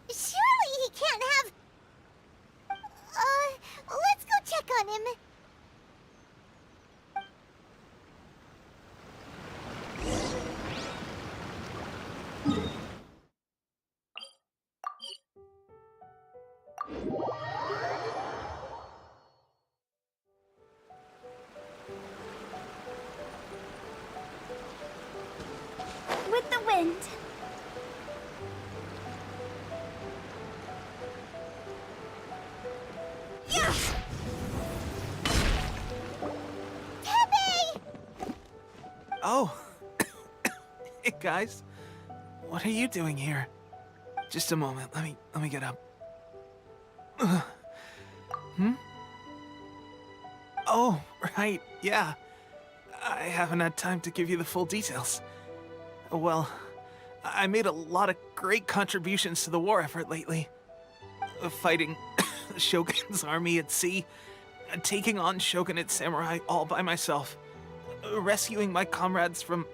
Surely he can't have... let's go check on him. with the wind. Yeah! Teppei! Oh. Hey, guys. What are you doing here? Just a moment. Let me get up. Hmm? Oh, right, yeah. I haven't had time to give you the full details. Well, I made a lot of great contributions to the war effort lately. Fighting the Shogun's army at sea, taking on Shogunate samurai all by myself, rescuing my comrades from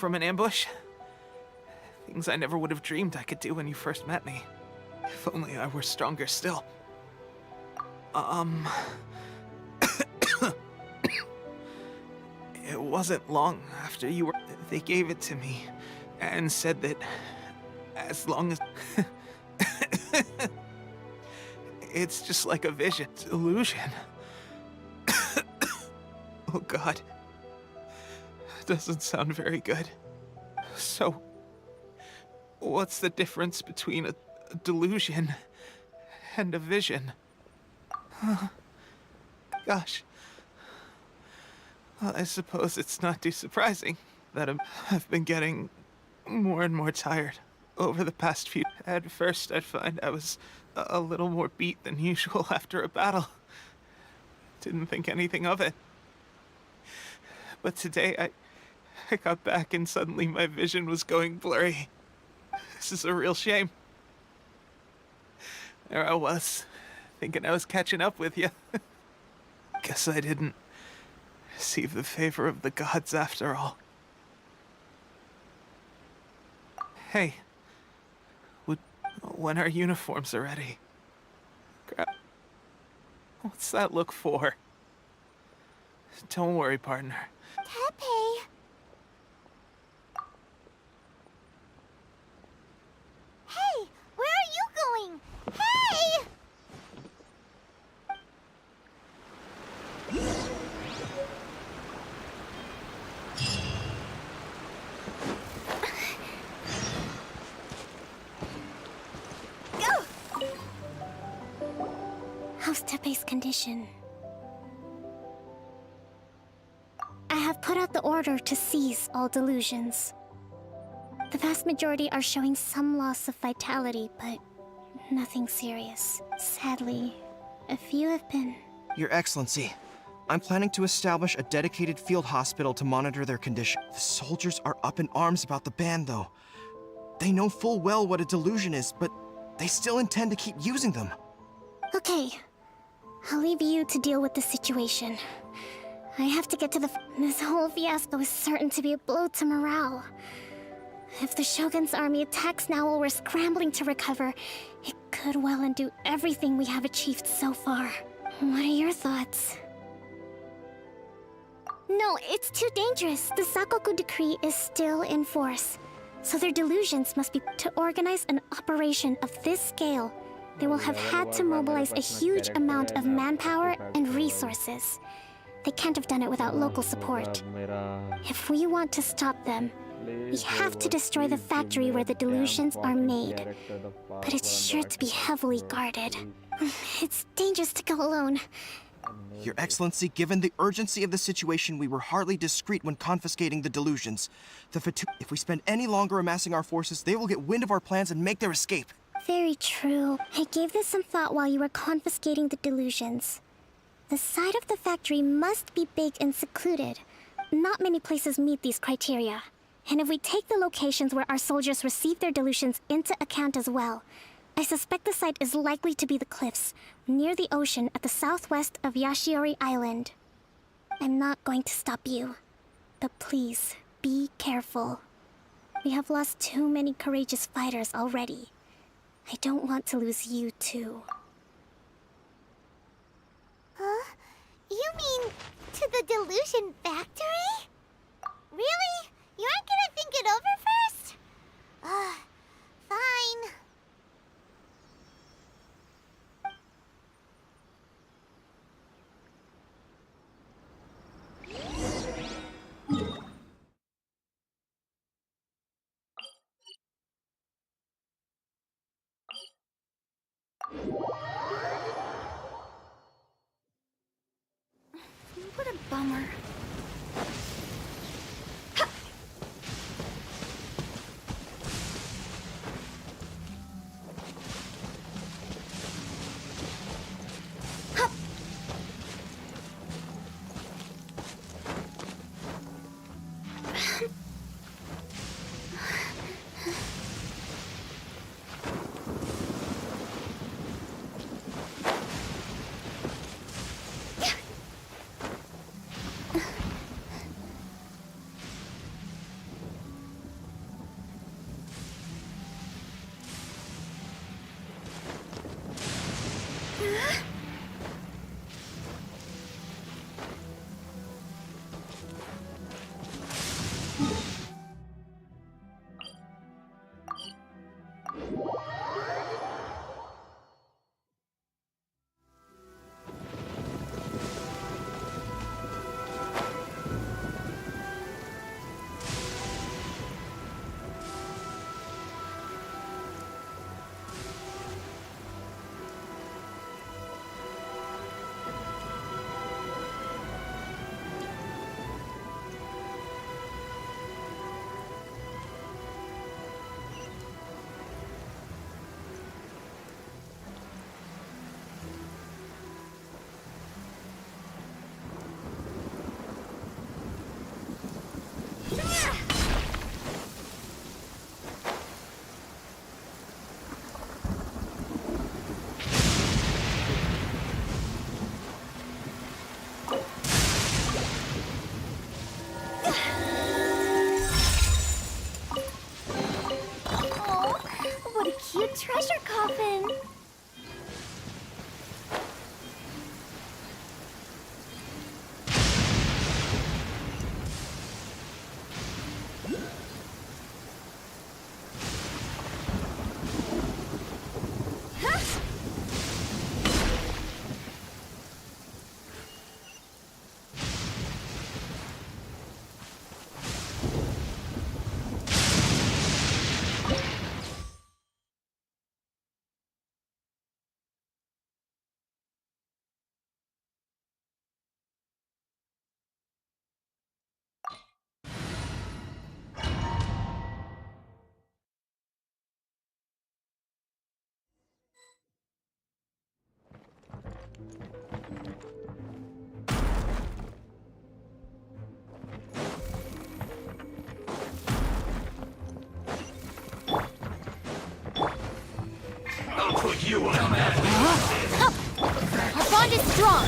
an ambush. Things I never would have dreamed I could do when you first met me. If only I were stronger still. It wasn't long after you were... They gave it to me and said that as long as... It's just like a vision, illusion. Oh God. Doesn't sound very good. So, what's the difference between a delusion and a vision? Gosh. Well, I suppose it's not too surprising that I've been getting more and more tired over the past few... At first, I'd find I was a little more beat than usual after a battle. Didn't think anything of it. But today, I got back and suddenly my vision was going blurry. This is a real shame. There I was, thinking I was catching up with you. Guess I didn't receive the favor of the gods after all. Hey, when our uniforms are ready, what's that look for? Don't worry, partner. Tepe. Hey, where are you going? Hey! How's Tepe's condition? I have put out the order to seize all delusions. The vast majority are showing some loss of vitality, but nothing serious. Sadly, a few have been... Your Excellency, I'm planning to establish a dedicated field hospital to monitor their condition. The soldiers are up in arms about the ban, though. They know full well what a delusion is, but they still intend to keep using them. Okay, I'll leave you to deal with the situation. I have to get to the... This whole fiasco is certain to be a blow to morale. If the Shogun's army attacks now while we're scrambling to recover, it could well undo everything we have achieved so far. What are your thoughts? No, it's too dangerous. The Sakoku decree is still in force. So their delusions must be... To organize an operation of this scale, they will have had to mobilize a huge amount of manpower and resources. They can't have done it without local support. If we want to stop them, we have to destroy the factory where the delusions are made. But it's sure to be heavily guarded. It's dangerous to go alone. Your Excellency, given the urgency of the situation, we were hardly discreet when confiscating the delusions. If we spend any longer amassing our forces, they will get wind of our plans and make their escape. Very true. I gave this some thought while you were confiscating the delusions. The side of the factory must be big and secluded. Not many places meet these criteria. And if we take the locations where our soldiers receive their delusions into account as well, I suspect the site is likely to be the cliffs, near the ocean at the southwest of Yashiori Island. I'm not going to stop you, but please, be careful. We have lost too many courageous fighters already. I don't want to lose you too. Huh? You mean to the delusion factory? Really? You aren't gonna think it over first? Fine. What a bummer. Our bond is strong.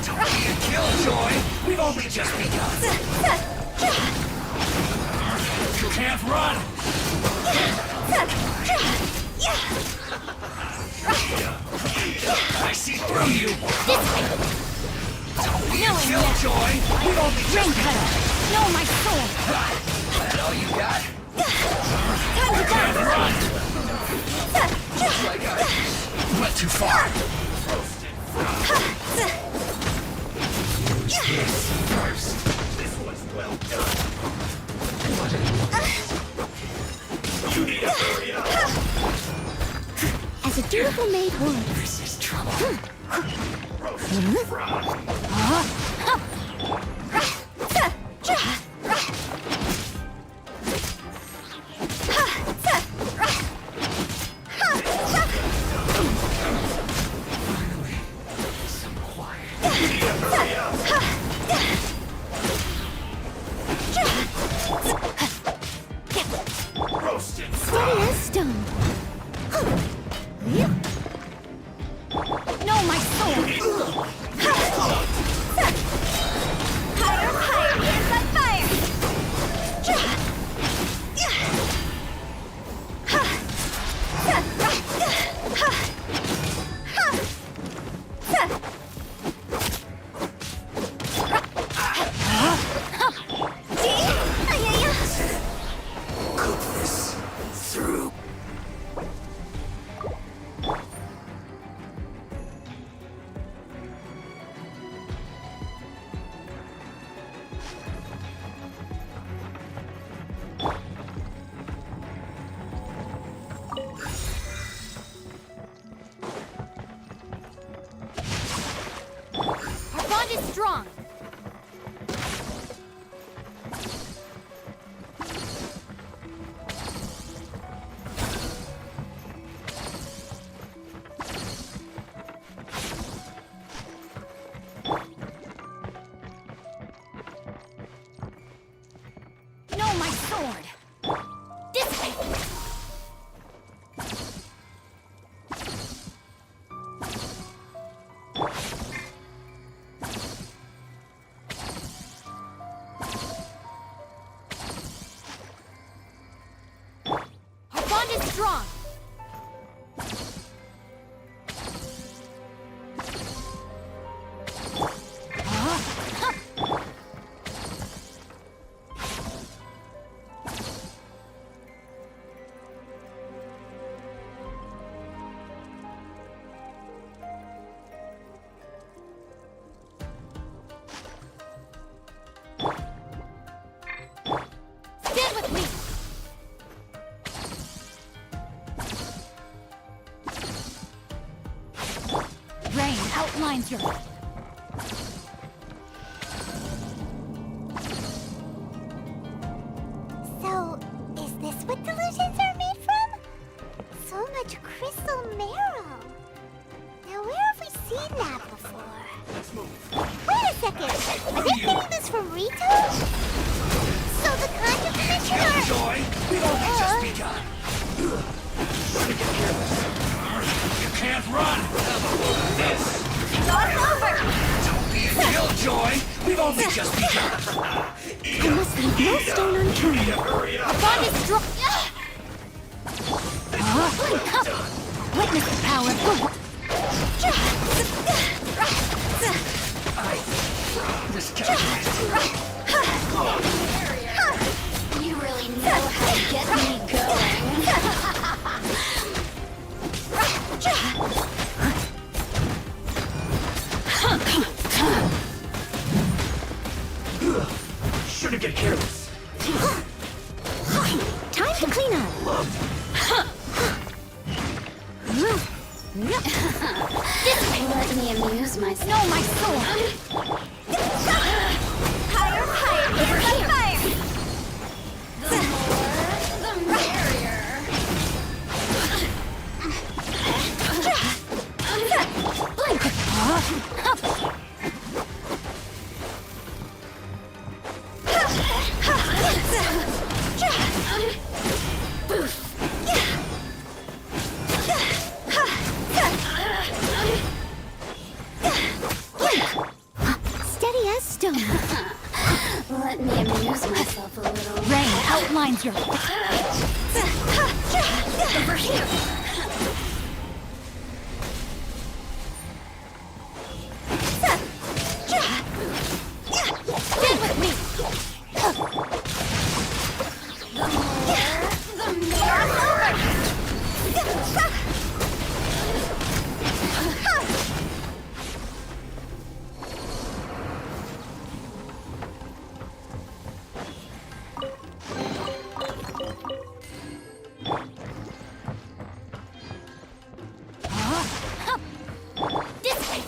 Don't be a killjoy. We've only just begun. You can't run. I see through you. Don't be a killjoy. We've only just begun. No, my soul. That all you got? Time to Can't die. run. Looks like I went too far. This first. This was well done. You need to hurry up. As a dutiful maid would. This is trouble. Steady as stone. No, my soul. Higher, higher, hands on fire. Cook this through. Our bond is strong. No, my sword. This way. Our bond is strong. Stand with me. Rain outlines your... So, is this what delusions are made from? So much crystal marrow. Now, where have we seen that before? Wait a second. Are they getting this from Rito? So the kind of connection are... Killjoy. We've only just begun. You can't run. This. It's over! Don't be a killjoy. We've only just begun. I must leave no stone unturned. Hurry up. Our bond is strong. Witness the power of good. This calculates. You really know how to get me going. Shouldn't get careless. Time to clean up. Let me amuse myself. No, my sword. Higher, higher, over here. Fire. The more, the merrier. Blink. stone. Let me amuse myself a little. Rain outlines your... Over here. Stand with me. This way.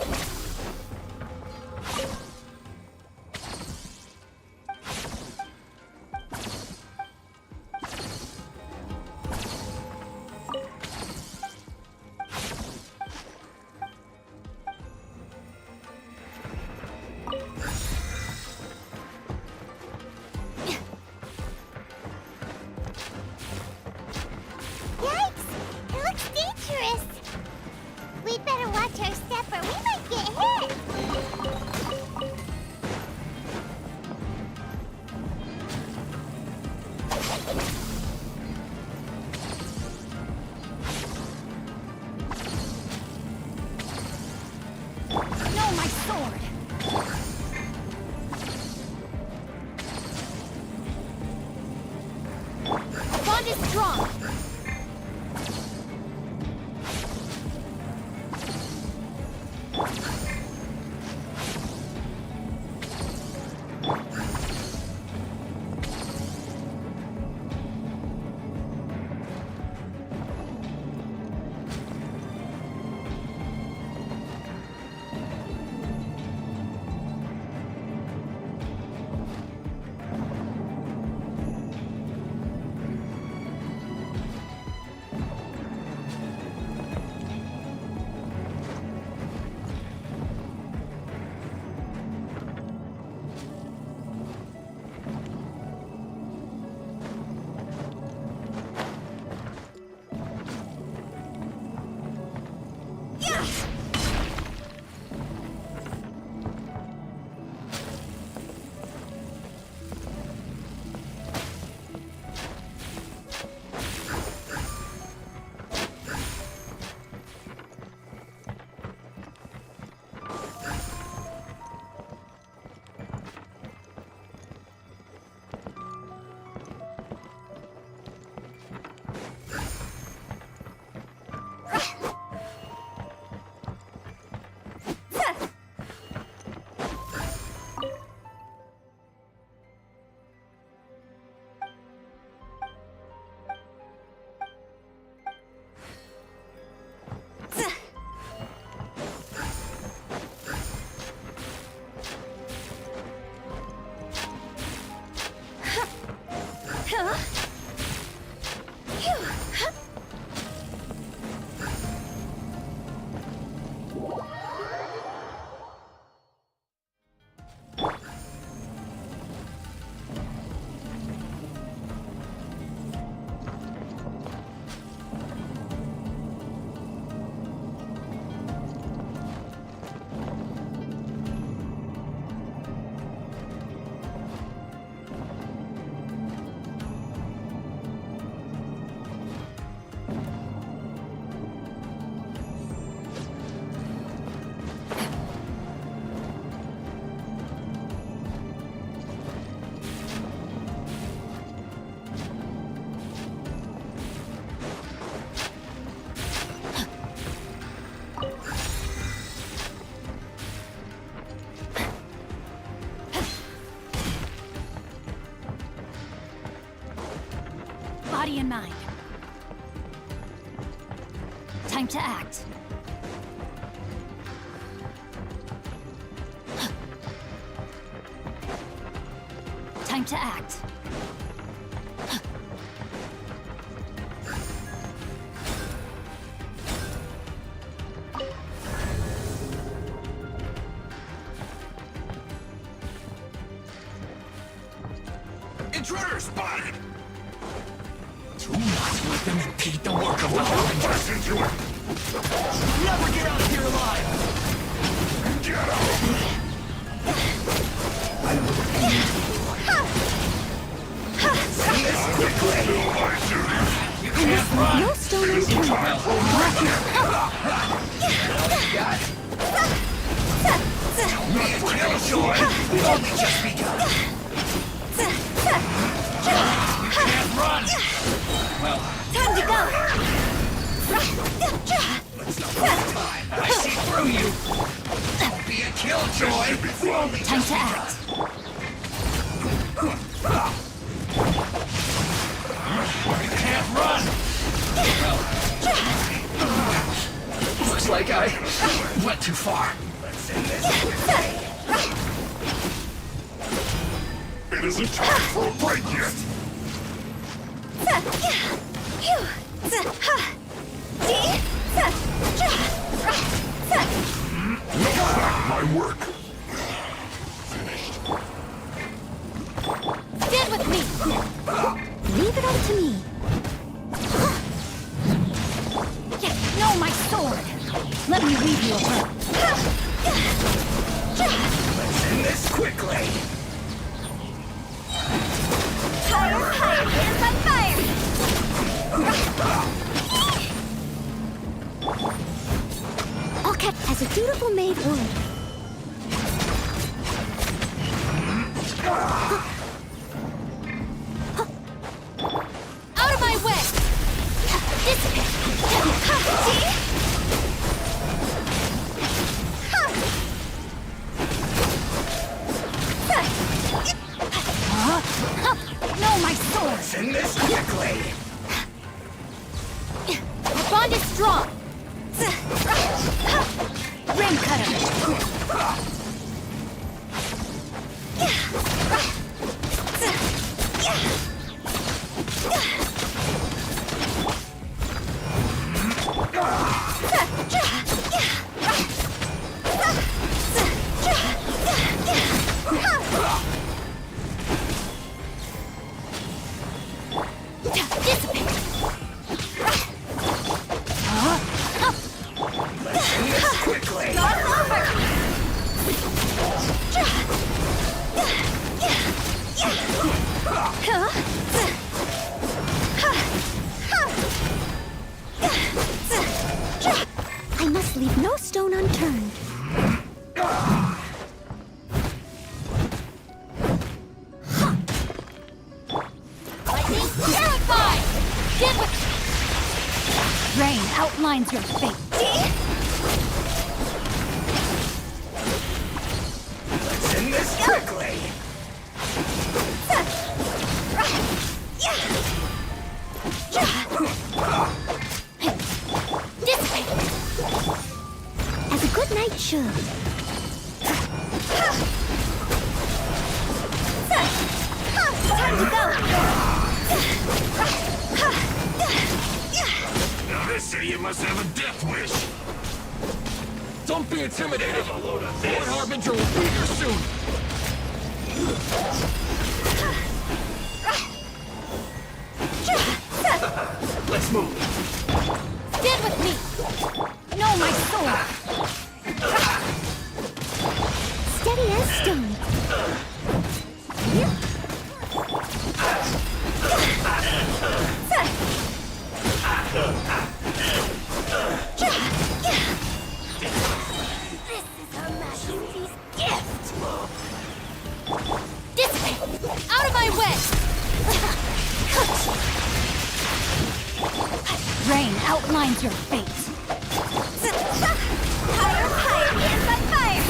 Yikes! It looks dangerous. We'd better watch our step or we might get hit. No, my sword. Our bond is strong. Body and mind. Time to act. Time to act. Intruder spotted! Do not let them impede the work of the Harbingers into it! Never get out of here alive! Get out! No stone unturned. Killjoy, we've only just begun. Can't run. Well, time to go. let's not waste time. I see through you. Don't be a killjoy. We've only Time just to begun. act. You can't run. Well, looks like I went too far. Let's end this quickly. It isn't time for a break yet. My work. Stand with me. Leave it all to me. No, my sword. Let me leave you alone. Let's end this quickly. Higher, higher, hands on fire! All kept as a dutiful maid would. Out of my way! Dissipate! No, my sword! Let's end this quickly. Our bond is strong! Rain cutter! I must leave no stone unturned. Lightning terrified! Get with... Rain outlines your fate. Let's end this quickly. As a good knight should. Time to go! Now this idiot must have a death wish. Don't be intimidated. Lord Harbinger will be here soon. Let's move. Stand with me! No, my sword! Steady as stone. Dissipate! Out of my way! Rain outlines your fate. Higher, higher, hands on fire!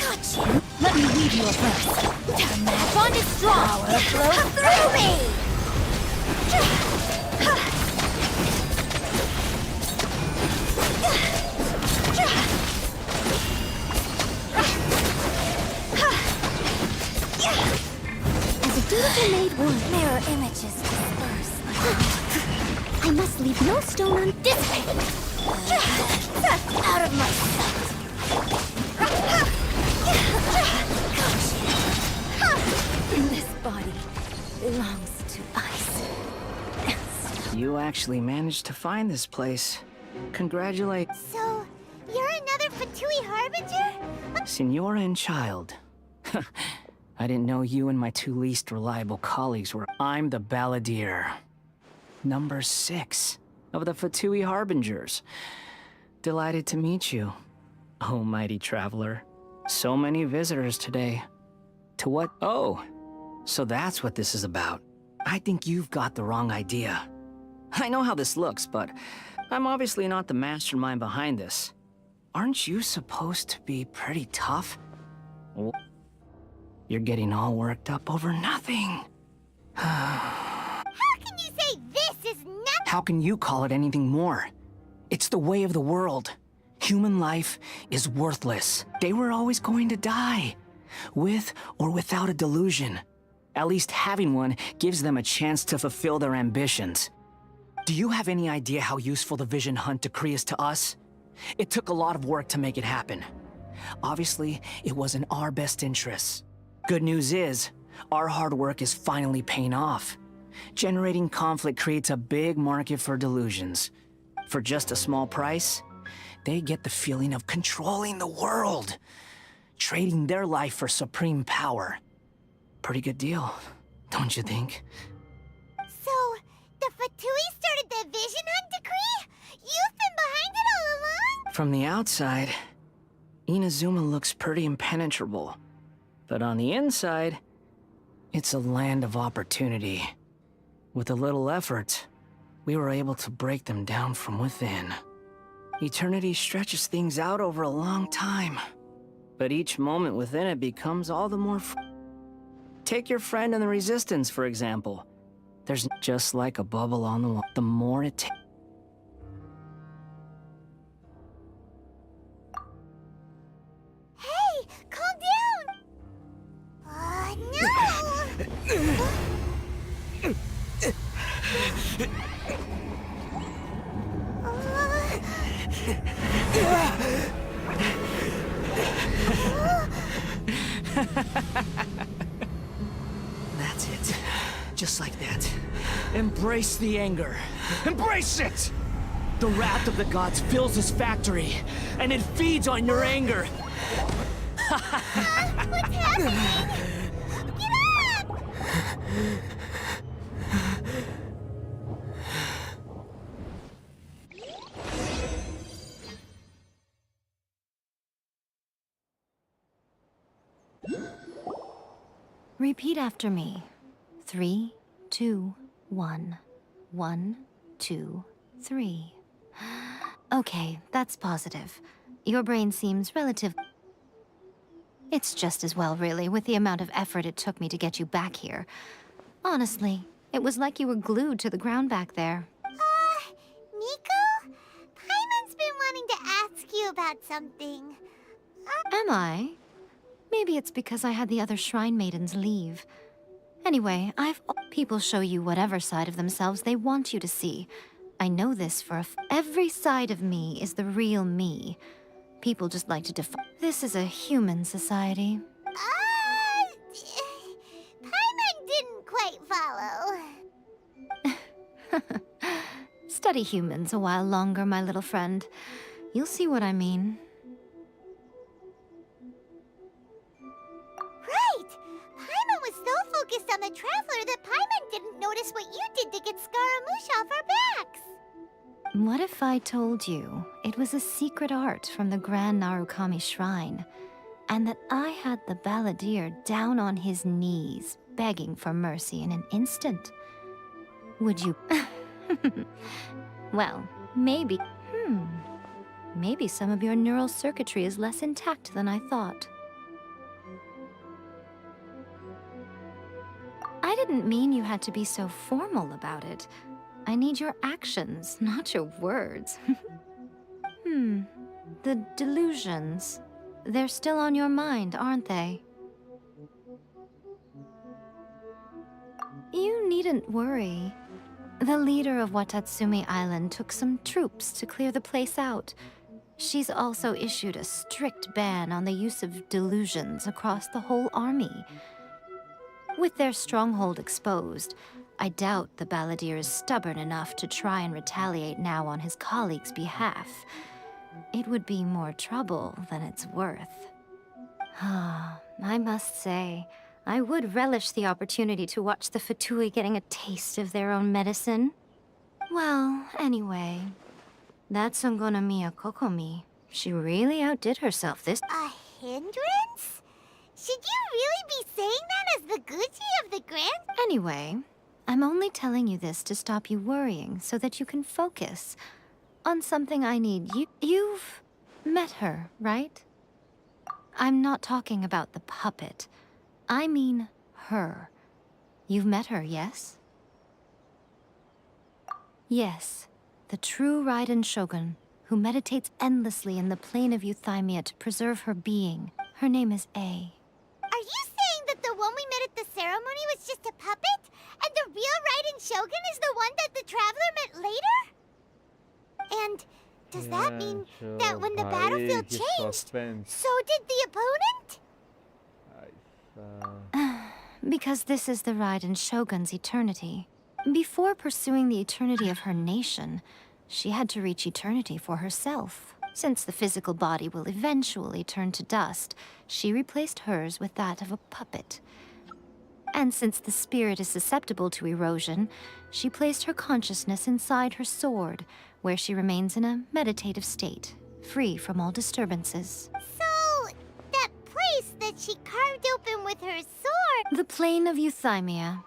Gotcha! Let me leave you a verse. Bond is strong! Power flows through me! As a dutiful maid would. Mirror images disperse. I must leave no stone unturned. Dissipate! Out of my sight! This body belongs to ice. You actually managed to find this place. Congratulate. So, You're another Fatui Harbinger? Senora and child. I didn't know you and my two least reliable colleagues were. I'm the Balladeer. Number 6 of the Fatui Harbingers. Delighted to meet you, oh mighty traveler. So many visitors today. To what? Oh, so that's what this is about. I think you've got the wrong idea. I know how this looks, but I'm obviously not the mastermind behind this. Aren't you supposed to be pretty tough? You're getting all worked up over nothing. How can you say this is nothing? How can you call it anything more? It's the way of the world. Human life is worthless. They were always going to die, with or without a delusion. At least having one gives them a chance to fulfill their ambitions. Do you have any idea how useful the Vision Hunt decree is to us? It took a lot of work to make it happen. Obviously, it was in our best interests. Good news is, our hard work is finally paying off. Generating conflict creates a big market for delusions. For just a small price, they get the feeling of controlling the world, trading their life for supreme power. Pretty good deal, don't you think? So, the Fatui started the Vision Hunt decree? You've been behind it all along? From the outside, Inazuma looks pretty impenetrable. But on the inside, it's a land of opportunity. With a little effort, we were able to break them down from within. Eternity stretches things out over a long time, but each moment within it becomes all the more Take your friend in the Resistance, for example. There's just like a bubble on the wall. The more it takes. Hey, calm down! No! That's it. Just like that. Embrace the anger. Embrace it! The wrath of the gods fills this factory, and it feeds on your anger. What's happening? Get up! Repeat after me. 3, 2, 1. 1, 2, 3. Okay, that's positive. Your brain seems relative. It's just as well, really, with the amount of effort it took me to get you back here. Honestly, it was like you were glued to the ground back there. Nico? Paimon's been wanting to ask you about something. Am I? Maybe it's because I had the other Shrine Maidens leave. Anyway, people show you whatever side of themselves they want you to see. I know this for every side of me is the real me. People just like to define. This is a human society. Paimon didn't quite follow. Study humans a while longer, my little friend. You'll see what I mean. Right! Paimon was so focused on the Traveler that Paimon didn't notice what you did to get Scaramouche off our backs. What if I told you it was a secret art from the Grand Narukami Shrine, and that I had the Balladeer down on his knees, begging for mercy in an instant? Would you... Well, maybe... Maybe some of your neural circuitry is less intact than I thought. I didn't mean you had to be so formal about it. I need your actions, not your words. The delusions. They're still on your mind, aren't they? You needn't worry. The leader of Watatsumi Island took some troops to clear the place out. She's also issued a strict ban on the use of delusions across the whole army. With their stronghold exposed, I doubt the Balladeer is stubborn enough to try and retaliate now on his colleagues' behalf. it would be more trouble than it's worth. I must say, I would relish the opportunity to watch the Fatui getting a taste of their own medicine. Well, anyway, that Songonomiya Kokomi, she really outdid herself this— A hindrance? Should you really be saying that as the Gucci of the Grand? Anyway, I'm only telling you this to stop you worrying so that you can focus on something I need. You've met her, right? I'm not talking about the puppet. I mean her. You've met her, yes? Yes, the true Raiden Shogun, who meditates endlessly in the plane of Euthymia to preserve her being. Her name is A. Are you saying that the one we met at the ceremony was just a puppet? And the real Raiden Shogun is the one that the Traveler met later? And does that mean that when the battlefield changed, so did the opponent? Because this is the Raiden Shogun's eternity. Before pursuing the eternity of her nation, she had to reach eternity for herself. Since the physical body will eventually turn to dust, she replaced hers with that of a puppet. And since the spirit is susceptible to erosion, she placed her consciousness inside her sword, where she remains in a meditative state, free from all disturbances. So, that place that she carved open with her sword— The plane of Euthymia.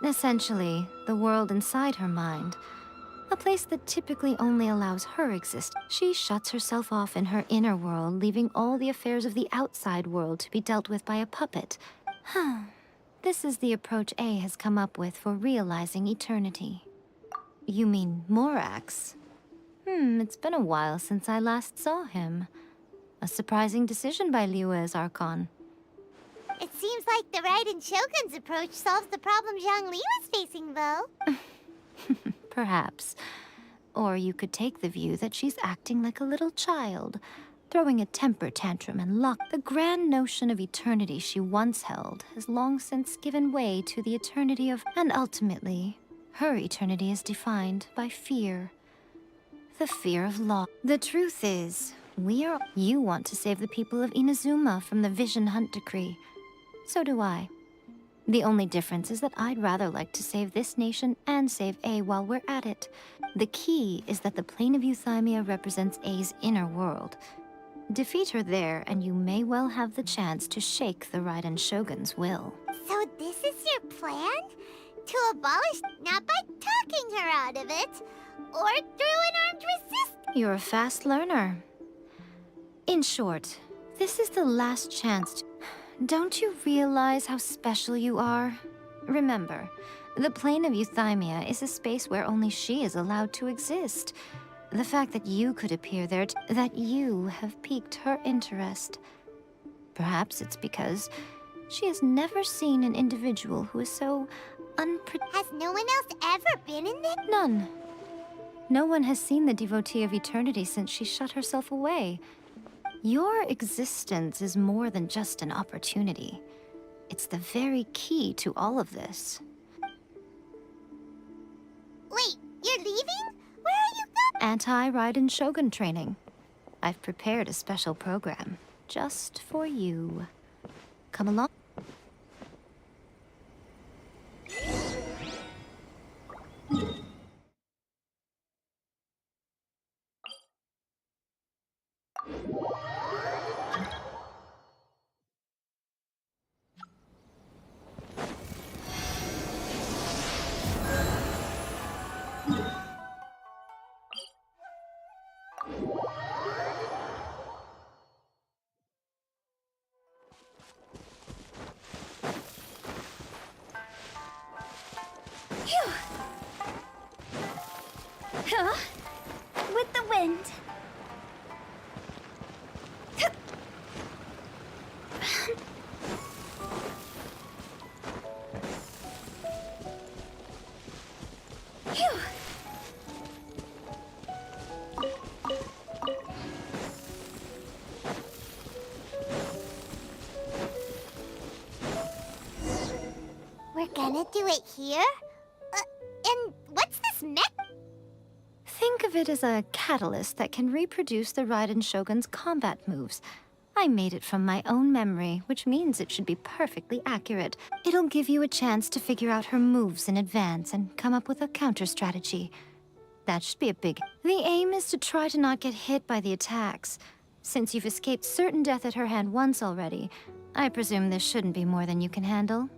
Essentially, the world inside her mind. A place that typically only allows her exist. She shuts herself off in her inner world, leaving all the affairs of the outside world to be dealt with by a puppet. This is the approach A has come up with for realizing eternity. You mean Morax? It's been a while since I last saw him. A surprising decision by Liyue's Archon. It seems like the Raiden Shogun's approach solves the problem Zhang Li was facing, though. Perhaps. Or you could take the view that she's acting like a little child, throwing a temper tantrum and luck. The grand notion of eternity she once held has long since given way to the eternity of— And ultimately, her eternity is defined by fear. The fear of law. The truth is, you want to save the people of Inazuma from the Vision Hunt Decree. So do I. The only difference is that I'd rather like to save this nation and save A while we're at it. The key is that the plane of Euthymia represents A's inner world. Defeat her there, and you may well have the chance to shake the Raiden Shogun's will. So this is your plan? To abolish— not by talking her out of it, or through an armed resistance? You're a fast learner. In short, this is the last chance to— Don't you realize how special you are? Remember, the plane of Euthymia is a space where only she is allowed to exist. The fact that you could appear there, that you have piqued her interest. Perhaps it's because she has never seen an individual who is so Has no one else ever been in there? None. No one has seen the devotee of eternity since she shut herself away. Your existence is more than just an opportunity. It's the very key to all of this. Wait, you're leaving? Where are you going? Anti-Raiden Shogun training. I've prepared a special program just for you. Come along. With the wind. We're gonna do it here? And what's this mech? Think of of it as a catalyst that can reproduce the Raiden Shogun's combat moves. I made it from my own memory, which means it should be perfectly accurate. It'll give you a chance to figure out her moves in advance and come up with a counter strategy. That should be a big... The aim is to try to not get hit by the attacks. Since you've escaped certain death at her hand once already, I presume this shouldn't be more than you can handle.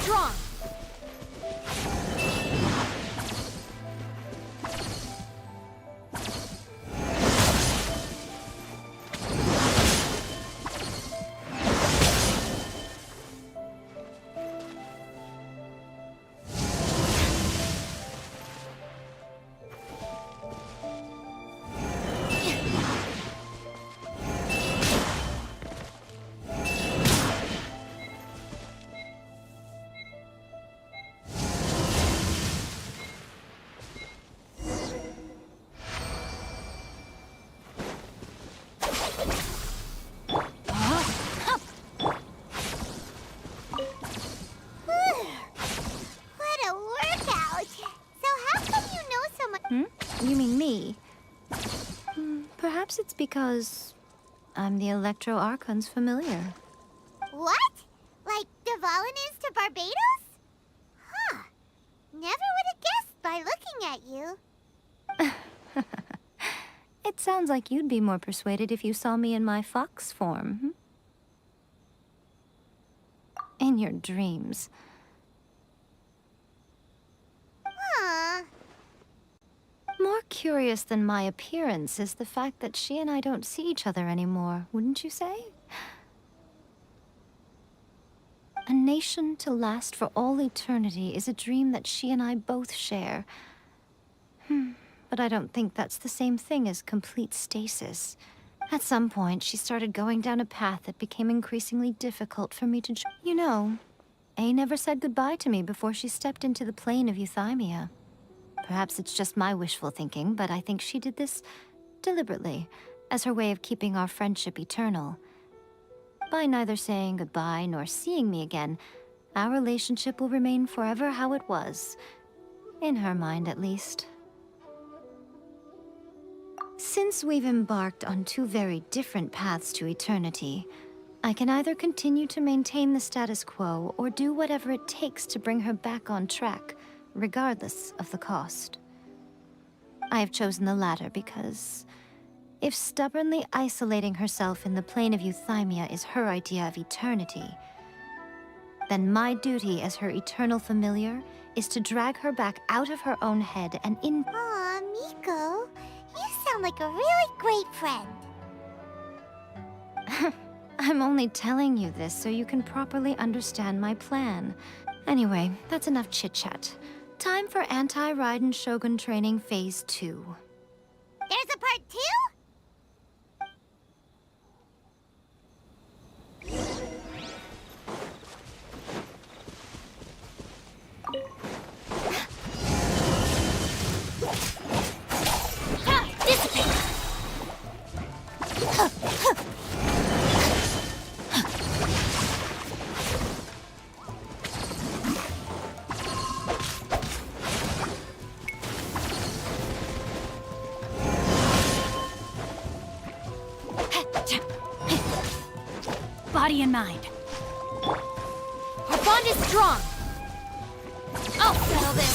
Strong! You mean me? Perhaps it's because I'm the Electro Archon's familiar. What? Like Devalin is to Barbados? Huh. Never would have guessed by looking at you. It sounds like you'd be more persuaded if you saw me in my fox form. In your dreams. Huh. More curious than my appearance is the fact that she and I don't see each other anymore, wouldn't you say? A nation to last for all eternity is a dream that she and I both share. But I don't think that's the same thing as complete stasis. At some point, she started going down a path that became increasingly difficult for me to... You know, A never said goodbye to me before she stepped into the plane of euthymia. Perhaps it's just my wishful thinking, but I think she did this deliberately, as her way of keeping our friendship eternal. By neither saying goodbye nor seeing me again, Our relationship will remain forever how it was. In her mind, at least. Since we've embarked on two very different paths to eternity, I can either continue to maintain the status quo or do whatever it takes to bring her back on track, regardless of the cost. I have chosen the latter because if stubbornly isolating herself in the plane of Euthymia is her idea of eternity, then my duty as her eternal familiar is to drag her back out of her own head and in— Aw, Miko, you sound like a really great friend. I'm only telling you this so you can properly understand my plan. Anyway, that's enough chit-chat. Time for Anti-Raiden Shogun Training Phase 2. There's a part 2? Body and mind. Our bond is strong. I'll settle this.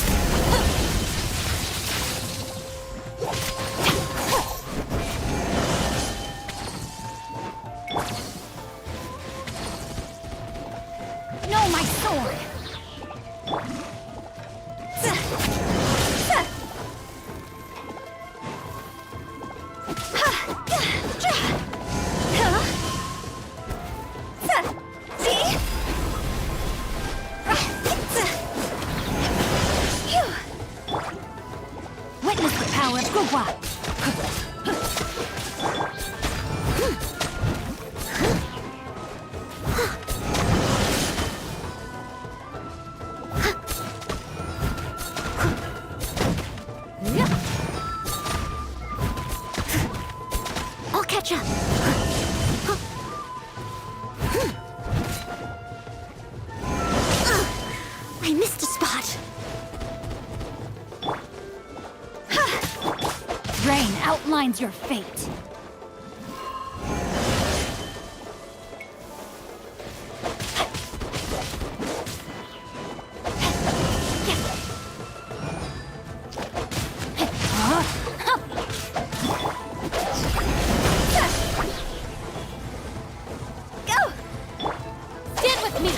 No, my sword. Witness the power of Gugwa. I'll catch up. I missed a spot. Rain outlines your fate. Go! Stand with me!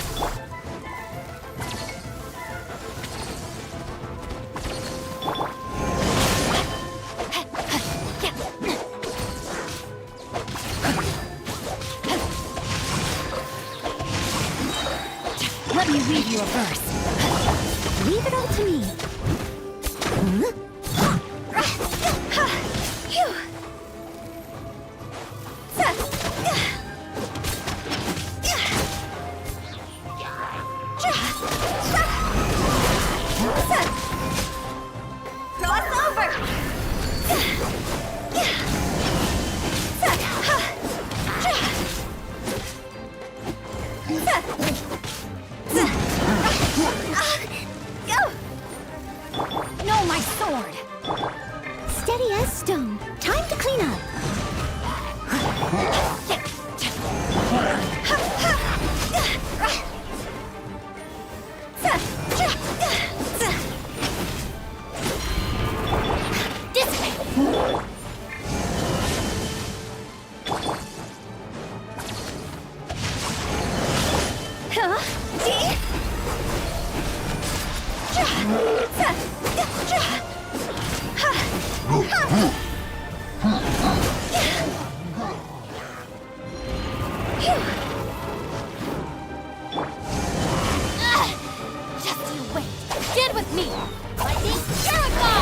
Let me read you a verse. Leave it all to me. Cross over! No, my sword! Steady as stone. Time to clean up. Huh? See? Just you wait. Stand with me. Lightning Miracle!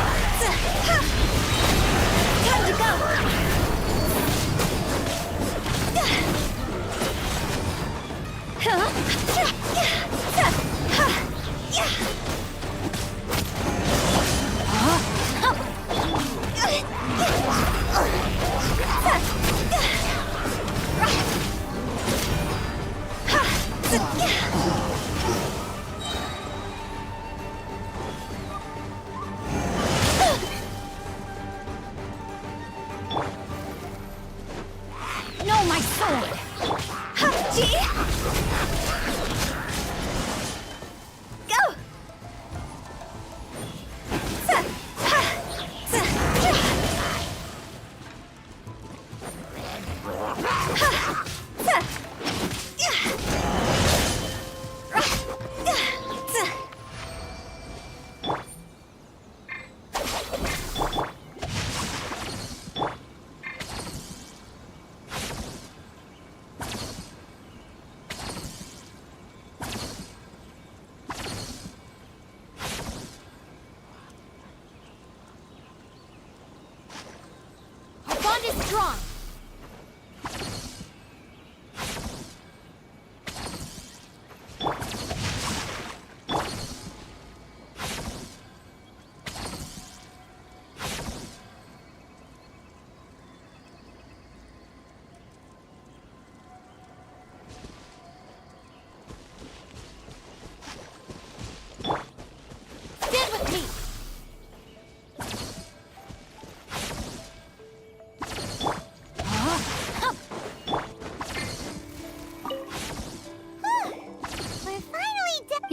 Time to go.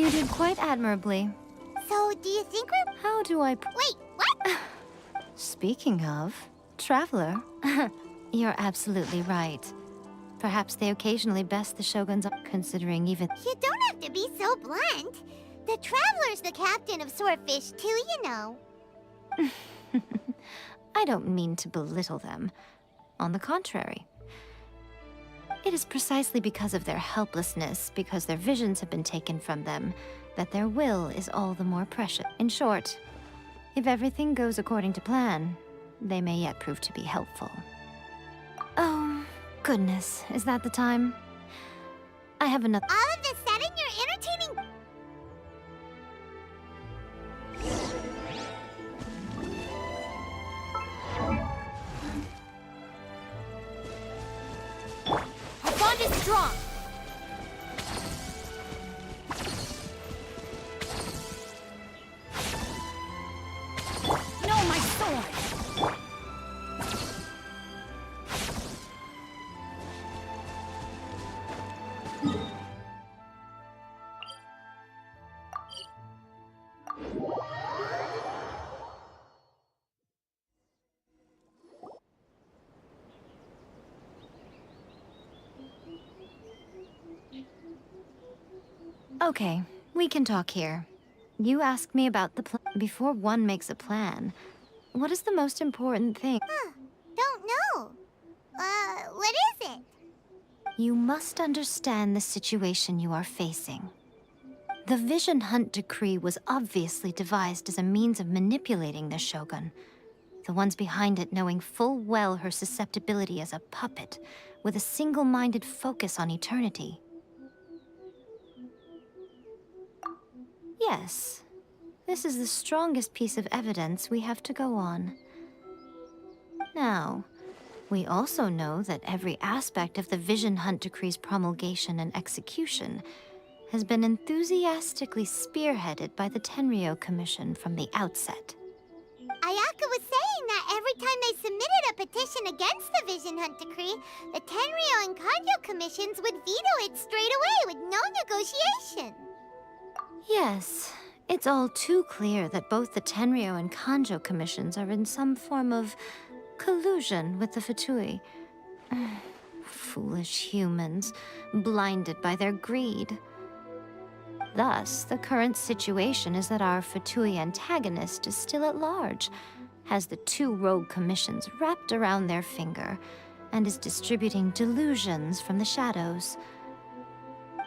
You did quite admirably. So, do you think we're... How do I... Wait, what? Speaking of, Traveler, you're absolutely right. Perhaps they occasionally best the Shoguns up, considering even... You don't have to be so blunt. The Traveler's the captain of Swordfish too, you know. I don't mean to belittle them. On the contrary. It is precisely because of their helplessness, because their visions have been taken from them, that their will is all the more precious. In short, if everything goes according to plan, they may yet prove to be helpful. Oh, goodness, is that the time? I have another... All of a sudden, you're entertaining... Our bond is strong. No, my sword. Okay, we can talk here. You asked me about the plan. Before one makes a plan, what is the most important thing? Don't know. What is it? You must understand the situation you are facing. The Vision Hunt Decree was obviously devised as a means of manipulating the Shogun. The ones behind it knowing full well her susceptibility as a puppet, with a single-minded focus on eternity. Yes, this is the strongest piece of evidence we have to go on. Now, we also know that every aspect of the Vision Hunt Decree's promulgation and execution has been enthusiastically spearheaded by the Tenryou Commission from the outset. Ayaka was saying that every time they submitted a petition against the Vision Hunt Decree, the Tenryou and Kanjo commissions would veto it straight away with no negotiation. Yes, it's all too clear that both the Tenryou and Kanjo commissions are in some form of collusion with the Fatui. Foolish humans, blinded by their greed. Thus, the current situation is that our Fatui antagonist is still at large, has the two rogue commissions wrapped around their finger, and is distributing delusions from the shadows.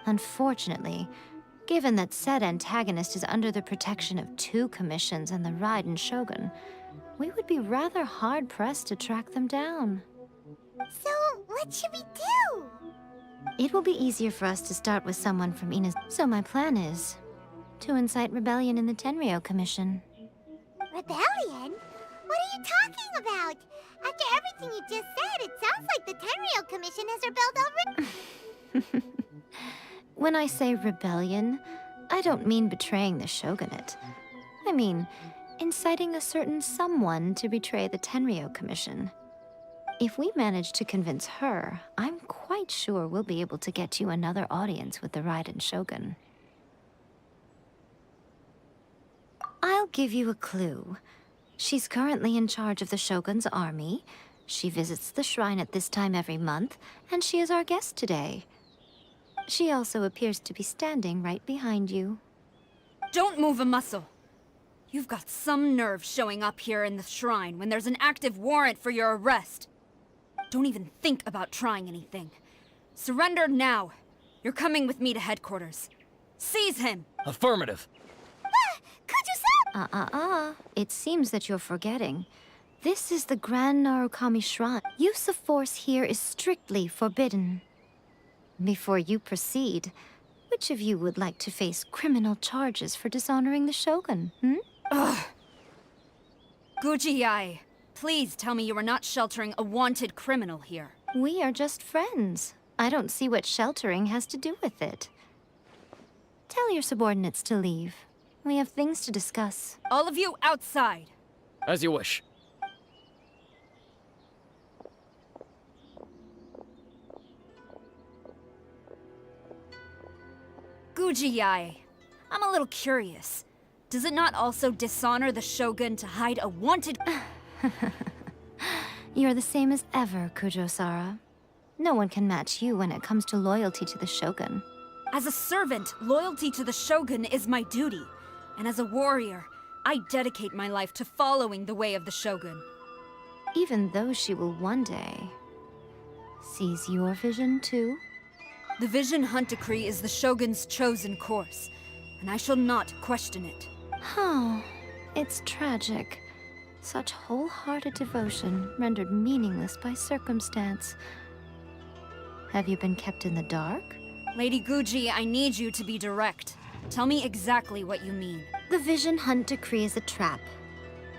Unfortunately, given that said antagonist is under the protection of two commissions and the Raiden Shogun, we would be rather hard-pressed to track them down. So, what should we do? It will be easier for us to start with someone from Ina's. So my plan is to incite rebellion in the Tenryou Commission. Rebellion? What are you talking about? After everything you just said, it sounds like the Tenryou Commission has rebelled already. When I say rebellion, I don't mean betraying the shogunate. I mean inciting a certain someone to betray the Tenryou Commission. If we manage to convince her, I'm quite sure we'll be able to get you another audience with the Raiden Shogun. I'll give you a clue. She's currently in charge of the Shogun's army. She visits the shrine at this time every month, and she is our guest today. She also appears to be standing right behind you. Don't move a muscle. You've got some nerve showing up here in the shrine when there's an active warrant for your arrest. Don't even think about trying anything. Surrender now. You're coming with me to headquarters. Seize him! Affirmative. It seems that you're forgetting. This is the Grand Narukami Shrine. Use of force here is strictly forbidden. Before you proceed, which of you would like to face criminal charges for dishonoring the Shogun, Ugh. Guji-ai, please tell me you are not sheltering a wanted criminal here. We are just friends. I don't see what sheltering has to do with it. Tell your subordinates to leave. We have things to discuss. All of you outside. As you wish. Guji-ai, I'm a little curious. Does it not also dishonor the Shogun to hide a wanted— You're the same as ever, Kujo-Sara. No one can match you when it comes to loyalty to the Shogun. As a servant, loyalty to the Shogun is my duty. And as a warrior, I dedicate my life to following the way of the Shogun. Even though she will one day seize your vision too? The Vision Hunt Decree is the Shogun's chosen course, and I shall not question it. Oh, it's tragic. Such wholehearted devotion rendered meaningless by circumstance. Have you been kept in the dark? Lady Guji, I need you to be direct. Tell me exactly what you mean. The Vision Hunt Decree is a trap.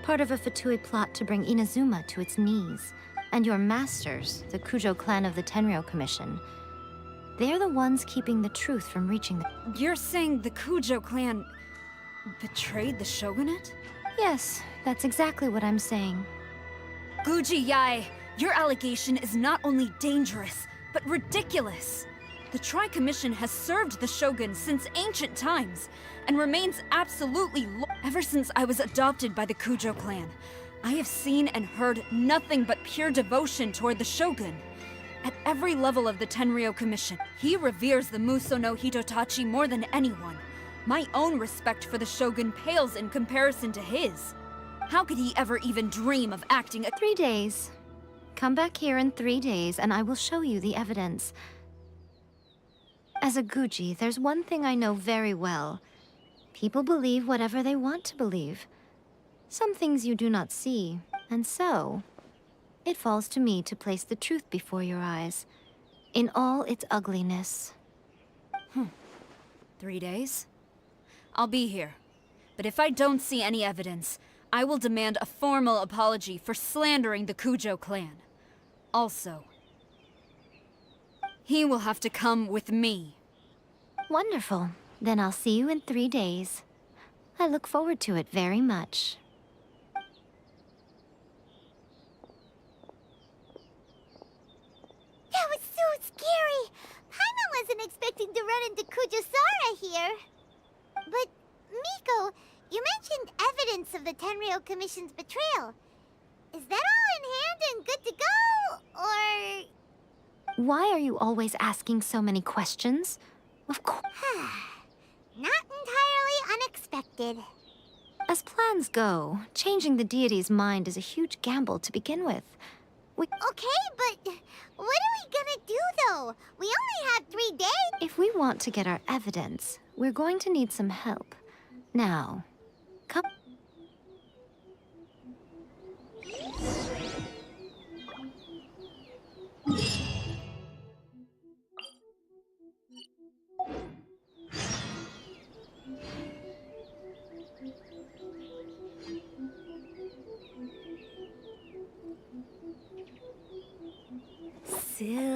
Part of a Fatui plot to bring Inazuma to its knees. And your masters, the Kujo clan of the Tenryou Commission, they're the ones keeping the truth from reaching the— You're saying the Kujo clan betrayed the Shogunate? Yes, that's exactly what I'm saying. Guji Yae, your allegation is not only dangerous, but ridiculous. The Tri-Commission has served the Shogun since ancient times, and remains absolutely ever since I was adopted by the Kujo clan. I have seen and heard nothing but pure devotion toward the Shogun. At every level of the Tenryou Commission, he reveres the Muso no Hitotachi more than anyone. My own respect for the Shogun pales in comparison to his. How could he ever even dream of acting 3 days. Come back here in 3 days and I will show you the evidence. As a Guji, there's one thing I know very well. People believe whatever they want to believe. Some things you do not see, and so it falls to me to place the truth before your eyes, in all its ugliness. 3 days? I'll be here. But if I don't see any evidence, I will demand a formal apology for slandering the Kujo clan. Also, he will have to come with me. Wonderful. Then I'll see you in 3 days. I look forward to it very much. That was so scary! Paimon wasn't expecting to run into Kujo-Sara here. But, Miko, you mentioned evidence of the Tenryou Commission's betrayal. Is that all in hand and good to go, or...? Why are you always asking so many questions? Of course. Not entirely unexpected. As plans go, changing the deity's mind is a huge gamble to begin with. Okay, but what are we gonna do, though? We only have 3 days. If we want to get our evidence, we're going to need some help. Now, come. Silly.